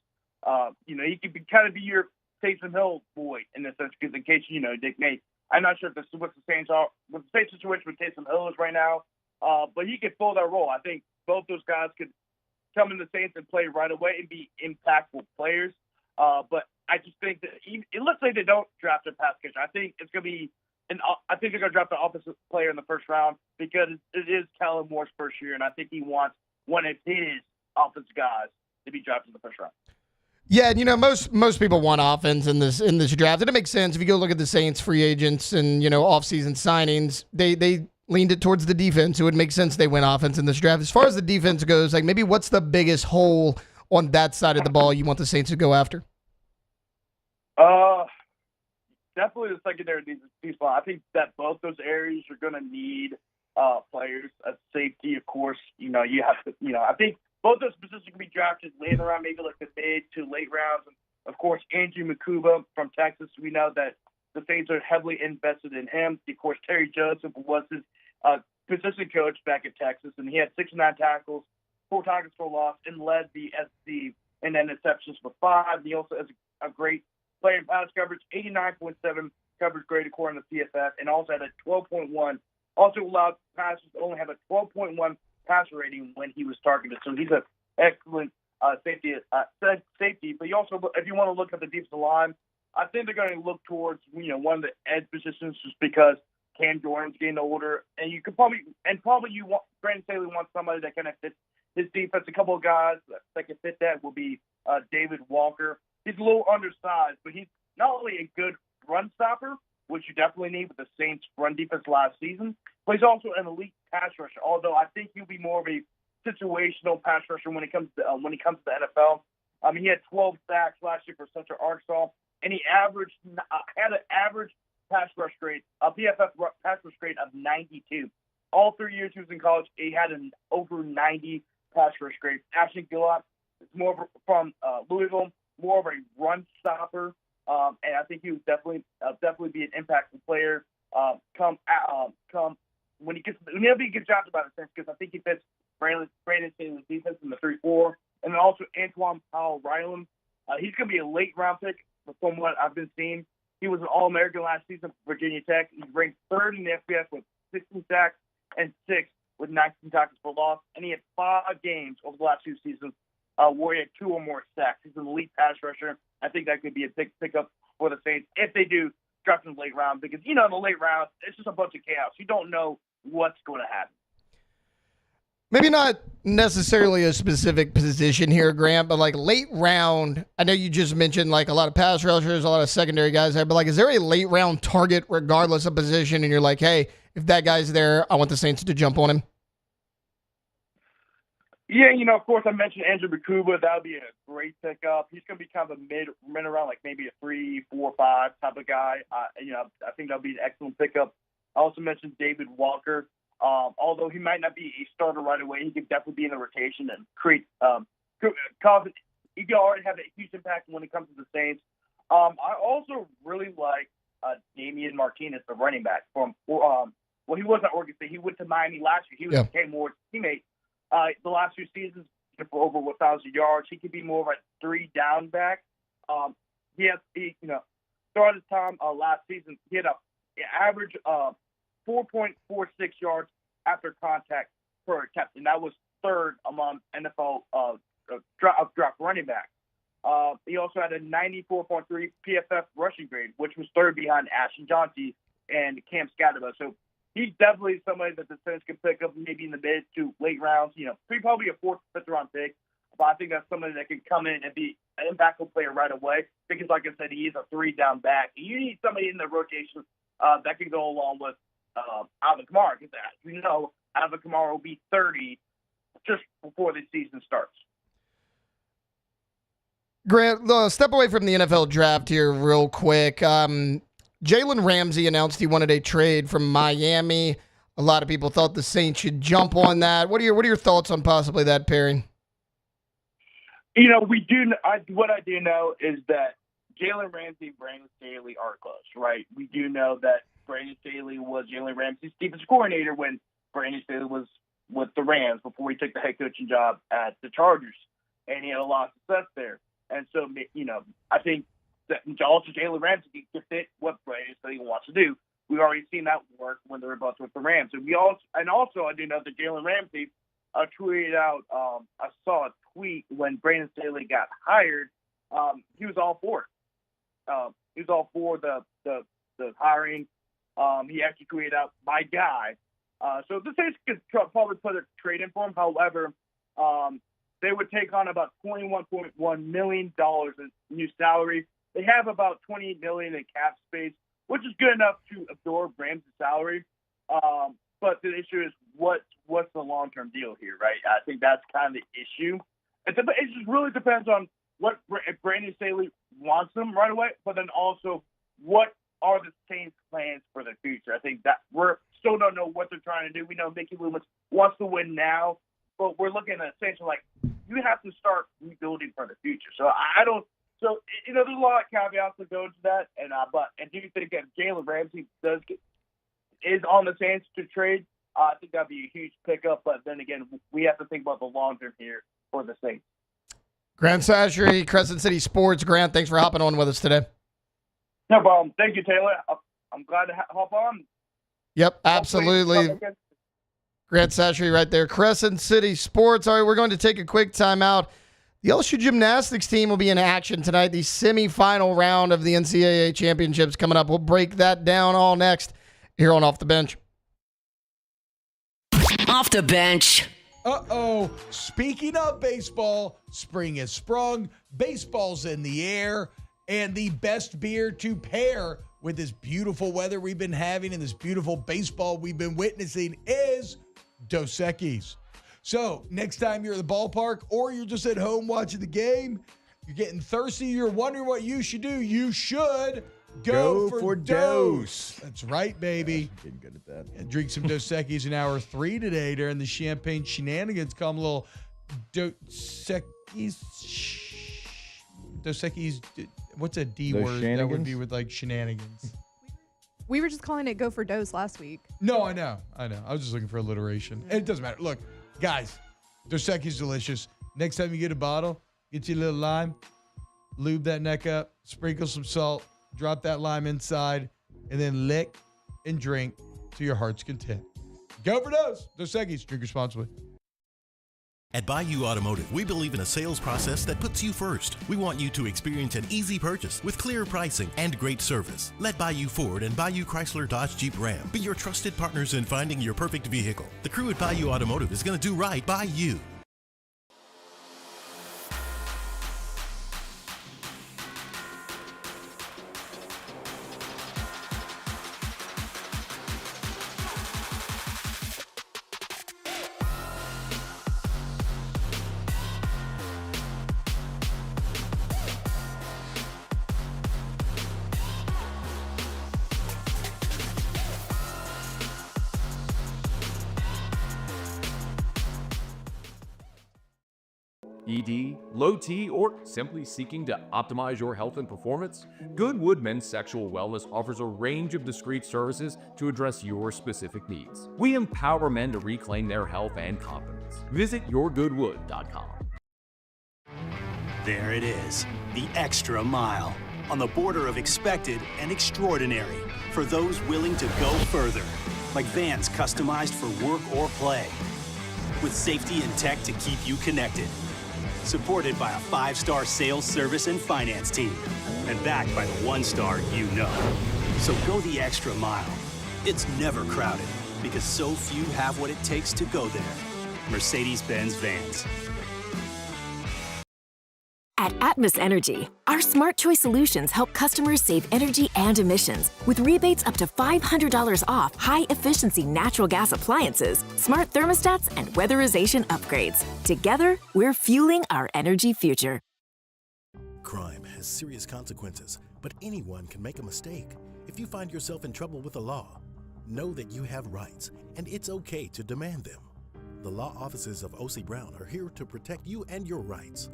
S20: he could kind of be your Taysom Hill boy in a sense, because in case, Dick Nate, I'm not sure what the Saints are, what the Saints situation with Taysom Hill is right now, but he could fill that role. I think both those guys could come in the Saints and play right away and be impactful players. But I just think that let's say they don't draft a pass catcher. I think it's going to be I think they're going to draft an offensive player in the first round because it is Kellen Moore's first year, and I think he wants one of his offensive guys to be drafted in the first round.
S5: Yeah, and most people want offense in this draft. And it makes sense if you go look at the Saints free agents and offseason signings. They leaned it towards the defense. It would make sense they went offense in this draft. As far as the defense goes, like maybe what's the biggest hole on that side of the ball you want the Saints to go after?
S20: Definitely the secondary defense. I think that both those areas are going to need players. At safety, of course, you have to. I think both those positions can be drafted later around, maybe like the mid to late rounds. And of course, Andrew Makuba from Texas. We know that the Saints are heavily invested in him. Of course, Terry Joseph was his position coach back at Texas, and he had 69 tackles, 4 tackles for loss, and led the SC in interceptions for 5. He also has a great player in pass coverage, 89.7 coverage grade according to CFF, and also had a 12.1. Also allowed passes to only have a 12.1 passer rating when he was targeted. So he's an excellent safety. But you also, if you want to look at the defensive line, I think they're going to look towards one of the edge positions just because Cam Jordan's getting older, and you could probably Brandon Staley wants somebody that kind of fits his defense. A couple of guys that can fit that will be David Walker. He's a little undersized, but he's not only a good run stopper, which you definitely need with the Saints' run defense last season, but he's also an elite pass rusher. Although I think he'll be more of a situational pass rusher when it comes to the NFL. He had 12 sacks last year for Central Arkansas, and he had an average pass rush grade, a PFF pass rush grade of 92. All 3 years he was in college, he had an over 90 pass rush grade. Ashton Gillott is more from Louisville, more of a run stopper, and I think he would definitely be an impactful player. Come when he gets drafted by the Saints, because I think he fits Brandon Staley's defense in the 3-4, and then also Antoine Powell-Ryland. He's going to be a late round pick from what I've been seeing. He was an All-American last season for Virginia Tech. He's ranked 3rd in the FBS with 16 sacks and 6th with 19 tackles for loss, and he had 5 games over the last 2 seasons where he had 2 or more sacks. He's an elite pass rusher. I think that could be a big pickup for the Saints if they do draft in the late round, because in the late round it's just a bunch of chaos. You don't know what's going to happen.
S5: Maybe not necessarily a specific position here, Grant, but like late round, I know you just mentioned like a lot of pass rushers, a lot of secondary guys there, but like is there a late round target regardless of position and you're like, hey, if that guy's there, I want the Saints to jump on him?
S20: Yeah, of course, I mentioned Andrew Makuba. That would be a great pickup. He's going to be kind of a mid around, like maybe a 3, 4, 5 type of guy. I think that would be an excellent pickup. I also mentioned David Walker. Although he might not be a starter right away, he could definitely be in the rotation and create he could already have a huge impact when it comes to the Saints. I also really like Damian Martinez, the running back from he was at Oregon State. He went to Miami last year. He was Cam Ward's teammate. The last 2 seasons for over 1,000 yards. He could be more of a 3-down back. He started his time last season. He had an average 4.46 yards after contact per attempt, and that was 3rd among NFL draft running backs. He also had a 94.3 PFF rushing grade, which was 3rd behind Ashton Johnson and Cam Scatterbo. So he's definitely somebody that the Saints can pick up maybe in the mid to late rounds. Probably a 4th, 5th round pick. But I think that's somebody that can come in and be an impactful player right away because, like I said, he is a 3-down back. You need somebody in the rotation that can go along with Alvin Kamara, because Alvin Kamara will be 30 just before the season starts.
S5: Grant, step away from the NFL draft here real quick. Jalen Ramsey announced he wanted a trade from Miami. A lot of people thought the Saints should jump on that. What are your thoughts on possibly that pairing?
S20: We do. What I do know is that Jalen Ramsey and Brandon Staley are close, right? We do know that Brandon Staley was Jalen Ramsey's defensive coordinator when Brandon Staley was with the Rams before he took the head coaching job at the Chargers, and he had a lot of success there. And so, I think that also Jalen Ramsey can fit what Brandon Staley wants to do. We've already seen that work when they were both with the Rams. And also I do know that Jalen Ramsey tweeted out. I saw a tweet when Brandon Staley got hired. He was all for it. He was all for the hiring. He actually tweeted out, "My guy." So the Saints could probably put a trade in for him. However, they would take on about $21.1 million in new salary. They have about $28 million in cap space, which is good enough to absorb Ramsey's salary. But the issue is what's the long-term deal here, right? I think that's kind of the issue. It just really depends on if Brandon Staley wants them right away, but then also what are the Saints' plans for the future. I think that we're still don't know what they're trying to do. We know Mickey Loomis wants to win now, but we're looking at essentially like you have to start rebuilding for the future. So there's a lot of caveats that go into that, but I do think that Jalen Ramsey is on the Saints to trade. I think that'd be a huge pickup, but then again, we have to think about the long term here for the Saints.
S5: Grant Sasher, Crescent City Sports. Grant, thanks for hopping on with us today.
S20: No problem. Thank you, Taylor. I'm glad to hop on.
S5: Yep, absolutely. Grant Sasher right there. Crescent City Sports. All right, we're going to take a quick timeout. The LSU gymnastics team will be in action tonight. The semifinal round of the NCAA championships coming up. We'll break that down all next here on Off the Bench.
S3: Off the Bench.
S7: Uh-oh. Speaking of baseball, spring has sprung, baseball's in the air, and the best beer to pair with this beautiful weather we've been having and this beautiful baseball we've been witnessing is Dos Equis. So next time you're at the ballpark or you're just at home watching the game, you're getting thirsty, you're wondering what you should do, you should go for Dos. That's right, baby.
S8: Getting good at that.
S7: And drink some Dos Equis in hour 3 today during the Champagne Shenanigans. Come a little Dos Equis. Dos Equis. What's a D
S8: Those
S7: word that would be with like shenanigans?
S9: We were just calling it Go for Dose last week.
S7: No, I know. I was just looking for alliteration. And it doesn't matter. Look, guys, Dos Equis delicious. Next time you get a bottle, get you a little lime, lube that neck up, sprinkle some salt, drop that lime inside, and then lick and drink to your heart's content. Go for Dos. Dos Equis. Drink responsibly.
S15: At Bayou Automotive, we believe in a sales process that puts you first. We want you to experience an easy purchase with clear pricing and great service. Let Bayou Ford and Bayou Chrysler Dodge Jeep Ram be your trusted partners in finding your perfect vehicle. The crew at Bayou Automotive is going to do right by you.
S17: ED, low T, or simply seeking to optimize your health and performance? Goodwood Men's Sexual Wellness offers a range of discreet services to address your specific needs. We empower men to reclaim their health and confidence. Visit yourgoodwood.com.
S11: There it is, the extra mile, on the border of expected and extraordinary, for those willing to go further, like vans customized for work or play, with safety and tech to keep you connected. Supported by a 5-star sales, service, and finance team. And backed by the 1-star you know. So go the extra mile. It's never crowded because so few have what it takes to go there. Mercedes-Benz Vans.
S21: At Atmos Energy, our Smart Choice solutions help customers save energy and emissions with rebates up to $500 off high-efficiency natural gas appliances, smart thermostats, and weatherization upgrades. Together, we're fueling our energy future.
S15: Crime has serious consequences, but anyone can make a mistake. If you find yourself in trouble with the law, know that you have rights, and it's okay to demand them. The law offices of O.C. Brown are here to protect you and your rights.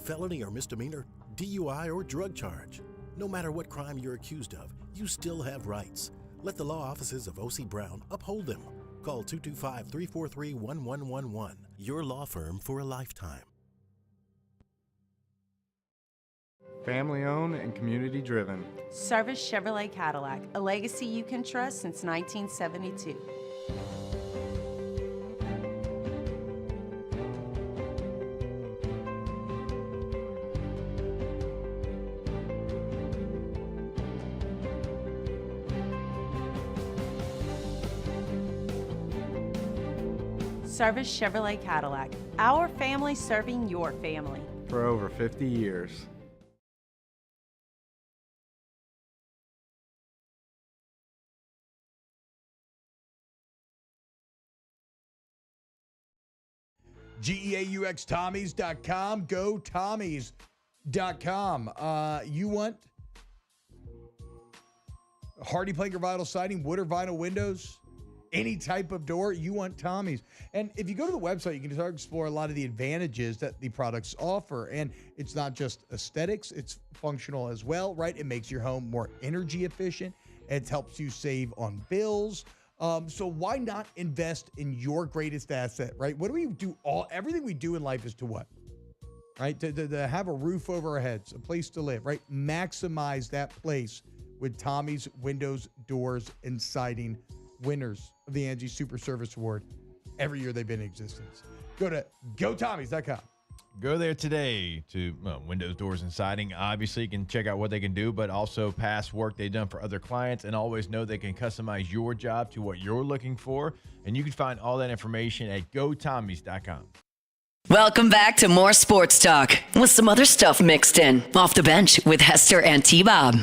S15: felony or misdemeanor, DUI or drug charge. No matter what crime you're accused of, you still have rights. Let the law offices of O.C. Brown uphold them. Call 225-343-1111. Your law firm for a lifetime.
S13: Family owned and community driven.
S14: Service Chevrolet Cadillac, a legacy you can trust since 1972. Service Chevrolet Cadillac, our family serving your family.
S13: For over 50 years.
S7: GEAUXTommies.com. Go Tommies.com. You want Hardy Plank or Vinyl Siding, wood or vinyl windows, any type of door, you want Tommy's. And if you go to the website, you can start to explore a lot of the advantages that the products offer. And it's not just aesthetics, it's functional as well, right? It makes your home more energy efficient. It helps you save on bills. So why not invest in your greatest asset, right? What do we do? Everything we do in life is to what? Right? To have a roof over our heads, a place to live, right? Maximize that place with Tommy's Windows, Doors, and Siding, winners of the Angie Super Service Award every year they've been in existence. Go to GoTommies.com.
S8: Go there today to Windows, Doors, and Siding. Obviously, you can check out what they can do, but also past work they've done for other clients, and always know they can customize your job to what you're looking for. And you can find all that information at GoTommies.com.
S3: Welcome back to more sports talk with some other stuff mixed in. Off the Bench with Hester and T-Bob.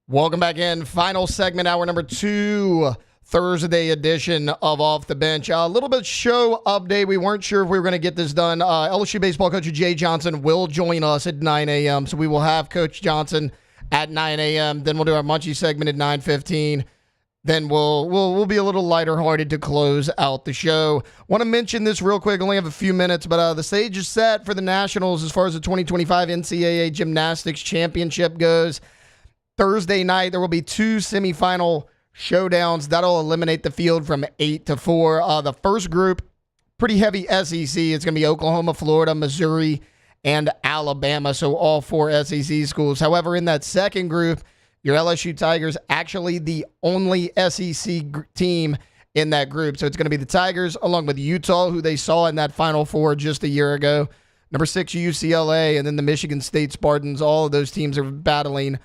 S5: Welcome back in. Final segment, hour number 2, Thursday edition of Off the Bench. A little bit show update. We weren't sure if we were going to get this done. LSU baseball coach Jay Johnson will join us at 9 a.m. So we will have Coach Johnson at 9 a.m. Then we'll do our Munchie segment at 9:15. Then we'll be a little lighter hearted to close out the show. Want to mention this real quick. Only have a few minutes, but the stage is set for the Nationals as far as the 2025 NCAA Gymnastics Championship goes. Thursday night, there will be 2 semifinal showdowns. That'll eliminate the field from 8 to 4. The first group, pretty heavy SEC. It's going to be Oklahoma, Florida, Missouri, and Alabama, so all 4 SEC schools. However, in that second group, your LSU Tigers, actually the only SEC team in that group. So it's going to be the Tigers along with Utah, who they saw in that Final Four just a year ago. Number 6, UCLA, and then the Michigan State Spartans. All of those teams are battling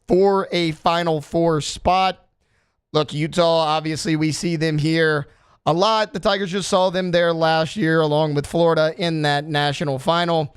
S5: for a Final Four spot. Look, Utah, obviously we see them here a lot. The Tigers just saw them there last year along with Florida in that national final.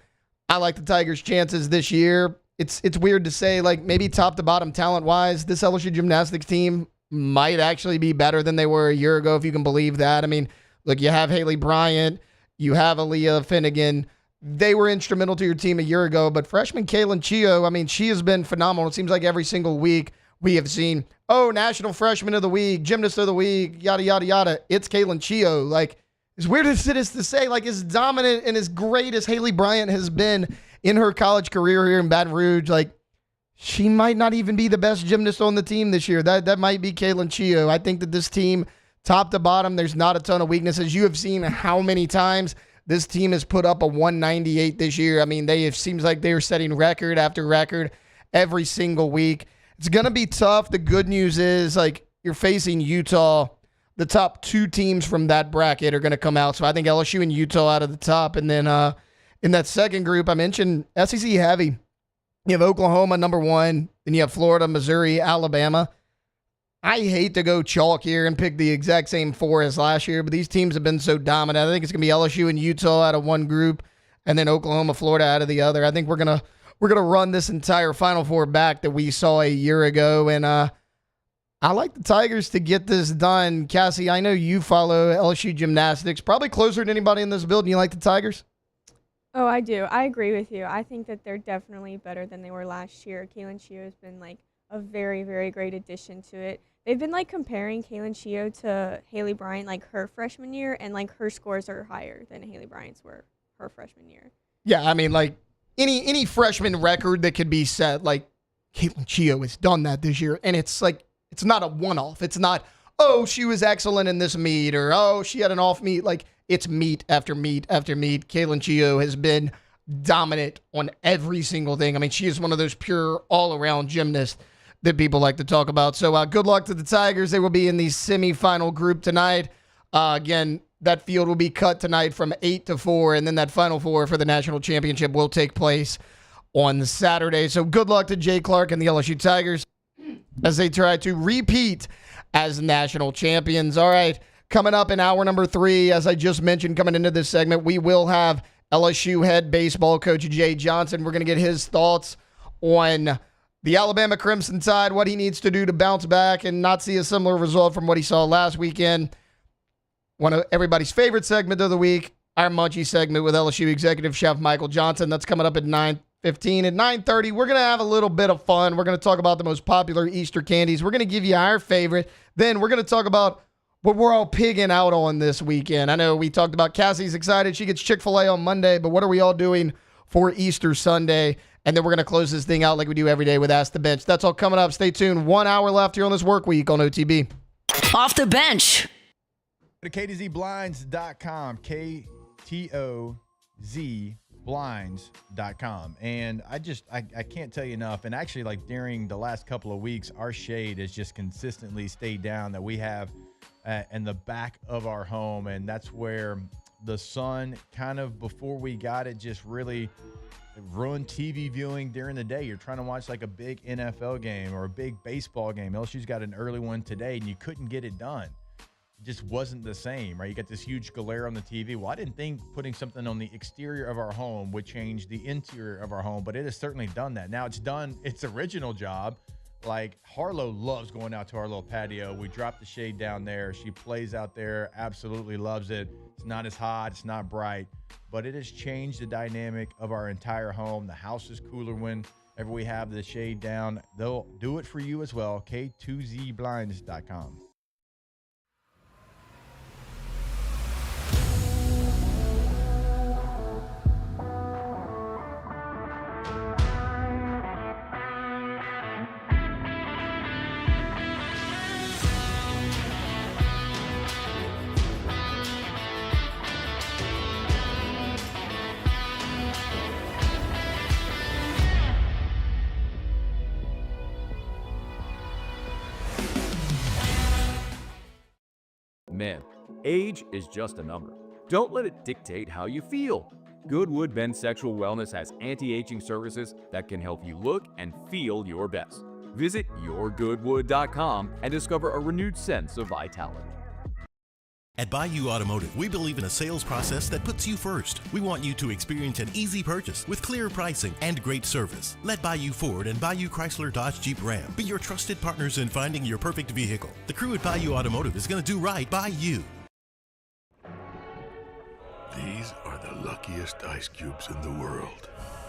S5: I like the Tigers' chances this year. It's weird to say, like, maybe top to bottom talent-wise, this LSU gymnastics team might actually be better than they were a year ago, if you can believe that. I mean, look, you have Haley Bryant, you have Aaliyah Finnegan. They were instrumental to your team a year ago, but freshman Kaylin Chio, I mean, she has been phenomenal. It seems like every single week we have seen, National Freshman of the Week, Gymnast of the Week, yada, yada, yada. It's Kaylin Chio. Like, as weird as it is to say, like, as dominant and as great as Haley Bryant has been in her college career here in Baton Rouge, like, she might not even be the best gymnast on the team this year. That might be Kaylin Chio. I think that this team, top to bottom, there's not a ton of weaknesses. You have seen how many times this team has put up a 198 this year. I mean, it seems like they are setting record after record every single week. It's going to be tough. The good news is, like, you're facing Utah. The top 2 teams from that bracket are going to come out. So I think LSU and Utah out of the top. And then in that second group, I mentioned SEC heavy. You have Oklahoma, number 1. Then you have Florida, Missouri, Alabama. I hate to go chalk here and pick the exact same 4 as last year, but these teams have been so dominant. I think it's going to be LSU and Utah out of one group, and then Oklahoma, Florida out of the other. I think we're gonna run this entire Final Four back that we saw a year ago, and I like the Tigers to get this done. Cassie, I know you follow LSU gymnastics, probably closer than anybody in this building. You like the Tigers?
S6: Oh, I do. I agree with you. I think that they're definitely better than they were last year. Kaylin Chio has been like a very, very great addition to it. They've been like comparing Kaylin Chio to Haley Bryant like her freshman year, and like her scores are higher than Haley Bryant's were her freshman year.
S5: Yeah, I mean, like any freshman record that could be set, like Caitlin Chio has done that this year, and it's like it's not a one-off. It's not, oh, she was excellent in this meet, or oh, she had an off meet. Like it's meet after meet after meet. Caitlin Chio has been dominant on every single thing. I mean, she is one of those pure all-around gymnasts that people like to talk about. So good luck to the Tigers. They will be in the semifinal group tonight. Again, that field will be cut tonight from 8 to 4, and then that Final Four for the national championship will take place on Saturday. So good luck to Jay Clark and the LSU Tigers as they try to repeat as national champions. All right, coming up in hour number 3, as I just mentioned, coming into this segment, we will have LSU head baseball coach Jay Johnson. We're going to get his thoughts on the Alabama Crimson Tide, what he needs to do to bounce back and not see a similar result from what he saw last weekend. One of everybody's favorite segment of the week, our Munchie segment with LSU Executive Chef Michael Johnson. That's coming up at 9:15. At 9:30, we're going to have a little bit of fun. We're going to talk about the most popular Easter candies. We're going to give you our favorite. Then we're going to talk about what we're all pigging out on this weekend. I know we talked about Cassie's excited. She gets Chick-fil-A on Monday, but what are we all doing for Easter Sunday? And then we're going to close this thing out like we do every day with Ask the Bench. That's all coming up. Stay tuned. 1 hour left here on this work week on OTB.
S3: Off the bench.
S8: To KTZBlinds.com, KTOZ Blinds.com. And I can't tell you enough. And actually, like during the last couple of weeks, our shade has just consistently stayed down that we have in the back of our home. And that's where the sun kind of before we got it just really ruined TV viewing during the day. You're trying to watch like a big NFL game or a big baseball game. LSU's got an early one today and you couldn't get it done. Just wasn't the same, right? You got this huge glare on the TV. Well, I didn't think putting something on the exterior of our home would change the interior of our home, but it has certainly done that. Now it's done its original job. Like Harlow loves going out to our little patio. We dropped the shade down there. She plays out there, absolutely loves it. It's not as hot, it's not bright, but it has changed the dynamic of our entire home. The house is cooler whenever we have the shade down. They'll do it for you as well. K2ZBlinds.com.
S17: Men, age is just a number. Don't let it dictate how you feel. Goodwood Men's Sexual Wellness has anti-aging services that can help you look and feel your best. Visit yourgoodwood.com and discover a renewed sense of vitality.
S15: At Bayou Automotive, we believe in a sales process that puts you first. We want you to experience an easy purchase with clear pricing and great service. Let Bayou Ford and Bayou Chrysler Dodge Jeep Ram be your trusted partners in finding your perfect vehicle. The crew at Bayou Automotive is going to do right by you.
S22: These are the luckiest ice cubes in the world.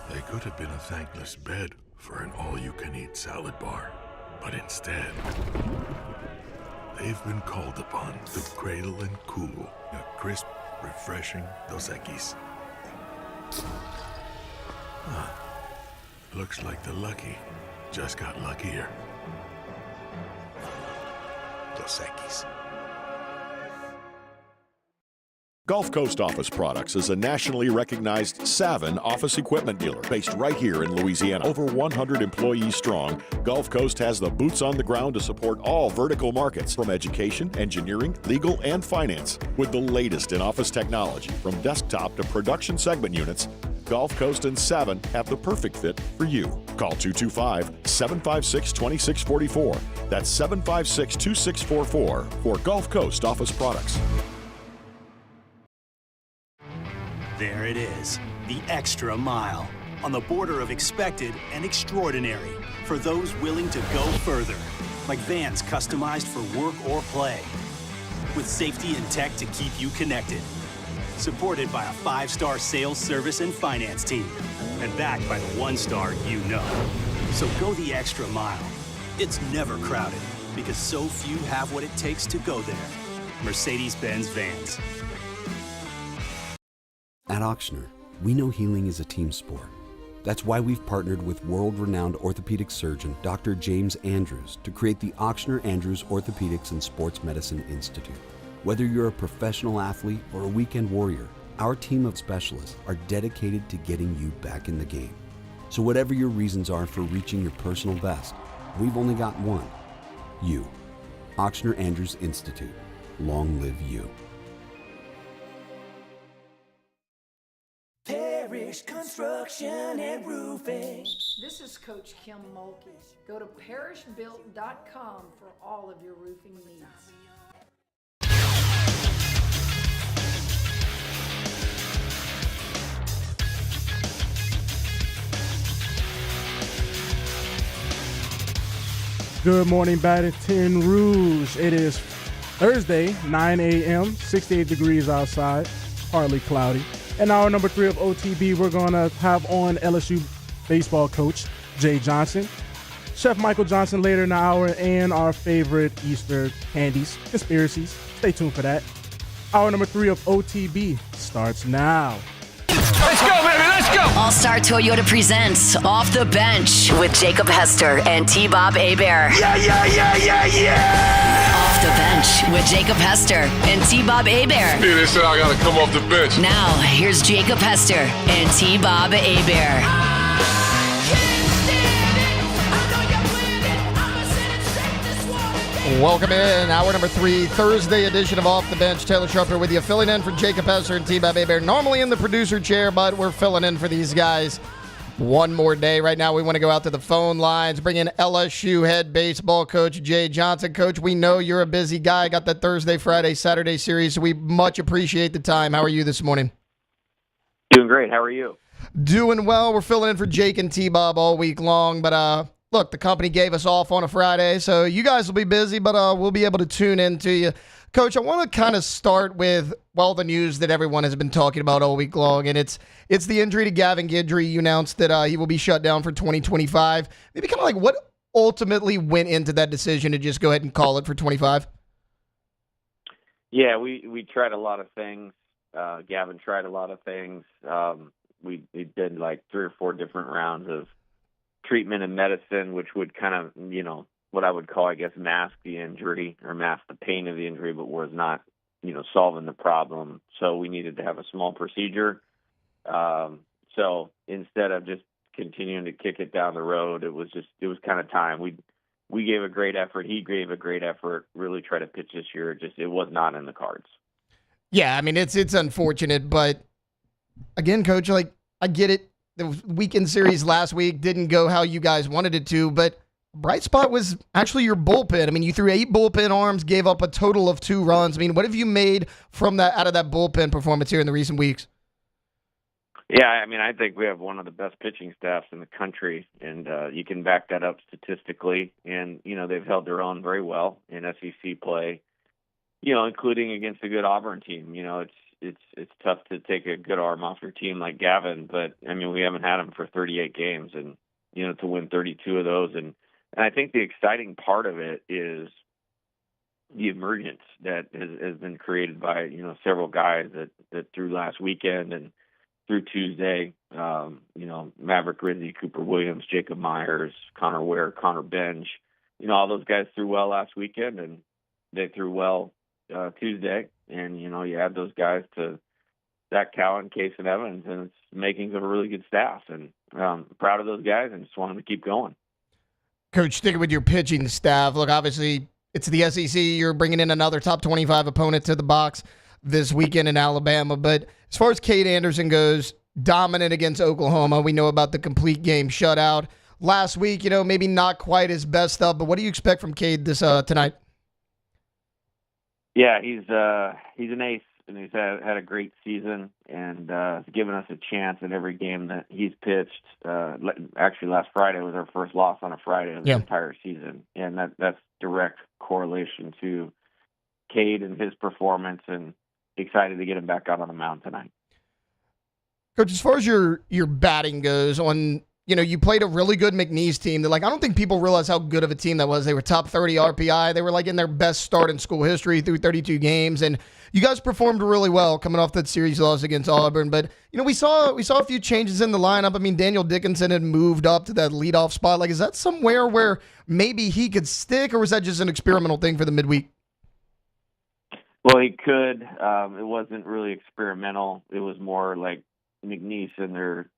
S22: They could have been a thankless bed for an all-you-can-eat salad bar. But instead, they've been called upon to cradle and cool a crisp, refreshing Dos Equis. Looks like the lucky just got luckier. Dos Equis.
S10: Gulf Coast Office Products is a nationally recognized Savin office equipment dealer based right here in Louisiana. Over 100 employees strong, Gulf Coast has the boots on the ground to support all vertical markets, from education, engineering, legal, and finance. With the latest in office technology, from desktop to production segment units, Gulf Coast and Savin have the perfect fit for you. Call 225-756-2644. That's 756-2644 for Gulf Coast Office Products.
S11: There it is, the extra mile, on the border of expected and extraordinary, for those willing to go further, like vans customized for work or play, with safety and tech to keep you connected, supported by a 5-star sales, service, and finance team, and backed by the 1-star you know. So go the extra mile. It's never crowded, because so few have what it takes to go there. Mercedes-Benz Vans.
S2: At Auctioner, We know healing is a team sport. That's why we've partnered with world-renowned orthopedic surgeon Dr. James Andrews to create the Ochsner Andrews Orthopedics and Sports Medicine Institute. Whether you're a professional athlete or a weekend warrior, our team of specialists are dedicated to getting you back in the game. So whatever your reasons are for reaching your personal best, we've only got one. You. Ochsner Andrews Institute. Long live you.
S12: Parish Construction and Roofing.
S23: This is Coach Kim Mulkey. Go to parishbuilt.com for all of your roofing needs.
S1: Good morning, Baton Rouge. It is Thursday, 9 a.m., 68 degrees outside, partly cloudy. And hour number 3 of OTB, we're going to have on LSU baseball coach Jay Johnson, Chef Michael Johnson later in the hour, and our favorite Easter candies, conspiracies. Stay tuned for that. Hour number 3 of OTB starts now.
S3: Let's go, baby, let's go! All-Star Toyota presents Off the Bench with Jacob Hester and T-Bob Hebert.
S4: Yeah!
S3: Off the Bench with Jacob Hester and T-Bob Hebert.
S4: Hey, they said I gotta come off the bench.
S3: Now, here's Jacob Hester and T-Bob Hebert.
S5: Welcome in, hour number 3, Thursday edition of Off the Bench. Taylor Sharper with you, filling in for Jacob Hester and T-Bob Hebert. Normally in the producer chair, but we're filling in for these guys one more day. Right now, we want to go out to the phone lines, bring in LSU head baseball coach Jay Johnson. Coach, we know you're a busy guy. Got that Thursday, Friday, Saturday series, so we much appreciate the time. How are you this morning?
S24: Doing great. How are you?
S5: Doing well. We're filling in for Jake and T-Bob all week long, but look, the company gave us off on a Friday, so you guys will be busy, but we'll be able to tune in to you. Coach, I want to kind of start with, well, the news that everyone has been talking about all week long, and it's the injury to Gavin Guidry. You announced that he will be shut down for 2025. Maybe kind of like what ultimately went into that decision to just go ahead and call it for 25?
S24: Yeah, we tried a lot of things. Gavin tried a lot of things. We did like 3 or 4 different rounds of treatment and medicine, which would kind of, what I would call, I guess, mask the injury or mask the pain of the injury, but was not, solving the problem. So we needed to have a small procedure. So instead of just continuing to kick it down the road, it was kind of time. We gave a great effort. He gave a great effort, really try to pitch this year. It was not in the cards.
S5: Yeah, I mean, it's unfortunate, but again, Coach, like, I get it. The weekend series last week didn't go how you guys wanted it to, but bright spot was actually your bullpen. I mean, you threw 8 bullpen arms, gave up a total of 2 runs. I mean, what have you made from that out of that bullpen performance here in the recent weeks?
S24: Yeah, I mean, I think we have one of the best pitching staffs in the country, and you can back that up statistically. And, they've held their own very well in SEC play, including against a good Auburn team. It's tough to take a good arm off your team like Gavin, but, I mean, we haven't had him for 38 games and, to win 32 of those. And I think the exciting part of it is the emergence that has been created by, several guys that threw last weekend and through Tuesday, Maverick Rizzi, Cooper Williams, Jacob Myers, Connor Ware, Connor Bench, all those guys threw well last weekend and they threw well Tuesday. And, you add those guys to Zach Cowan, Case and Evans, and it's makings of a really good staff. And proud of those guys and just want them to keep going.
S5: Coach, sticking with your pitching staff, look, obviously it's the SEC. You're bringing in another top 25 opponent to the box this weekend in Alabama. But as far as Cade Anderson goes, dominant against Oklahoma. We know about the complete game shutout. Last week, maybe not quite his best stuff, but what do you expect from Cade this tonight?
S24: Yeah, he's an ace, and he's had a great season, and given us a chance in every game that he's pitched. Actually, last Friday was our first loss on a Friday of the entire season, and that's direct correlation to Cade and his performance, and excited to get him back out on the mound tonight.
S5: Coach, as far as your batting goes, on you played a really good McNeese team that, like, I don't think people realize how good of a team that was. They were top 30 RPI. They were, like, in their best start in school history through 32 games. And you guys performed really well coming off that series loss against Auburn. But, we saw a few changes in the lineup. I mean, Daniel Dickinson had moved up to that leadoff spot. Like, is that somewhere where maybe he could stick, or was that just an experimental thing for the midweek?
S24: Well, he could. It wasn't really experimental. It was more like McNeese in their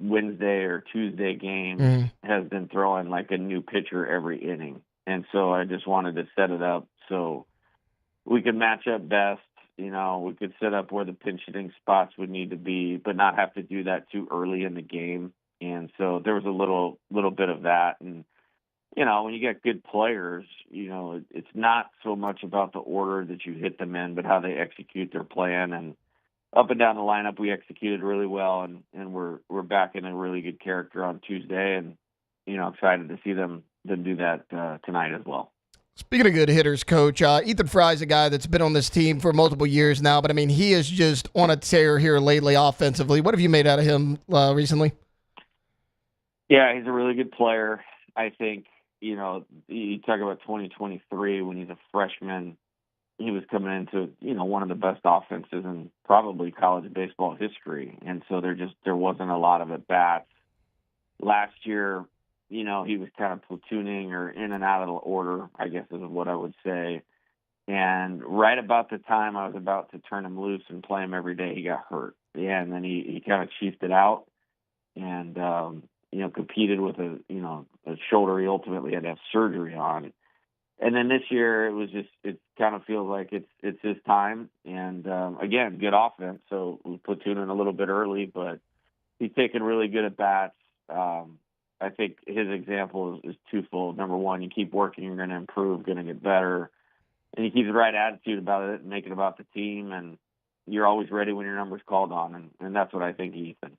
S24: Wednesday or Tuesday game has been throwing like a new pitcher every inning. And so I just wanted to set it up so we could match up best. We could set up where the pinch hitting spots would need to be, but not have to do that too early in the game. And so there was a little bit of that. And, when you get good players, it's not so much about the order that you hit them in, but how they execute their plan. And up and down the lineup, we executed really well, and we're back in a really good character on Tuesday, and excited to see them do that tonight as well.
S5: Speaking of good hitters, Coach, Ethan Fry's a guy that's been on this team for multiple years now, but I mean, he is just on a tear here lately offensively. What have you made out of him recently?
S24: Yeah, he's a really good player. I think you talk about 2023 when he's a freshman. He was coming into, one of the best offenses in probably college baseball history. And so there wasn't a lot of at-bats. Last year, he was kind of platooning or in and out of the order, I guess is what I would say. And right about the time I was about to turn him loose and play him every day, he got hurt. Yeah, and then he kind of chiefed it out and, competed with a shoulder he ultimately had to have surgery on. And then this year, it kind of feels like it's his time. And, again, good offense. So we platooning a little bit early, but he's taking really good at-bats. I think his example is twofold. Number one, you keep working, you're going to improve, going to get better. And you keep the right attitude about it and make it about the team. And you're always ready when your number's called on. And that's what I think of Ethan.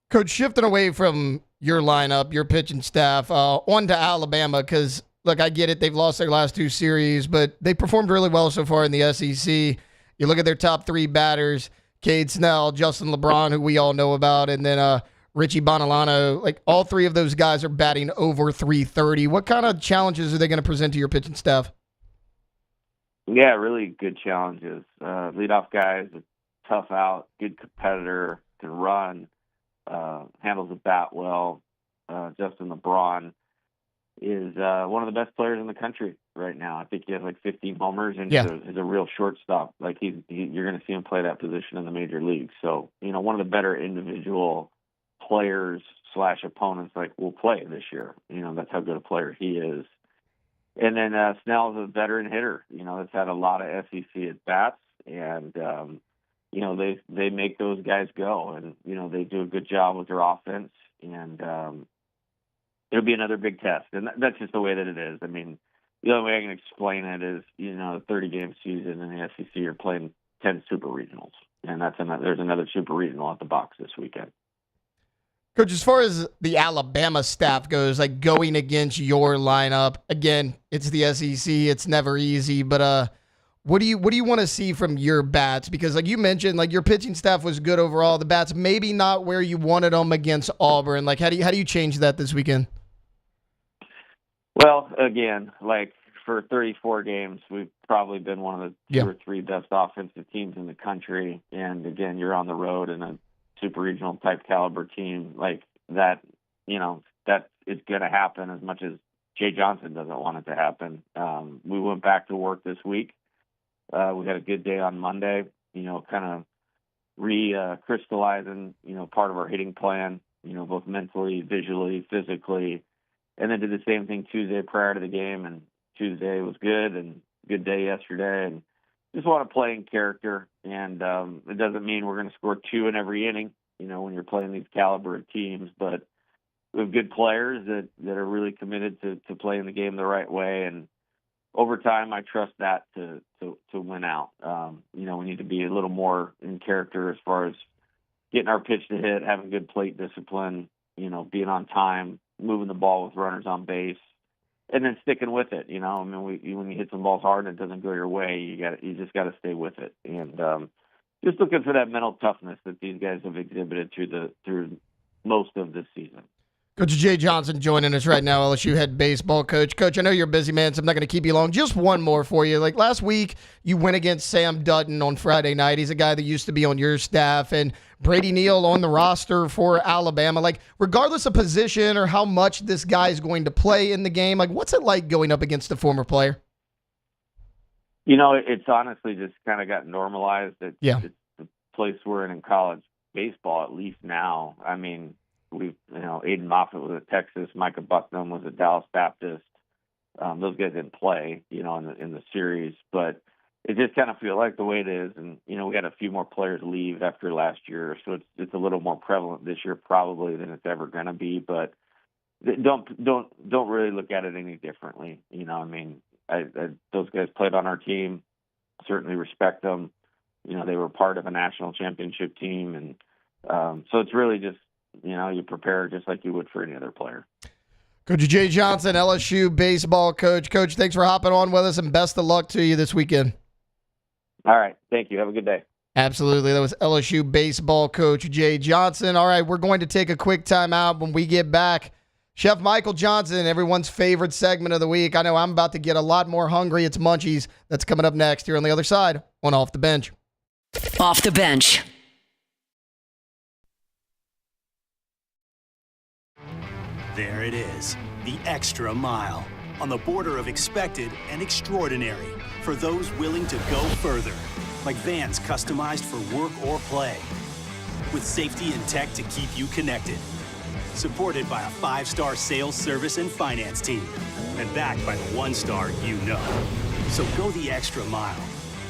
S5: Coach, shifting away from your lineup, your pitching staff, on to Alabama, because look, I get it. They've lost their last two series, but they performed really well so far in the SEC. You look at their top three batters, Cade Snell, Justin LeBron, who we all know about, and then Richie Bonilano. Like, all three of those guys are batting over 330. What kind of challenges are they going to present to your pitching staff?
S24: Yeah, really good challenges. Leadoff guys, a tough out, good competitor, can run, handles the bat well. Justin LeBron is one of the best players in the country right now. I think he has like 15 homers and is a real shortstop. Like you're going to see him play that position in the major leagues. So, one of the better individual players / opponents will play this year. That's how good a player he is. And then Snell's a veteran hitter, that's had a lot of SEC at bats, and they make those guys go, and they do a good job with their offense, and it'll be another big test, and that's just the way that it is. I mean, the only way I can explain it is, a 30-game season in the SEC, you're playing 10 super regionals, and there's another super regional at the box this weekend.
S5: Coach, as far as the Alabama staff goes, like going against your lineup, again, it's the SEC, it's never easy, but what do you want to see from your bats? Because like you mentioned, like your pitching staff was good overall. The bats maybe not where you wanted them against Auburn. Like how do you change that this weekend?
S24: Well, again, like for 34 games, we've probably been one of the 2 or 3 best offensive teams in the country. And again, you're on the road in a super regional type caliber team like that. That is going to happen as much as Jay Johnson doesn't want it to happen. We went back to work this week. We had a good day on Monday, kind of crystallizing, part of our hitting plan, both mentally, visually, physically, and then did the same thing Tuesday prior to the game. And Tuesday was good and good day yesterday. And just want to play in character. And it doesn't mean we're going to score 2 in every inning, when you're playing these caliber of teams, but we have good players that are really committed to playing the game the right way. And over time, I trust that to win out. We need to be a little more in character as far as getting our pitch to hit, having good plate discipline, being on time, moving the ball with runners on base, and then sticking with it. When you hit some balls hard and it doesn't go your way, you just got to stay with it. And just looking for that mental toughness that these guys have exhibited through most of this season.
S5: Coach Jay Johnson joining us right now, LSU head baseball coach. Coach, I know you're a busy man, so I'm not going to keep you long. Just one more for you. Like last week, you went against Sam Dutton on Friday night. He's a guy that used to be on your staff, and Brady Neal on the roster for Alabama. Like, regardless of position or how much this guy is going to play in the game, like, what's it like going up against a former player?
S24: You know, it's honestly just kind of got normalized. It's the place we're in college baseball, at least now. I mean, Aiden Moffitt was at Texas. Micah Bucknam was at Dallas Baptist. Those guys didn't play, in the series, but it just kind of feels like the way it is. And, we had a few more players leave after last year, so it's a little more prevalent this year probably than it's ever going to be. But don't really look at it any differently. Those guys played on our team. Certainly respect them. They were part of a national championship team, and so it's really just you prepare just like you would for any other player.
S5: Coach Jay Johnson, LSU baseball coach. Coach, thanks for hopping on with us, and best of luck to you this weekend.
S24: All right. Thank you. Have a good day.
S5: Absolutely. That was LSU baseball coach Jay Johnson. All right, we're going to take a quick timeout. When we get back, Chef Michael Johnson, everyone's favorite segment of the week. I know I'm about to get a lot more hungry. It's Munchies. That's coming up next here on the other side on Off the Bench.
S3: Off the Bench.
S11: There it is, the extra mile, on the border of expected and extraordinary for those willing to go further, like vans customized for work or play, with safety and tech to keep you connected, supported by a 5-star sales, service, and finance team, and backed by the 1-star you know. So go the extra mile.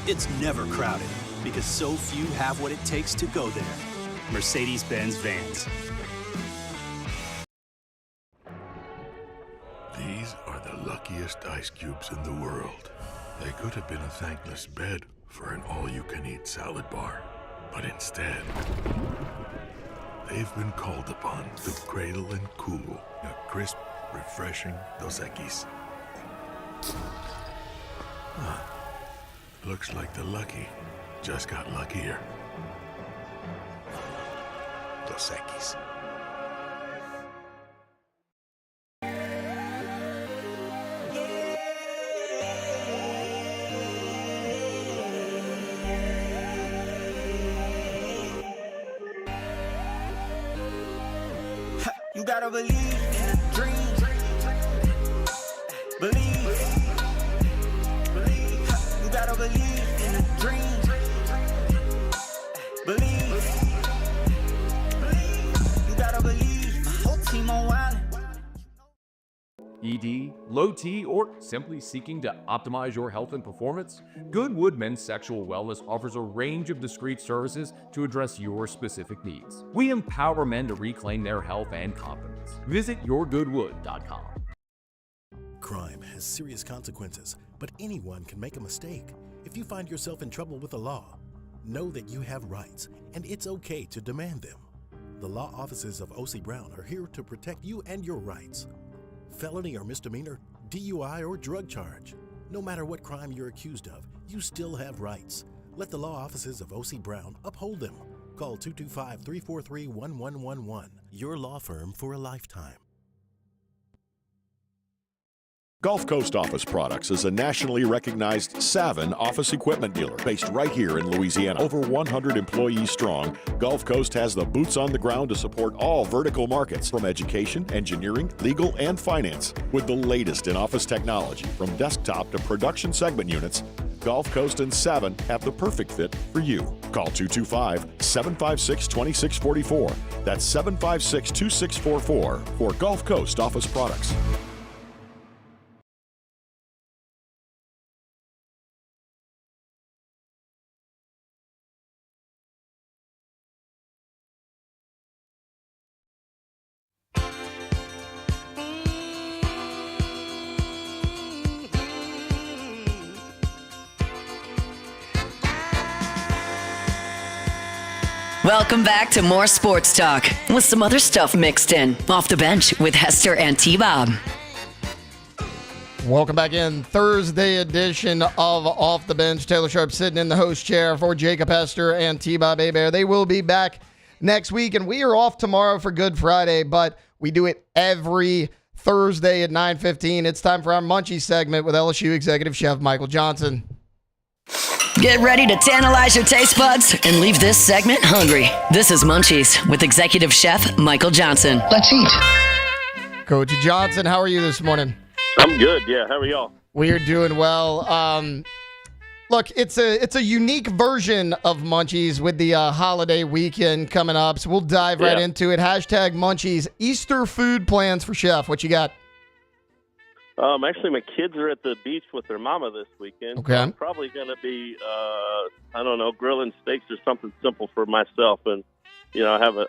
S11: It's never crowded, because so few have what it takes to go there. Mercedes-Benz Vans.
S22: These are the luckiest ice cubes in the world. They could have been a thankless bed for an all-you-can-eat salad bar. But instead, they've been called upon to cradle and cool a crisp, refreshing Dos Equis. Looks like the lucky just got luckier. Dos Equis.
S12: You gotta believe in a dream. Believe. You gotta believe in a dream. Believe. You gotta believe. My whole team on wild.
S17: ED, low T, or simply seeking to optimize your health and performance? Goodwood Men's Sexual Wellness offers a range of discreet services to address your specific needs. We empower men to reclaim their health and confidence. Visit yourgoodwood.com.
S15: Crime has serious consequences, but anyone can make a mistake. If you find yourself in trouble with the law, know that you have rights, and it's okay to demand them. The law offices of O.C. Brown are here to protect you and your rights. Felony or misdemeanor, DUI or drug charge. No matter what crime you're accused of, you still have rights. Let the law offices of O.C. Brown uphold them. Call 225-343-1111. Your law firm for a lifetime.
S10: Gulf Coast Office Products is a nationally recognized Savin office equipment dealer based right here in Louisiana. Over 100 employees strong, Gulf Coast has the boots on the ground to support all vertical markets, from education, engineering, legal, and finance. With the latest in office technology, from desktop to production segment units, Gulf Coast and Savin have the perfect fit for you. Call 225-756-2644. That's 756-2644 for Gulf Coast Office Products.
S3: Welcome back to more sports talk with some other stuff mixed in. Off the Bench with Hester and T-Bob.
S5: Welcome back in. Thursday edition of Off the Bench. Taylor Sharp sitting in the host chair for Jacob Hester and T-Bob Hebert. They will be back next week. And we are off tomorrow for Good Friday, but we do it every Thursday at 9:15. It's time for our Munchies segment with LSU Executive Chef Michael Johnson.
S3: Get ready to tantalize your taste buds and leave this segment hungry. This is Munchies with Executive Chef Michael Johnson. Let's eat.
S5: Coach Johnson, how are you this morning?
S16: I'm good. Yeah, how are y'all?
S5: We're doing well. Look, it's a unique version of Munchies with the holiday weekend coming up, so we'll dive right into it. Hashtag Munchies. Easter food plans for Chef. What you got?
S16: Actually, my kids are at the beach with their mama this weekend.
S5: Okay.
S16: So I'm probably going to be, grilling steaks or something simple for myself. And, you're going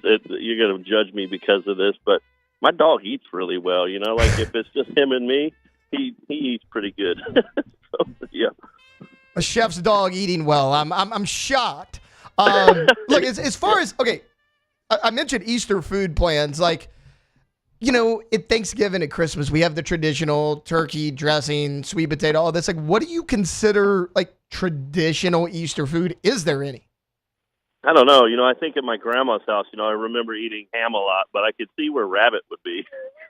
S16: to judge me because of this, but my dog eats really well. Like if it's just him and me, he eats pretty good. So, yeah.
S5: A chef's dog eating well. I'm shocked. Look, as far as, I mentioned Easter food plans. Like, at Thanksgiving, at Christmas, we have the traditional turkey, dressing, sweet potato, all this. Like, what do you consider, like, traditional Easter food? Is there any?
S16: I don't know. I think at my grandma's house, I remember eating ham a lot, but I could see where rabbit would be.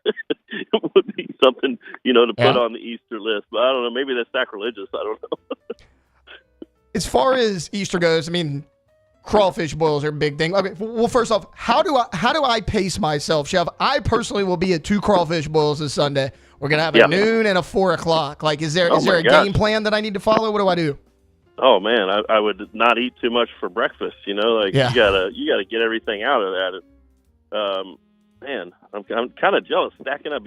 S16: It would be something, to put on the Easter list. But I don't know. Maybe that's sacrilegious. I don't know.
S5: As far as Easter goes, crawfish boils are a big thing. Okay, well, first off, how do I pace myself, Chef? I personally will be at 2 crawfish boils this Sunday. We're gonna have a noon and a 4 o'clock. Like, is there a game plan that I need to follow? What do I do?
S16: Oh man, I would not eat too much for breakfast. You gotta get everything out of that. Man, I'm kind of jealous. Stacking up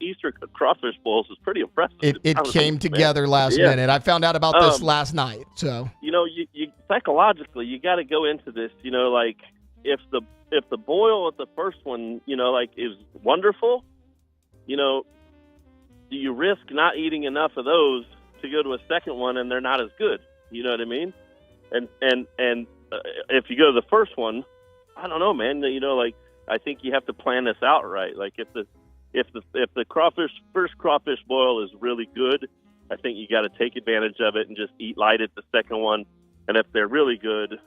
S16: Easter crawfish bowls is pretty impressive.
S5: It came together last minute. I found out about this last night. So
S16: you psychologically you got to go into this. Like if the boil at the first one, is wonderful, do you risk not eating enough of those to go to a second one and they're not as good? You know what I mean? And if you go to the first one, I don't know, man. I think you have to plan this out right. Like if the first crawfish boil is really good, I think you got to take advantage of it and just eat light at the second one. And if they're really good,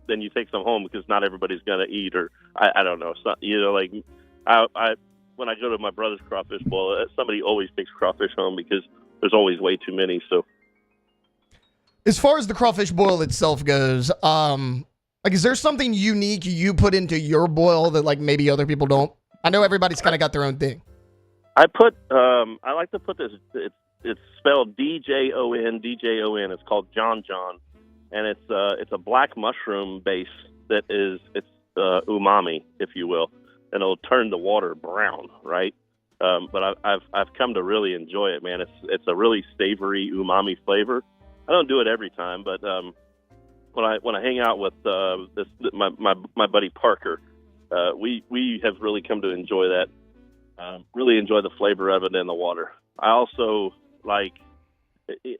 S16: then you take some home because not everybody's gonna eat. Or I don't know. It's not, I when I go to my brother's crawfish boil, somebody always takes crawfish home because there's always way too many. So
S5: as far as the crawfish boil itself goes, is there something unique you put into your boil that like maybe other people don't? I know everybody's kind of got their own thing.
S16: I like to put this. It's spelled DJON. It's called John, and it's a black mushroom base that it's umami, if you will, and it'll turn the water brown, right? But I've come to really enjoy it, man. It's a really savory umami flavor. I don't do it every time, but when I hang out with my buddy Parker, we have really come to enjoy that. Really enjoy the flavor of it in the water. I also like,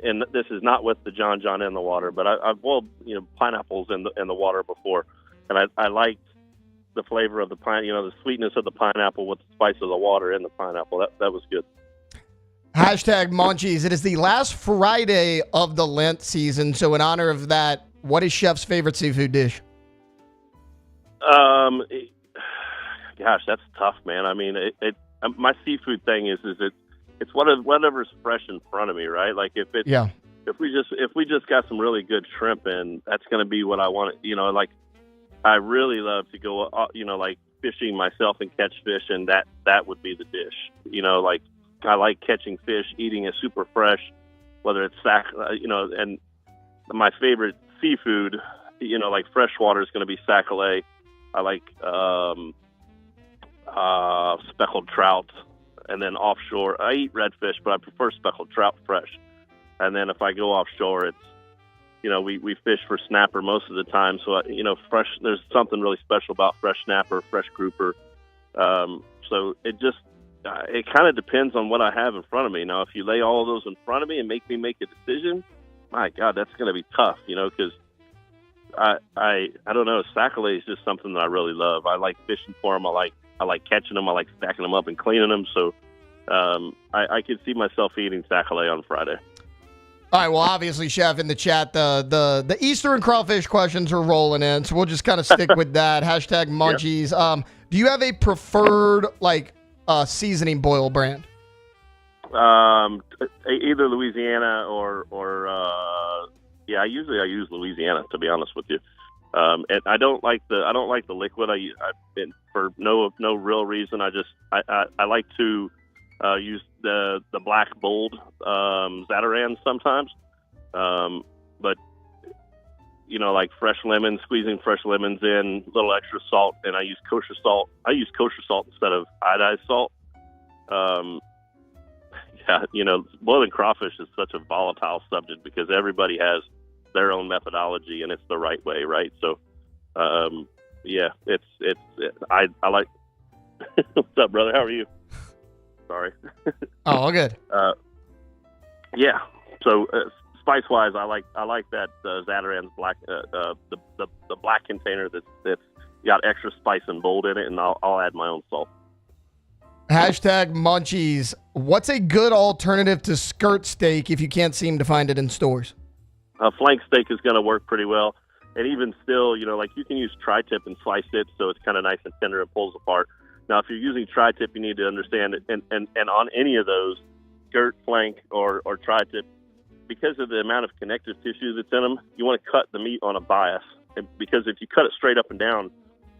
S16: and this is not with the John in the water, but I've boiled pineapples in the water before, and I liked the flavor of the the sweetness of the pineapple with the spice of the water in the pineapple. That was good.
S5: Hashtag Munchies. It is the last Friday of the Lent season, so in honor of that, what is Chef's favorite seafood dish?
S16: Gosh, that's tough, man. My seafood thing is it's whatever's fresh in front of me, right? Like if we just got some really good shrimp in, that's going to be what I want. Like I really love to go, like fishing myself and catch fish, and that would be the dish. Like I like catching fish, eating it super fresh, whether it's and my favorite seafood, like freshwater is going to be sac-a-lait. I like speckled trout, and then offshore, I eat redfish, but I prefer speckled trout fresh. And then if I go offshore, it's we fish for snapper most of the time. So fresh. There's something really special about fresh snapper, fresh grouper. So it just it kind of depends on what I have in front of me. Now, if you lay all of those in front of me and make me make a decision, my God, that's going to be tough, because I don't know. Sac-a-lait is just something that I really love. I like fishing for them. I like catching them. I like stacking them up and cleaning them. So I could see myself eating sac-a-lait on Friday.
S5: All right, well, obviously, Chef, in the chat, the Easter and crawfish questions are rolling in, so we'll just kind of stick with that. Hashtag munchies. Yep. Do you have a preferred, seasoning boil brand?
S16: Either Louisiana or I use Louisiana, to be honest with you. And I don't like the liquid. For no real reason. I like to use the black bold Zatarain's sometimes, but like fresh lemons, squeezing fresh lemons in, a little extra salt, and I use kosher salt. I use kosher salt instead of iodized salt. Boiling crawfish is such a volatile subject because everybody has their own methodology and it's the right way, right? So, I like. What's up, brother? How are you? Sorry.
S5: Oh, all good.
S16: So spice wise, I like that Zatarain's black, the black container that's got extra spice and bold in it, and I'll add my own salt.
S5: Hashtag munchies. What's a good alternative to skirt steak if you can't seem to find it in stores?
S16: Flank steak is going to work pretty well. And even still, you can use tri-tip and slice it so it's kind of nice and tender and pulls apart. Now, if you're using tri-tip, you need to understand it. And on any of those, skirt, flank, or tri-tip, because of the amount of connective tissue that's in them, you want to cut the meat on a bias. And because if you cut it straight up and down,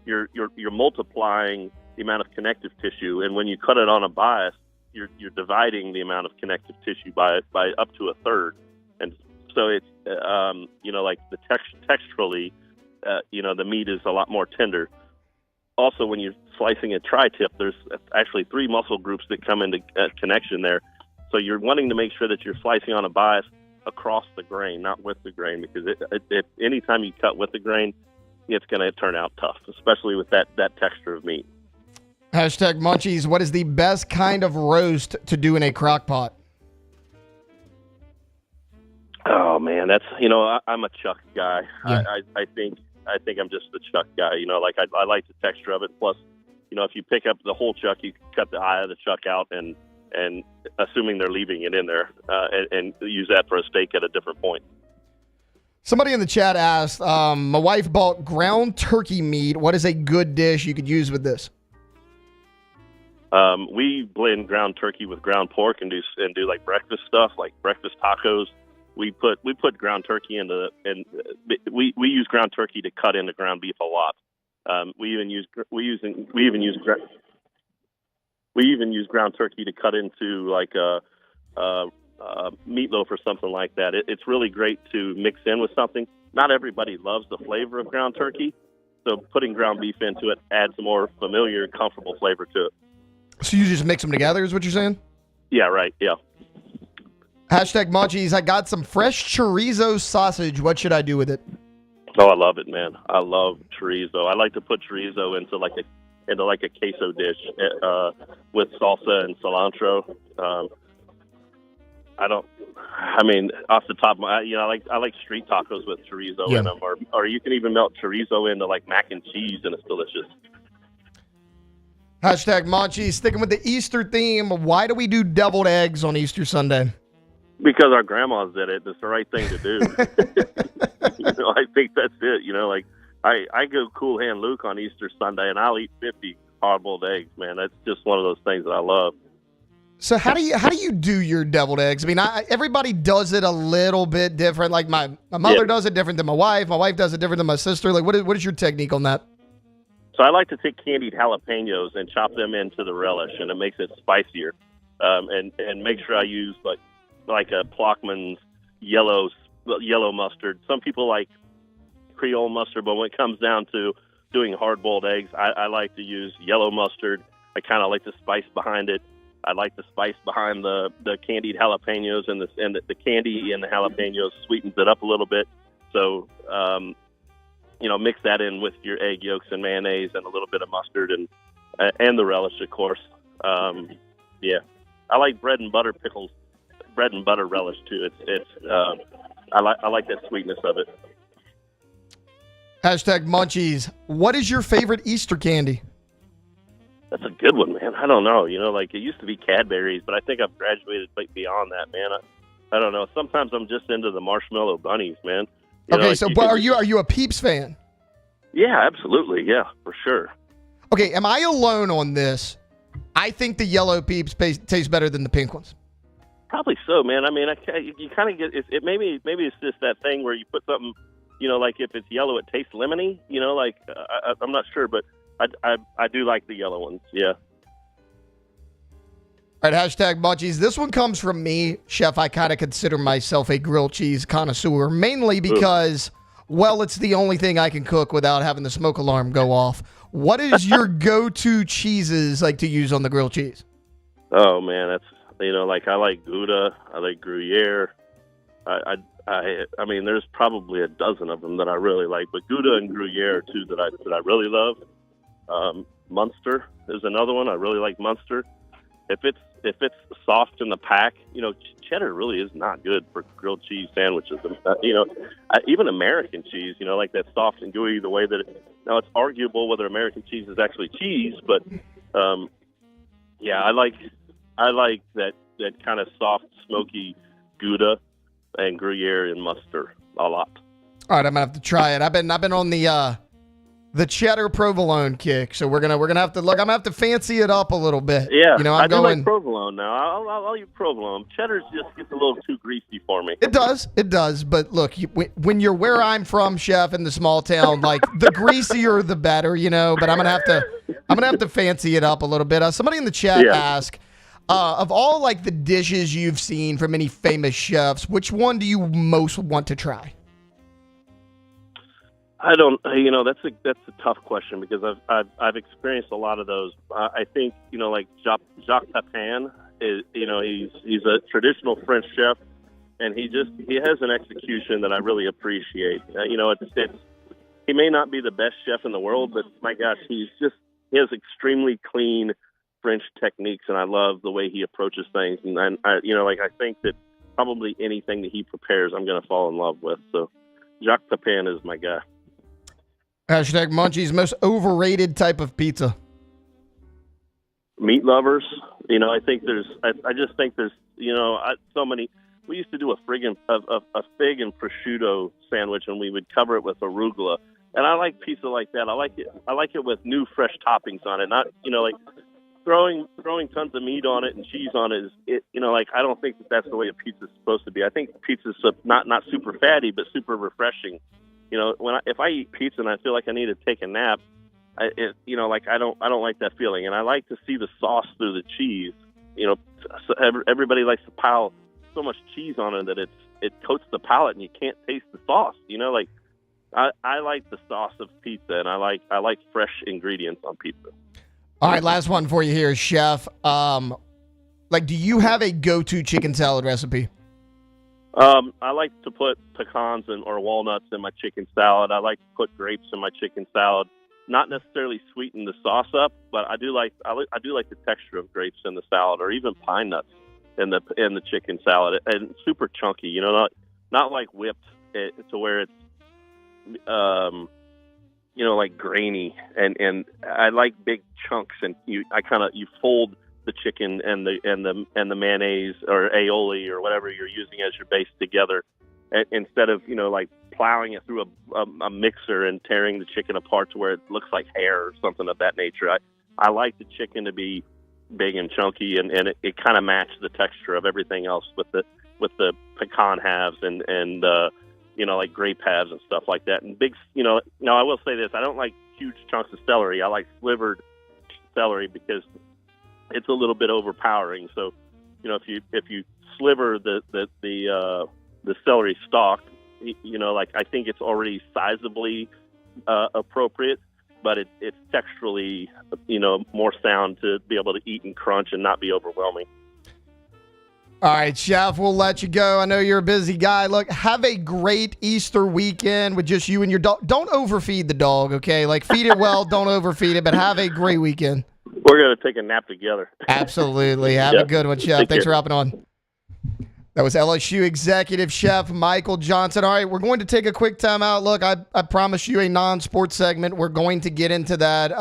S16: you're multiplying the amount of connective tissue. And when you cut it on a bias, you're dividing the amount of connective tissue by up to a third. And so it's, texturally, the meat is a lot more tender. Also, when you're slicing a tri-tip, there's actually 3 muscle groups that come into connection there. So you're wanting to make sure that you're slicing on a bias across the grain, not with the grain, because anytime you cut with the grain, it's going to turn out tough, especially with that texture of meat.
S5: Hashtag munchies. What is the best kind of roast to do in a crock pot?
S16: Oh man, that's I'm a chuck guy. Yeah. I think I'm just the chuck guy. I like the texture of it. Plus, if you pick up the whole chuck, you can cut the eye of the chuck out and assuming they're leaving it in there and use that for a steak at a different point.
S5: Somebody in the chat asked, my wife bought ground turkey meat. What is a good dish you could use with this?
S16: We blend ground turkey with ground pork and do like breakfast stuff, like breakfast tacos. We put ground turkey we use ground turkey to cut into ground beef a lot. We even use ground turkey to cut into like a meatloaf or something like that. It's really great to mix in with something. Not everybody loves the flavor of ground turkey, so putting ground beef into it adds a more familiar, comfortable flavor to it.
S5: So you just mix them together is what you're saying?
S16: Yeah, right, yeah.
S5: Hashtag munchies. I got some fresh chorizo sausage. What should I do with it?
S16: Oh, I love it, man. I love chorizo. I like to put chorizo into like a queso dish with salsa and cilantro. Off the top of my, I like street tacos with chorizo in them, or you can even melt chorizo into like mac and cheese, and it's delicious.
S5: Hashtag munchies. Sticking with the Easter theme, why do we do deviled eggs on Easter Sunday?
S16: Because our grandmas did it. It's the right thing to do. I think that's it. I go Cool Hand Luke on Easter Sunday, and I'll eat 50 hard-boiled eggs, man. That's just one of those things that I love.
S5: So how do you do your deviled eggs? I mean, everybody does it a little bit different. Like my mother does it different than my wife. My wife does it different than my sister. Like, what is your technique on that?
S16: So I like to take candied jalapenos and chop them into the relish, and it makes it spicier. And make sure I use like a Plockman's yellow mustard. Some people like Creole mustard, but when it comes down to doing hard-boiled eggs, I like to use yellow mustard. I kind of like the spice behind it. I like the spice behind the candied jalapenos, and the candy and the jalapenos sweetens it up a little bit. So, mix that in with your egg yolks and mayonnaise and a little bit of mustard and the relish, of course. I like bread and butter relish too. I like that sweetness of it.
S5: Hashtag munchies. What is your favorite Easter candy?
S16: That's a good one, man. I don't know. It used to be Cadbury's, but I think I've graduated beyond that, man. I don't know. Sometimes I'm just into the marshmallow bunnies, man. You know,
S5: Okay,
S16: like
S5: so
S16: you
S5: but
S16: can-
S5: are you a Peeps fan?
S16: Yeah, absolutely. Yeah, for sure.
S5: Okay, am I alone on this? I think the yellow Peeps taste better than the pink ones.
S16: Probably so, man. I mean, you kind of get it. Maybe it's just that thing where you put something, you know, like if it's yellow, it tastes lemony. You know, like I'm not sure, but I do like the yellow ones. Yeah.
S5: All right, hashtag Munchies. This one comes from me, Chef. I kind of consider myself a grilled cheese connoisseur, mainly because, well, it's the only thing I can cook without having the smoke alarm go off. What is your go-to cheeses like to use on the grilled cheese?
S16: Oh man, that's like I like Gouda, I like Gruyere. I mean, there's probably a dozen of them that I really like, but Gouda and Gruyere are two that I really love. Munster is another one. I really like Munster. If it's soft in the pack, cheddar really is not good for grilled cheese sandwiches. Even American cheese, like that soft and gooey, the way that now it's arguable whether American cheese is actually cheese, but yeah, I like that kind of soft, smoky Gouda and Gruyere and Munster a lot.
S5: All right, I'm gonna have to try it. I've been on the cheddar provolone kick, so we're gonna have to look. I'm gonna have to fancy it up a little bit.
S16: Yeah,
S5: I
S16: do like provolone now. I'll eat provolone. Cheddar just gets a little too greasy for me.
S5: It does. But look, when you're where I'm from, Chef, in the small town, like the greasier the better, But I'm gonna have to fancy it up a little bit. Somebody in the chat asked, of all like the dishes you've seen from any famous chefs, which one do you most want to try?
S16: I don't. That's a tough question because I've experienced a lot of those. I think like Jacques Pepin is. He's a traditional French chef, and he has an execution that I really appreciate. He may not be the best chef in the world, but my gosh, he has extremely clean French techniques, and I love the way he approaches things. And I think that probably anything that he prepares, I'm going to fall in love with. So Jacques Pepin is my guy.
S5: Hashtag Munchies, most overrated type of pizza.
S16: Meat lovers. I think I just think there's, so many. We used to do a fig and prosciutto sandwich, and we would cover it with arugula. And I like pizza like that. I like it with new fresh toppings on it. Not, like throwing tons of meat on it and cheese on it. I don't think that's the way a pizza's supposed to be. I think pizza's not super fatty, but super refreshing. If I eat pizza and I feel like I need to take a nap, I don't like that feeling. And I like to see the sauce through the cheese. So everybody likes to pile so much cheese on it that it coats the palate and you can't taste the sauce. I like the sauce of pizza, and I like fresh ingredients on pizza.
S5: All right, last one for you here, Chef. Do you have a go-to chicken salad recipe?
S16: I like to put pecans or walnuts in my chicken salad. I like to put grapes in my chicken salad. Not necessarily sweeten the sauce up, but I do like the texture of grapes in the salad, or even pine nuts in the chicken salad. And super chunky, not like whipped to where it's like grainy. And I like big chunks, and you fold the chicken and the mayonnaise or aioli or whatever you're using as your base together, instead of like plowing it through a mixer and tearing the chicken apart to where it looks like hair or something of that nature. I like the chicken to be big and chunky, and it kind of matched the texture of everything else with the pecan halves and like grape halves and stuff like that. And big, now I will say this: I don't like huge chunks of celery. I like slivered celery because it's a little bit overpowering. So, if you sliver the celery stalk, I think it's already sizably appropriate, but it's texturally, more sound to be able to eat and crunch and not be overwhelming.
S5: All right, Chef, we'll let you go. I know you're a busy guy. Look, have a great Easter weekend with just you and your dog. Don't overfeed the dog, okay? Feed it well, don't overfeed it, but have a great weekend.
S16: We're going to take a nap together.
S5: Absolutely. Have a good one, Chef. Thanks for hopping on. That was LSU Executive Chef Michael Johnson. All right, we're going to take a quick time out. Look, I promised you a non-sports segment. We're going to get into that.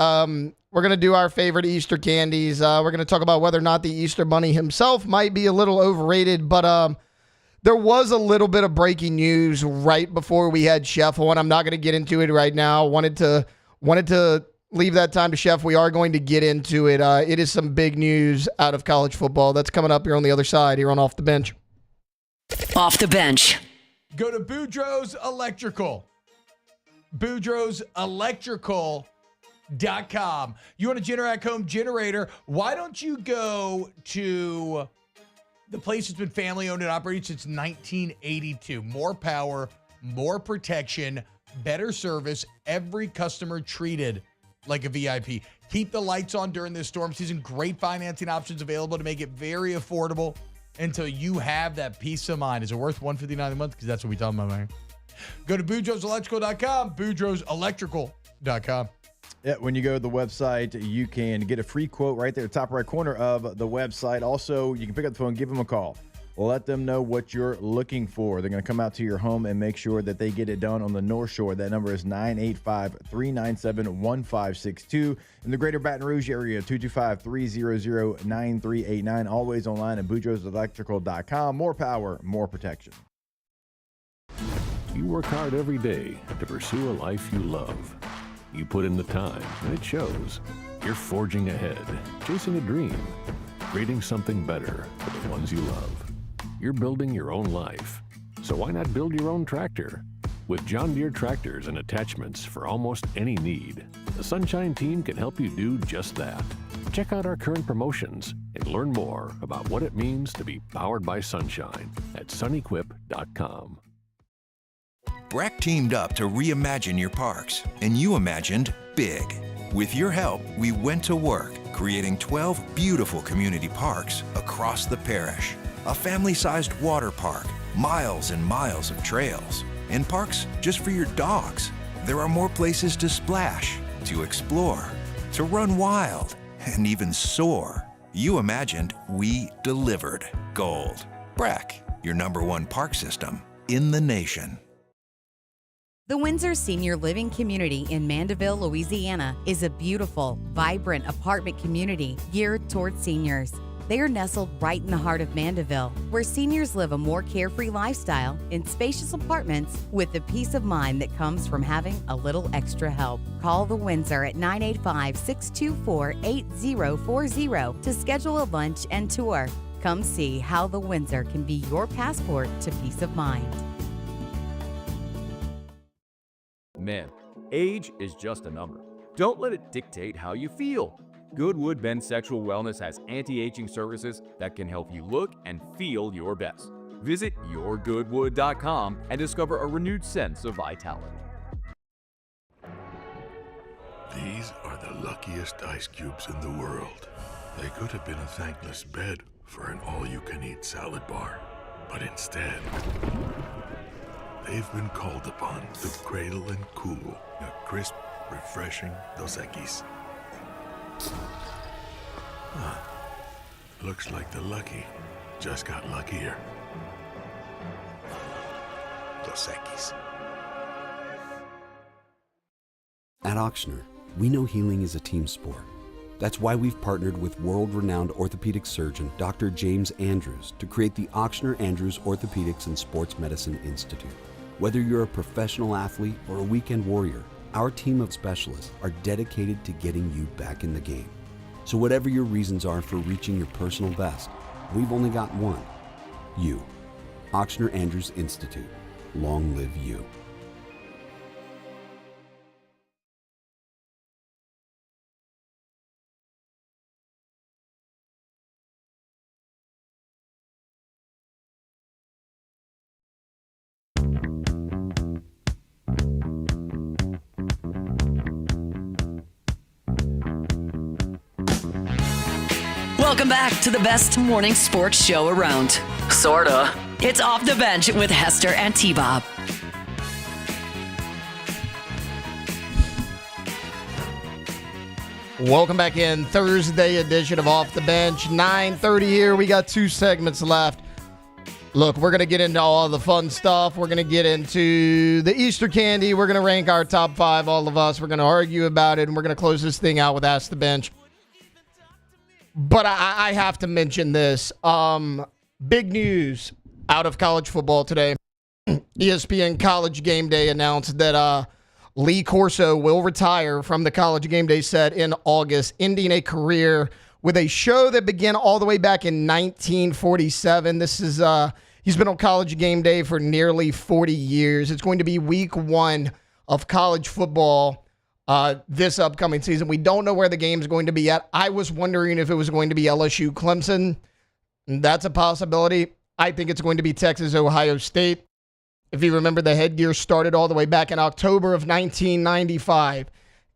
S5: We're going to do our favorite Easter candies. We're going to talk about whether or not the Easter Bunny himself might be a little overrated. But There was a little bit of breaking news right before we had Chef on. I'm not going to get into it right now. Wanted to leave that time to Chef. We are going to get into it. It is some big news out of college football. That's coming up here on the other side, here on Off the Bench.
S3: Off the Bench.
S7: Go to Boudreaux's Electrical. Boudreaux'sElectrical.com. You want a Generac home generator? Why don't you go to the place that's been family owned and operated since 1982? More power, more protection, better service. Every customer treated like a VIP. Keep the lights on during this storm season. Great financing options available to make it very affordable until you have that peace of mind. Is it worth $159 a month? Because that's what we talking about, man. Go to Boudreaux'sElectrical.com. Boudreaux'sElectrical.com.
S8: Yeah, when you go to the website, you can get a free quote right there, top right corner of the website. Also, you can pick up the phone, give them a call. Let them know what you're looking for. They're going to come out to your home and make sure that they get it done on the North Shore. That number is 985-397-1562. In the greater Baton Rouge area, 225-300-9389. Always online at Boudreaux'sElectrical.com. More power, more protection.
S9: You work hard every day to pursue a life you love. You put in the time, and it shows. You're forging ahead, chasing a dream, creating something better for the ones you love. You're building your own life, so why not build your own tractor? With John Deere tractors and attachments for almost any need, the Sunshine team can help you do just that. Check out our current promotions and learn more about what it means to be powered by Sunshine at sunequip.com.
S18: BRAC teamed up to reimagine your parks, and you imagined big. With your help, we went to work, creating 12 beautiful community parks across the parish. A family-sized water park, miles and miles of trails, and parks just for your dogs. There are more places to splash, to explore, to run wild, and even soar. You imagined, we delivered. Gold. BRAC, your #1 park system in the nation.
S19: The Windsor Senior Living Community in Mandeville, Louisiana is a beautiful, vibrant apartment community geared towards seniors. They are nestled right in the heart of Mandeville, where seniors live a more carefree lifestyle in spacious apartments with the peace of mind that comes from having a little extra help. Call the Windsor at 985-624-8040 to schedule a lunch and tour. Come see how the Windsor can be your passport to peace of mind.
S17: Men, age is just a number. Don't let it dictate how you feel. Goodwood Men's Sexual Wellness has anti-aging services that can help you look and feel your best. Visit yourgoodwood.com and discover a renewed sense of vitality.
S22: These are the luckiest ice cubes in the world. They could have been a thankless bed for an all-you-can-eat salad bar. But instead, they've been called upon to cradle and cool a crisp, refreshing Dos Equis. Looks like the lucky just got luckier. Dos Equis.
S2: At Auctioner, we know healing is a team sport. That's why we've partnered with world-renowned orthopedic surgeon Dr. James Andrews to create the Auctioner Andrews Orthopedics and Sports Medicine Institute. Whether you're a professional athlete or a weekend warrior, our team of specialists are dedicated to getting you back in the game. So whatever your reasons are for reaching your personal best, we've only got one. You. Auctioner Andrews Institute. Long live you.
S3: Welcome back to the best morning sports show around. Sorta. It's Off the Bench with Hester and T-Bob.
S5: Welcome back in. Thursday edition of Off the Bench. 9:30 here. We got 2 segments left. Look, we're going to get into all the fun stuff. We're going to get into the Easter candy. We're going to rank our top 5, all of us. We're going to argue about it, and we're going to close this thing out with Ask the Bench. But I have to mention this. Big news out of college football today. ESPN College Game Day announced that Lee Corso will retire from the College Game Day set in August, ending a career with a show that began all the way back in 1947. This is he's been on College Game Day for nearly 40 years. It's going to be week 1 of college football this upcoming season. We don't know where the game's going to be at. I was wondering if it was going to be LSU Clemson. That's a possibility. I think it's going to be Texas Ohio State. If you remember, the headgear started all the way back in October of 1995.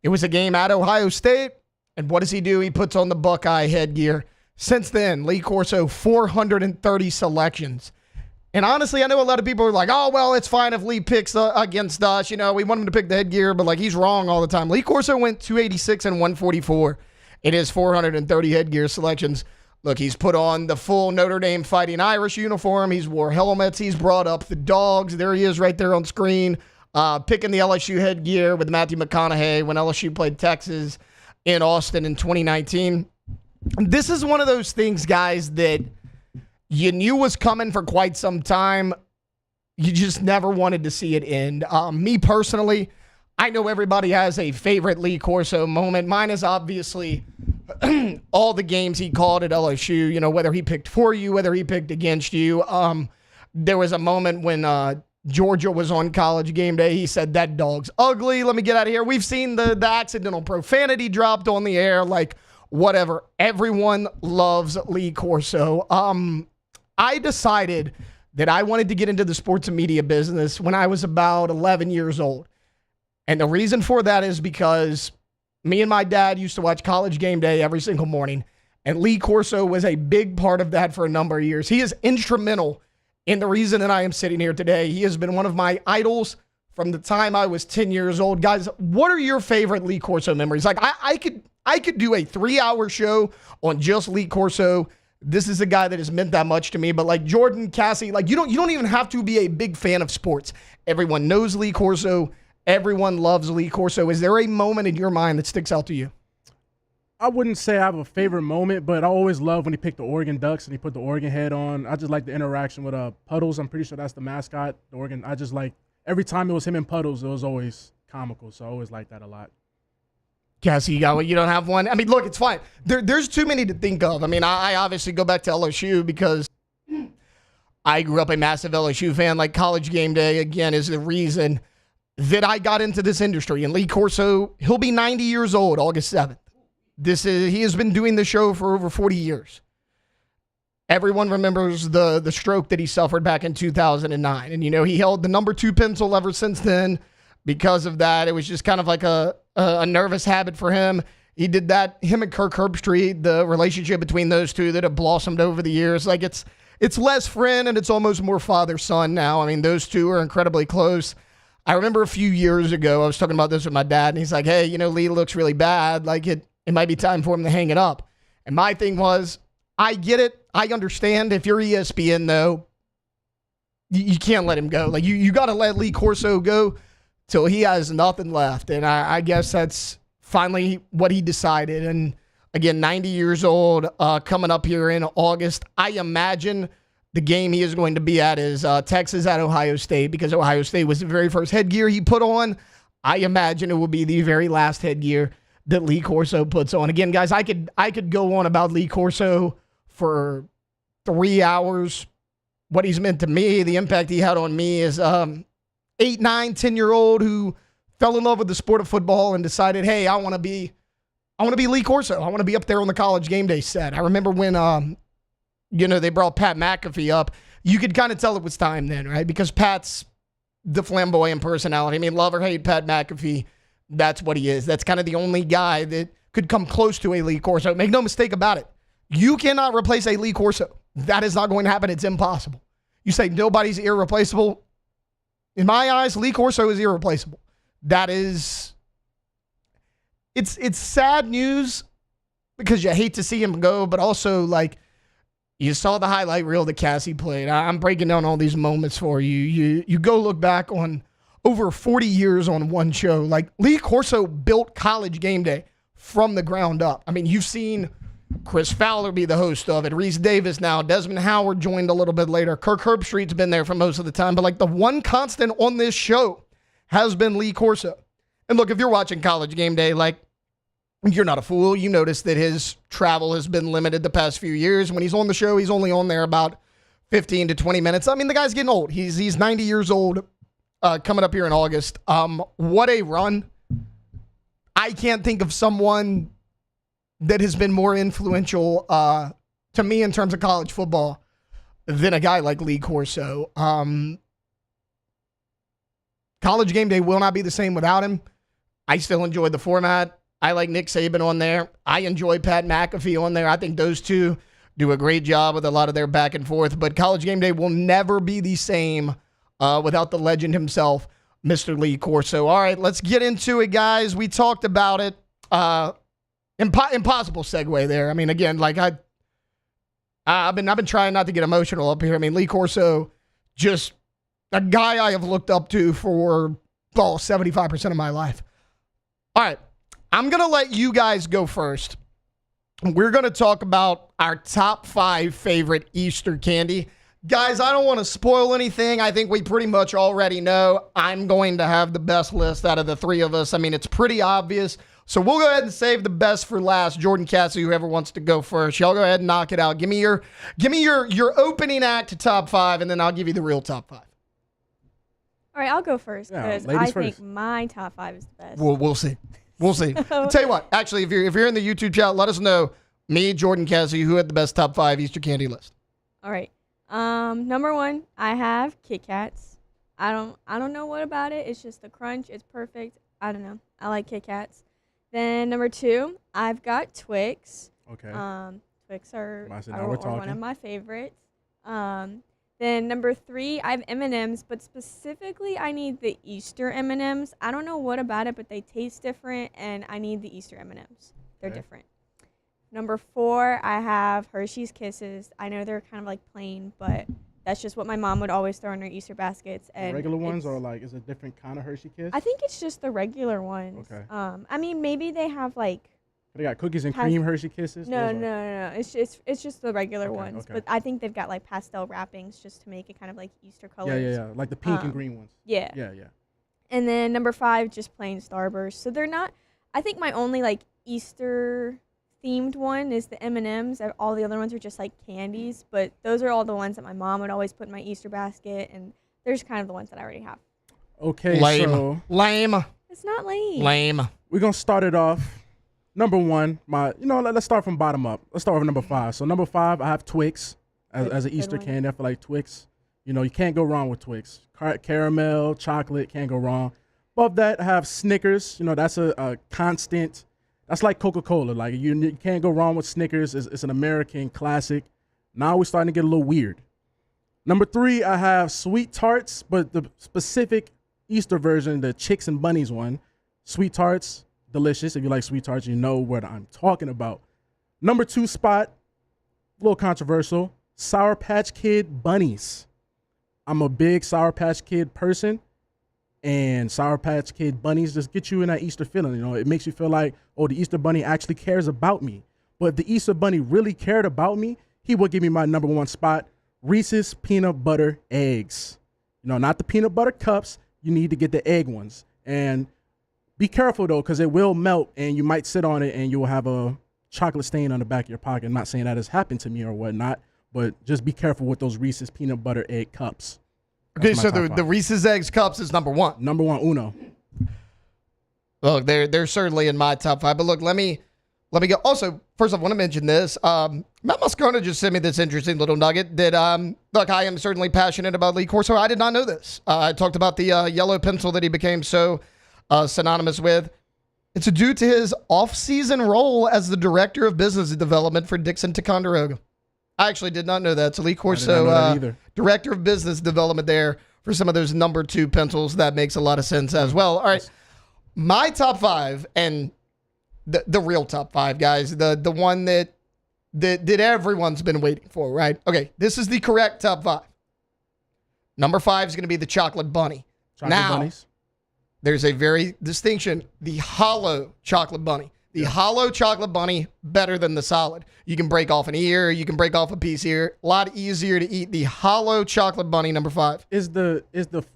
S5: It was a game at Ohio State. And what does he do? He puts on the Buckeye headgear. Since then, Lee Corso, 430 selections. And honestly, I know a lot of people are like, oh, well, it's fine if Lee picks against us. You know, we want him to pick the headgear, but like he's wrong all the time. Lee Corso went 286 and 144 in his 430 headgear selections. Look, he's put on the full Notre Dame Fighting Irish uniform. He's wore helmets. He's brought up the dogs. There he is right there on screen, picking the LSU headgear with Matthew McConaughey when LSU played Texas in Austin in 2019. This is one of those things, guys, that you knew was coming for quite some time. You just never wanted to see it end. Me personally, I know everybody has a favorite Lee Corso moment. Mine is obviously all the games he called at LSU, you know, whether he picked for you, whether he picked against you. There was a moment when Georgia was on College Game Day. He said, that dog's ugly. Let me get out of here. We've seen the accidental profanity dropped on the air, like whatever. Everyone loves Lee Corso. I decided that I wanted to get into the sports and media business when I was about 11 years old. And the reason for that is because me and my dad used to watch College Game Day every single morning, and Lee Corso was a big part of that for a number of years. He is instrumental in the reason that I am sitting here today. He has been one of my idols from the time I was 10 years old. Guys, what are your favorite Lee Corso memories? Like, I could do a 3-hour show on just Lee Corso. This is a guy that has meant that much to me. But like Jordan, Cassie, like you don't even have to be a big fan of sports. Everyone knows Lee Corso. Everyone loves Lee Corso. Is there a moment in your mind that sticks out to you?
S1: I wouldn't say I have a favorite moment, but I always love when he picked the Oregon Ducks and he put the Oregon head on. I just like the interaction with Puddles. I'm pretty sure that's the mascot. The Oregon. I just like every time it was him and Puddles, it was always comical. So I always like that a lot.
S5: Cassie, you got one? You don't have one? I mean, look, it's fine. There's too many to think of. I mean, I obviously go back to LSU because I grew up a massive LSU fan. Like College Game Day, again, is the reason that I got into this industry. And Lee Corso, he'll be 90 years old August 7th. He has been doing the show for over 40 years. Everyone remembers the stroke that he suffered back in 2009. And, you know, he held the number 2 pencil ever since then. Because of that, it was just kind of like a nervous habit for him. He did that. Him and Kirk Herbstreit, the relationship between those two that have blossomed over the years. Like it's less friend and it's almost more father-son now. I mean, those two are incredibly close. I remember a few years ago, I was talking about this with my dad, and he's like, hey, you know, Lee looks really bad. Like, it might be time for him to hang it up. And my thing was, I get it. I understand. If you're ESPN, though, you can't let him go. Like, you got to let Lee Corso go till he has nothing left. And I guess that's finally what he decided. And, again, 90 years old, coming up here in August. I imagine the game he is going to be at is Texas at Ohio State, because Ohio State was the very first headgear he put on. I imagine it will be the very last headgear that Lee Corso puts on. Again, guys, I could go on about Lee Corso for 3 hours. What he's meant to me, the impact he had on me as 8, 9, 10-year-old who fell in love with the sport of football and decided, hey, I want to be Lee Corso. I want to be up there on the College Game Day set. I remember when they brought Pat McAfee up. You could kind of tell it was time then, right? Because Pat's the flamboyant personality. I mean, love or hate Pat McAfee, that's what he is. That's kind of the only guy that could come close to a Lee Corso. Make no mistake about it. You cannot replace a Lee Corso. That is not going to happen. It's impossible. You say nobody's irreplaceable. In my eyes, Lee Corso is irreplaceable. That is... It's sad news because you hate to see him go, but also, like, you saw the highlight reel that Cassie played. I'm breaking down all these moments for you. You go look back on over 40 years on one show. Like, Lee Corso built College Game Day from the ground up. I mean, you've seen Chris Fowler be the host of it. Reese Davis now. Desmond Howard joined a little bit later. Kirk Herbstreit's been there for most of the time. But, like, the one constant on this show has been Lee Corso. And, look, if you're watching College Game Day, like, you're not a fool. You notice that his travel has been limited the past few years. When he's on the show, he's only on there about 15 to 20 minutes. I mean, the guy's getting old. He's 90 years old coming up here in August. What a run. I can't think of someone that has been more influential to me in terms of college football than a guy like Lee Corso. College Game Day will not be the same without him. I still enjoy the format. I like Nick Saban on there. I enjoy Pat McAfee on there. I think those two do a great job with a lot of their back and forth. But College Game Day will never be the same without the legend himself, Mr. Lee Corso. All right, let's get into it, guys. We talked about it. Impossible segue there. I mean, again, like I've been trying not to get emotional up here. I mean, Lee Corso, just a guy I have looked up to for 75% of my life. All right, I'm gonna let you guys go first. We're gonna talk about our top 5 favorite Easter candy. Guys, I don't want to spoil anything. I think we pretty much already know I'm going to have the best list out of the 3 of us. I mean, it's pretty obvious. So we'll go ahead and save the best for last. Jordan Cassie, whoever wants to go first. Y'all go ahead and knock it out. Give me your opening act to top 5, and then I'll give you the real top 5.
S6: All right, I'll go first because I think my top 5 is the best.
S5: We'll see. We'll see. I'll tell you what. Actually, if you're in the YouTube chat, let us know. Me, Jordan Cassie, who had the best top 5 Easter candy list.
S6: All right. Number 1, I have Kit Kats. I don't know what about it. It's just the crunch. It's perfect. I don't know. I like Kit Kats. Then number 2, I've got Twix.
S1: Okay.
S6: Twix are
S1: we're talking.
S6: one of my favorites. Then number 3, I have M&Ms, but specifically I need the Easter M&Ms. I don't know what about it, but they taste different, and I need the Easter M&Ms. They're different. Number 4, I have Hershey's Kisses. I know they're kind of like plain, but that's just what my mom would always throw in her Easter baskets. And
S1: the regular ones, or like is it a different kind of Hershey Kiss?
S6: I think it's just the regular ones.
S1: Okay.
S6: I mean, maybe they have like.
S1: They got cookies and cream Hershey Kisses?
S6: No. It's just the regular ones.
S1: Okay.
S6: But I think they've got like pastel wrappings just to make it kind of like Easter colors.
S1: Yeah. Like the pink and green ones.
S6: Yeah.
S1: Yeah.
S6: And then number 5, just plain Starburst. So they're not. I think my only like Easter themed one is the M&Ms. All the other ones are just like candies, but those are all the ones that my mom would always put in my Easter basket, and there's kind of the ones that I already have.
S1: Okay,
S5: lame.
S6: It's not lame.
S5: Lame.
S1: We're gonna start it off. Number 1, let's start from bottom up. Let's start with number 5. So number 5, I have Twix as an Easter candy. I feel like Twix. You can't go wrong with Twix. Caramel, chocolate, can't go wrong. Above that, I have Snickers. That's a constant. That's like Coca-Cola. Like you can't go wrong with Snickers. It's an American classic. Now we're starting to get a little weird. Number 3, I have Sweet Tarts, but the specific Easter version, the Chicks and Bunnies one. Sweet Tarts, delicious. If you like Sweet Tarts, you know what I'm talking about. Number 2 spot, a little controversial, Sour Patch Kid Bunnies. I'm a big Sour Patch Kid person. And Sour Patch Kid Bunnies just get you in that Easter feeling. It makes you feel like, oh, the Easter Bunny actually cares about me. But if the Easter Bunny really cared about me, he would give me my number 1 spot, Reese's Peanut Butter Eggs. Not the peanut butter cups. You need to get the egg ones. And be careful, though, because it will melt, and you might sit on it, and you will have a chocolate stain on the back of your pocket. I'm not saying that has happened to me or whatnot, but just be careful with those Reese's Peanut Butter Egg cups.
S5: Okay, so the Reese's Eggs Cups is number 1.
S1: Number 1, uno.
S5: Look, they're certainly in my top 5. But look, let me go. Also, first off, I want to mention this. Matt Moscona just sent me this interesting little nugget that, look, I am certainly passionate about Lee Corso. I did not know this. I talked about the yellow pencil that he became so synonymous with. It's due to his off-season role as the director of business development for Dixon Ticonderoga. I actually did not know that. So Lee Corso, director of business development there for some of those number 2 pencils. That makes a lot of sense as well. All right, my top 5 and the real top 5, guys. The one that everyone's been waiting for, right? Okay, this is the correct top 5. Number 5 is going to be the chocolate bunny.
S1: Chocolate bunnies.
S5: There's a very distinction. The hollow chocolate bunny. The hollow chocolate bunny, better than the solid. You can break off an ear. You can break off a piece here. A lot easier to eat. The hollow chocolate bunny, number 5.
S1: Is the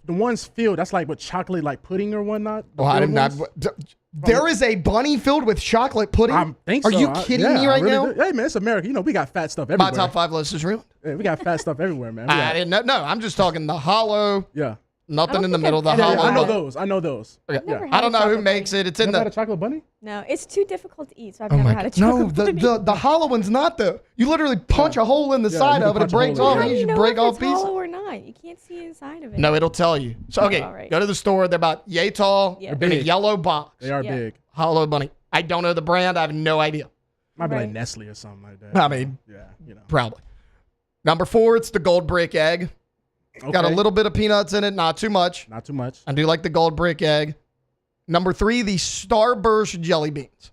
S1: ones filled? That's like with chocolate, like pudding or whatnot.
S5: Oh, I did not. There is a bunny filled with chocolate pudding?
S1: I think
S5: Are
S1: so.
S5: you kidding me right now?
S1: Hey, man, it's America. You know, we got fat stuff everywhere.
S5: My top 5 list is ruined.
S1: Yeah, we got fat stuff everywhere, man.
S5: I didn't know. No, I'm just talking the hollow.
S1: Yeah.
S5: Nothing in the middle. The hollow.
S1: I know those. I know those.
S5: Okay.
S6: Never
S5: I
S6: had
S5: don't
S6: a
S5: know who
S6: chocolate
S5: makes it. It's in
S1: Never had
S5: the.
S1: a chocolate bunny?
S6: No, it's too difficult to eat, so I've
S5: Oh
S6: never
S5: my
S6: had a
S5: God. No,
S6: chocolate bunny.
S5: the hollow one's not though. You literally punch a hole in the side
S1: you
S5: of it. It
S1: punch a
S5: breaks
S1: hole
S5: off.
S1: in
S5: And
S1: it.
S5: you
S6: How do
S5: just
S6: you know
S5: break
S6: if
S5: off
S6: it's
S5: pieces.
S6: hollow or not? You can't see inside of it.
S5: No, it'll tell you. So okay,
S6: all right.
S5: go to the store. They're about yay tall.
S6: Yeah.
S5: They're in a yellow box.
S1: They are
S6: Yeah.
S1: big.
S5: Hollow bunny. I don't know the brand. I have no idea.
S1: Might be like
S6: Right.
S1: Nestle or something like that.
S5: I mean,
S1: Yeah, you know.
S5: probably. Number 4, it's the gold brick egg. Got a
S1: Okay.
S5: little bit of peanuts in it, not too much.
S1: Not too much.
S5: I do like the gold brick egg. Number 3, the Starburst jelly beans.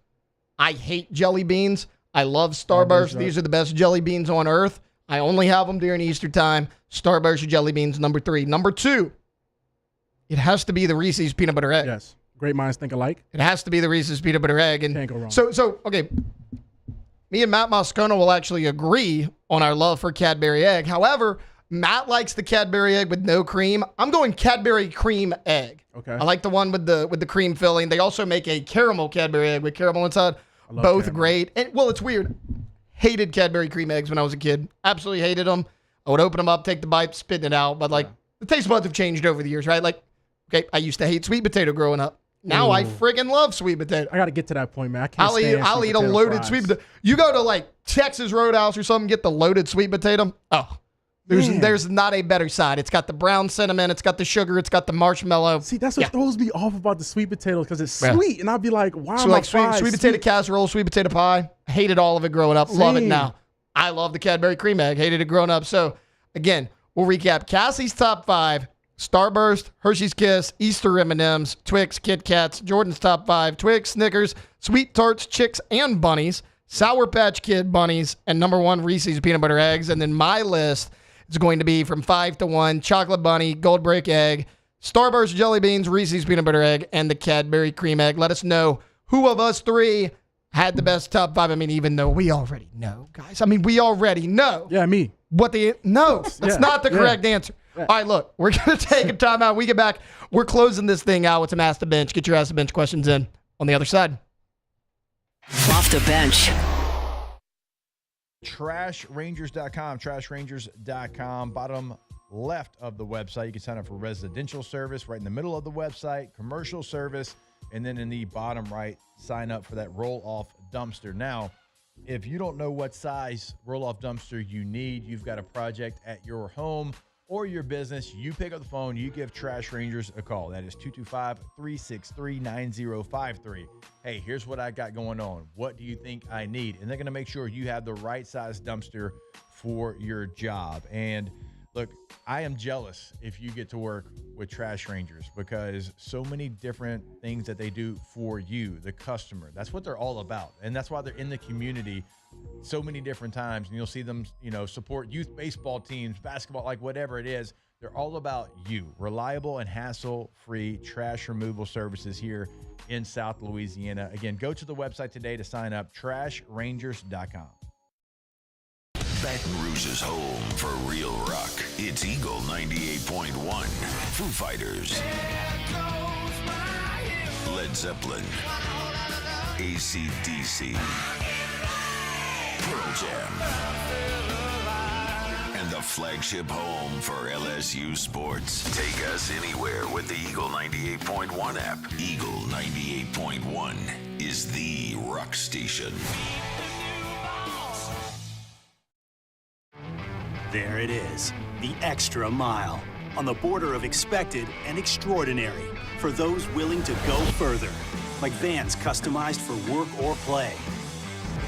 S5: I hate jelly beans. I love Starburst.
S1: Starburst,
S5: These are the best jelly beans on earth. I only have them during Easter time. Starburst jelly beans, number 3. Number 2, it has to be the Reese's peanut butter egg.
S1: Yes. Great minds think alike.
S5: It has to be the Reese's peanut butter egg. And
S1: Can't go wrong.
S5: So okay, me and Matt Moscona will actually agree on our love for Cadbury egg. However, Matt likes the Cadbury egg with no cream. I'm going Cadbury cream egg.
S1: Okay.
S5: I like the one with the cream filling. They also make a caramel Cadbury egg with caramel inside.
S1: love
S5: Both
S1: caramel.
S5: great. And well, it's weird. Hated Cadbury cream eggs when I was a kid. Absolutely hated them. I would open them up, take the bite, spit it out. But like the taste buds have changed over the years, right? Like, okay, I used to hate sweet potato growing up. Now I friggin' love sweet potato.
S1: I got to get to that point, man. I can't stand
S5: I'll
S1: sweet
S5: eat a
S1: potato
S5: loaded
S1: fries.
S5: sweet potato. You go to like Texas Roadhouse or something, get the loaded sweet potato. Oh,
S1: Man.
S5: there's not a better side. It's got the brown cinnamon, it's got the sugar, it's got the marshmallow.
S1: See, that's what throws me off about the sweet potatoes because it's
S5: Yeah.
S1: sweet, and I'll be like, why
S5: So
S1: am I
S5: like sweet potato casserole, sweet potato pie. Hated all of it growing up. Love it
S1: Same.
S5: now. I love the Cadbury cream egg. Hated it growing up. So again, we'll recap Cassie's top 5. Starburst, Hershey's Kiss, Easter M&Ms, Twix, Kit Kats, Jordan's top 5, Twix, Snickers, Sweet Tarts, Chicks, and Bunnies, Sour Patch Kid Bunnies, and number 1, Reese's Peanut Butter Eggs. And then my list is going to be from 5 to 1, Chocolate Bunny, Gold Brick Egg, Starburst Jelly Beans, Reese's Peanut Butter Egg, and the Cadbury Cream Egg. Let us know who of us 3 had the best top 5. I mean, even though we already know, guys. I mean, we already know.
S1: Yeah, me.
S5: What no, that's
S1: Yeah,
S5: not the
S1: yeah.
S5: correct answer. All right, look, we're going to take a timeout. We get back. We're closing this thing out with some Ask the Bench. Get your Ask the Bench questions in on the other side.
S3: Off the bench.
S8: TrashRangers.com, TrashRangers.com, bottom left of the website. You can sign up for residential service right in the middle of the website, commercial service, and then in the bottom right, sign up for that roll-off dumpster. Now, if you don't know what size roll-off dumpster you need, you've got a project at your home or your business, you pick up the phone, you give Trash Rangers a call. That is 225-363-9053. Hey, here's what I got going on. What do you think I need? And they're going to make sure you have the right size dumpster for your job. And look, I am jealous if you get to work with Trash Rangers because so many different things that they do for you, the customer. That's what they're all about. And that's why they're in the community so many different times. And you'll see them, support youth baseball teams, basketball, like whatever it is. They're all about you. Reliable and hassle-free trash removal services here in South Louisiana. Again, go to the website today to sign up, TrashRangers.com.
S13: Baton Rouge's home for real rock. It's Eagle 98.1. Foo Fighters. Led Zeppelin. AC/DC. Pearl Jam. And the flagship home for LSU sports. Take us anywhere with the Eagle 98.1 app. Eagle 98.1 is the rock station.
S11: There it is, the extra mile, on the border of expected and extraordinary for those willing to go further, like vans customized for work or play,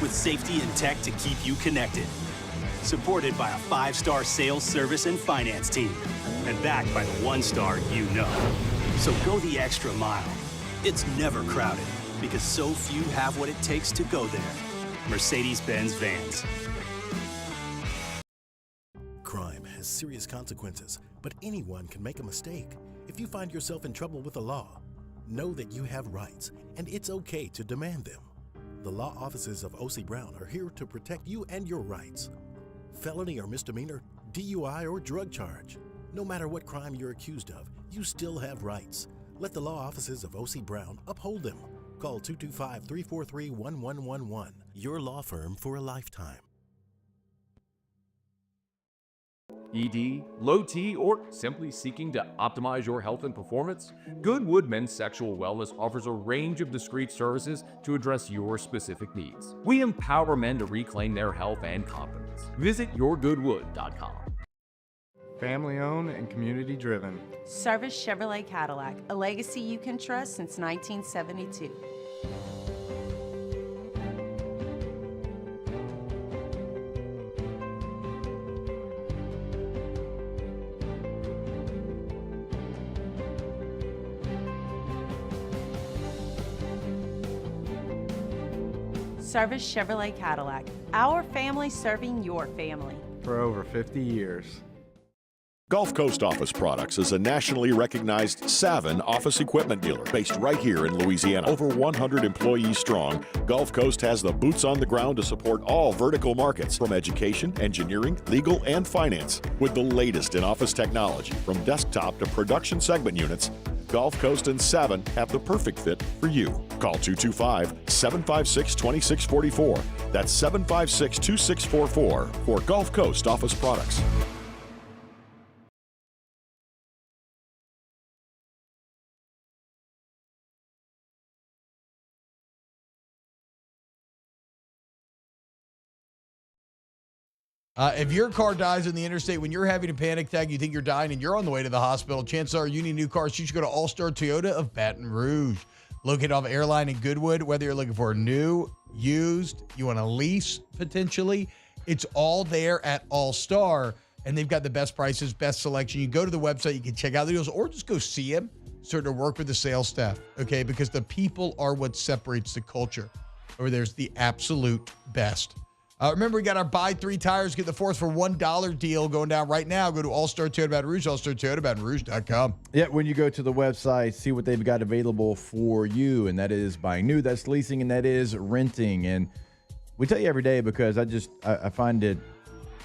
S11: with safety and tech to keep you connected, supported by a 5-star sales, service, and finance team, and backed by the 1-star you know. So go the extra mile. It's never crowded, because so few have what it takes to go there. Mercedes-Benz Vans.
S15: Crime has serious consequences, but anyone can make a mistake. If you find yourself in trouble with the law, know that you have rights, and it's okay to demand them. The law offices of O.C. Brown are here to protect you and your rights. Felony or misdemeanor, DUI or drug charge. No matter what crime you're accused of, you still have rights. Let the law offices of O.C. Brown uphold them. Call 225-343-1111. Your law firm for a lifetime.
S17: ED, low T, or simply seeking to optimize your health and performance? Goodwood Men's Sexual Wellness offers a range of discreet services to address your specific needs. We empower men to reclaim their health and confidence. Visit yourgoodwood.com.
S14: Family owned and community driven.
S20: Service Chevrolet Cadillac, a legacy you can trust since 1972. Service Chevrolet Cadillac, our family serving your family.
S14: For over 50 years.
S10: Gulf Coast Office Products is a nationally recognized Savin office equipment dealer based right here in Louisiana. Over 100 employees strong, Gulf Coast has the boots on the ground to support all vertical markets, from education, engineering, legal, and finance. With the latest in office technology, from desktop to production segment units, Gulf Coast and Savin have the perfect fit for you. Call 225-756-2644. That's 756-2644 for Gulf Coast Office Products.
S7: If your car dies in the interstate when you're having a panic attack, you think you're dying, and you're on the way to the hospital, chances are you need a new car, so you should go to All-Star Toyota of Baton Rouge. Located off Airline and Goodwood, whether you're looking for a new, used, you want to lease potentially, it's all there at All-Star, and they've got the best prices, best selection. You go to the website, you can check out the deals, or just go see them, start to work with the sales staff, okay? Because the people are what separates the culture. Over there's the absolute best. Remember, we got our buy 3 tires, get the 4th for $1 deal going down right now. Go to All-Star Toyota Baton Rouge, allstartoyotabatonrouge.com.
S8: Yeah, when you go to the website, see what they've got available for you, and that is buying new, that's leasing, and that is renting. And we tell you every day because I find it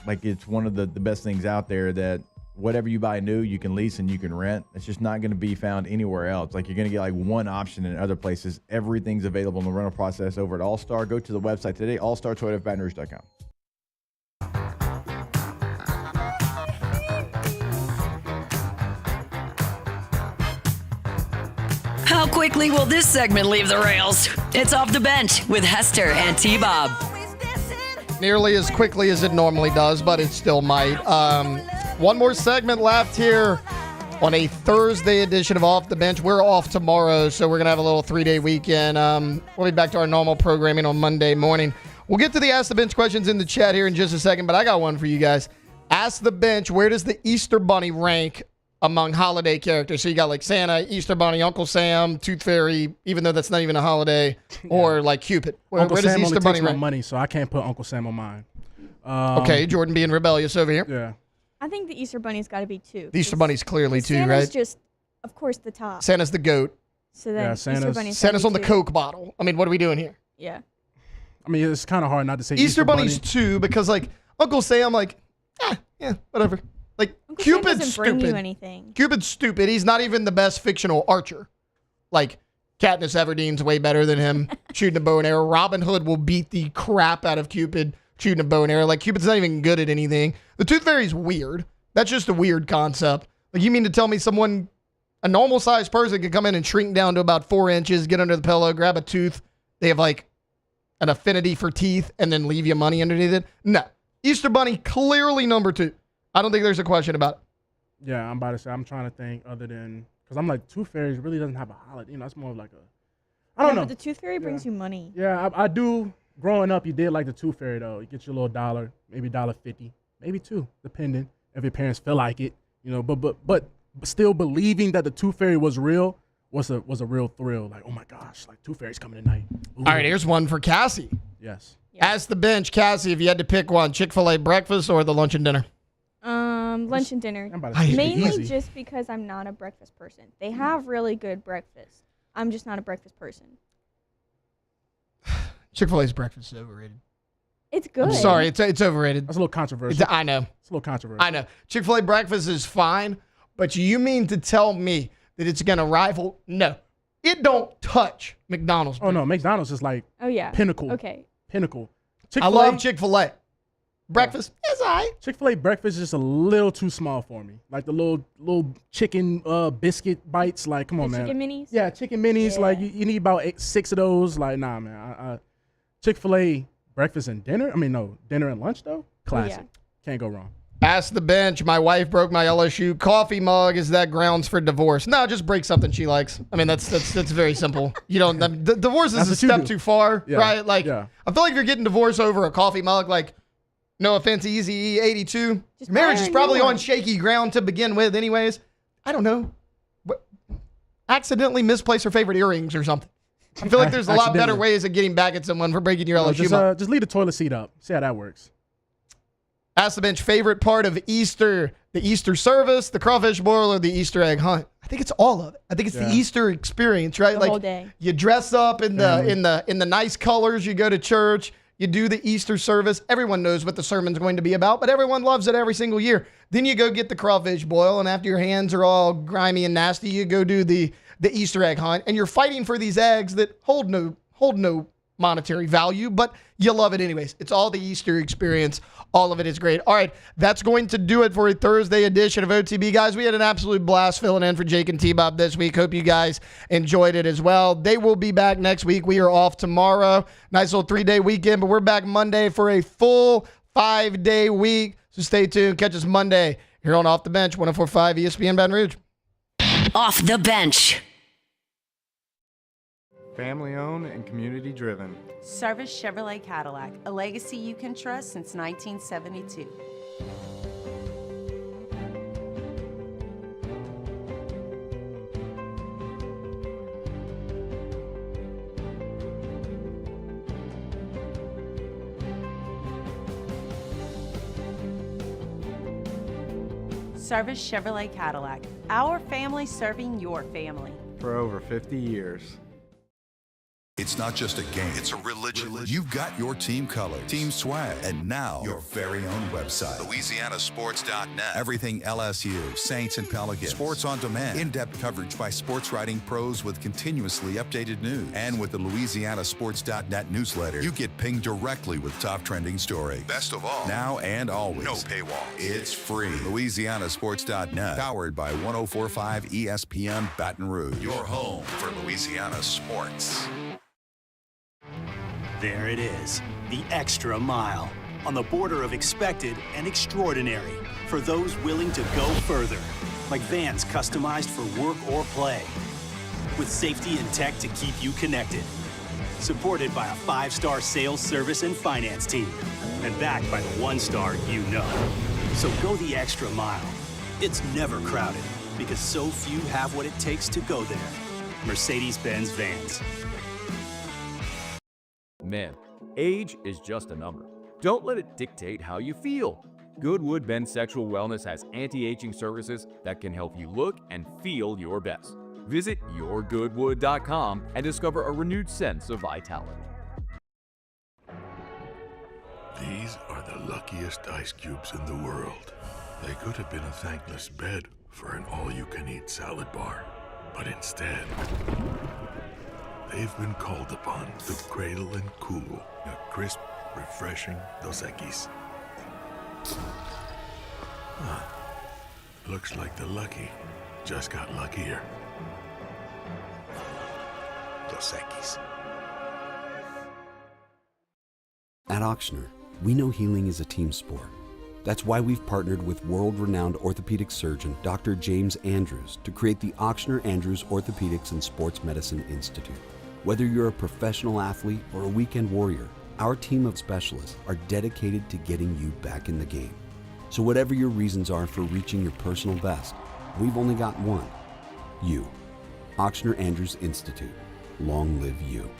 S8: like it's one of the best things out there that whatever you buy new, you can lease and you can rent. It's just not going to be found anywhere else. Like, you're going to get like one option in other places. Everything's available in the rental process over at All-Star. Go to the website today, allstartoyotabatonrouge.com.
S3: How quickly will this segment leave the rails? It's Off the Bench with Hester and T-Bob.
S5: Nearly as quickly as it normally does, but it still might. One more segment left here on a Thursday edition of Off the Bench. We're off tomorrow, so we're going to have a little 3-day weekend. We'll be back to our normal programming on Monday morning. We'll get to the Ask the Bench questions in the chat here in just a second, but I got one for you guys. Ask the Bench, where does the Easter Bunny rank among holiday characters? So you got like Santa, Easter Bunny, Uncle Sam, Tooth Fairy, even though that's not even a holiday, or like Cupid. Where does
S1: Sam
S5: Easter
S1: only
S5: Bunny
S1: takes my
S5: rank?
S1: money, so I can't put Uncle Sam on mine.
S5: Okay, Jordan being rebellious over here.
S1: Yeah.
S6: I think the Easter Bunny's got to be 2.
S5: The Easter Bunny's clearly 2,
S6: Santa's
S5: right?
S6: just, of course, the top.
S5: Santa's the goat.
S6: So then Easter Bunny's
S5: Santa's on the
S6: 2.
S5: Coke bottle. I mean, what are we doing here?
S6: Yeah.
S1: I mean, it's kind of hard not to say
S5: Easter
S1: Bunny.
S5: Bunny's 2 because, like, Uncle Sam, like, yeah, whatever. Like,
S6: Uncle Sam
S5: Cupid's
S6: doesn't bring
S5: stupid.
S6: you anything.
S5: Cupid's stupid. He's not even the best fictional archer. Like, Katniss Everdeen's way better than him shooting a bow and arrow. Robin Hood will beat the crap out of Cupid shooting a bow and arrow. Like, Cupid's not even good at anything. The Tooth Fairy's weird. That's just a weird concept. Like, you mean to tell me a normal-sized person could come in and shrink down to about 4 inches, get under the pillow, grab a tooth. They have, like, an affinity for teeth, and then leave you money underneath it? No. Easter Bunny, clearly number 2. I don't think there's a question about it.
S1: Yeah, I'm about to say, I'm trying to think other than, because I'm like, Tooth Fairy really doesn't have a holiday. You know, it's more of like I don't know.
S6: But the Tooth Fairy brings you money.
S1: Yeah, I do. Growing up, you did like the Tooth Fairy, though. You get your little $1, maybe $1.50, maybe 2, depending if your parents feel like it. You know, but still believing that the Tooth Fairy was real was a real thrill. Like, oh my gosh, like Tooth Fairy's coming tonight. Ooh.
S5: All right, here's one for Cassie.
S1: Yes.
S5: Ask the Bench, Cassie, if you had to pick one, Chick-fil-A breakfast or the lunch and dinner?
S6: Lunch and dinner. Mainly just because I'm not a breakfast person. They have really good breakfast. I'm just not a breakfast person.
S5: Chick-fil-A's breakfast is overrated.
S6: It's good.
S5: I'm sorry, it's overrated.
S1: That's a little controversial.
S5: I know.
S1: It's a little controversial.
S5: I know. Chick-fil-A breakfast is fine, but you mean to tell me that it's going to rival? No. It don't touch McDonald's.
S1: Oh, no. McDonald's is like pinnacle.
S6: Okay.
S1: Pinnacle.
S5: I love Chick-fil-A. Breakfast is all right.
S1: Chick-fil-A breakfast is just a little too small for me. Like the little chicken biscuit bites. Like, come on, man.
S6: Chicken minis?
S1: Yeah, chicken minis.
S6: Yeah.
S1: Like, you need about 6 of those. Like, nah, man. Chick-fil-A breakfast and dinner. I mean, no, dinner and lunch, though. Classic. Can't go wrong.
S5: Ask the bench. My wife broke my LSU coffee mug. Is that grounds for divorce? No, just break something she likes. I mean, that's very simple. You don't. Divorce is a step too far, right? Like, I feel like if you're getting divorced over a coffee mug, like, no offense, Easy 82. Your marriage is probably on shaky ground to begin with, anyways. I don't know. Accidentally misplace her favorite earrings or something. I feel like there's a lot better ways of getting back at someone for breaking your LSU mug.
S1: Just leave the toilet seat up. See how that works.
S5: Ask the bench, favorite part of Easter, the Easter service, the crawfish boil, or the Easter egg hunt? I think it's all of it. I think it's the Easter experience, right?
S6: The whole day.
S5: You dress up in the nice colors, you go to church, you do the Easter service. Everyone knows what the sermon's going to be about, but everyone loves it every single year. Then you go get the crawfish boil, and after your hands are all grimy and nasty, you go do the Easter egg hunt, and you're fighting for these eggs that hold no monetary value, but you love it anyways. It's all the Easter experience. All of it is great. All right, that's going to do it for a Thursday edition of OTB. Guys, we had an absolute blast filling in for Jake and T-Bob this week. Hope you guys enjoyed it as well. They will be back next week. We are off tomorrow. Nice little 3-day weekend, but we're back Monday for a full 5-day week. So stay tuned. Catch us Monday here on Off the Bench, 104.5 ESPN Baton Rouge.
S3: Off the Bench.
S14: Family owned and community driven.
S20: Service Chevrolet Cadillac, a legacy you can trust since 1972. Service Chevrolet Cadillac, our family serving your family.
S14: For over 50 years.
S18: It's not just a game, it's a religion. You've got your team colors, team swag, and now your very own website, LouisianaSports.net. Everything LSU, Saints, and Pelicans. Sports on demand. In-depth coverage by sports writing pros with continuously updated news. And with the LouisianaSports.net newsletter, you get pinged directly with top trending stories. Best of all, now and always, no paywall. It's free. LouisianaSports.net, powered by 104.5 ESPN Baton Rouge. Your home for Louisiana sports.
S11: There it is, the extra mile, on the border of expected and extraordinary for those willing to go further, like vans customized for work or play, with safety and tech to keep you connected, supported by a 5-star sales, service, and finance team, and backed by the 1-star you know. So go the extra mile. It's never crowded, because so few have what it takes to go there. Mercedes-Benz Vans.
S17: Man, age is just a number. Don't let it dictate how you feel. Goodwood Men's Sexual Wellness has anti-aging services that can help you look and feel your best. Visit yourgoodwood.com and discover a renewed sense of vitality.
S22: These are the luckiest ice cubes in the world. They could have been a thankless bed for an all-you-can-eat salad bar. But instead, they've been called upon to cradle and cool a crisp, refreshing Dos Equis. Looks like the lucky just got luckier. Dos Equis.
S2: At Ochsner, we know healing is a team sport. That's why we've partnered with world-renowned orthopedic surgeon Dr. James Andrews to create the Ochsner Andrews Orthopedics and Sports Medicine Institute. Whether you're a professional athlete or a weekend warrior, our team of specialists are dedicated to getting you back in the game. So whatever your reasons are for reaching your personal best, we've only got one: you. Ochsner Andrews Institute. Long live you.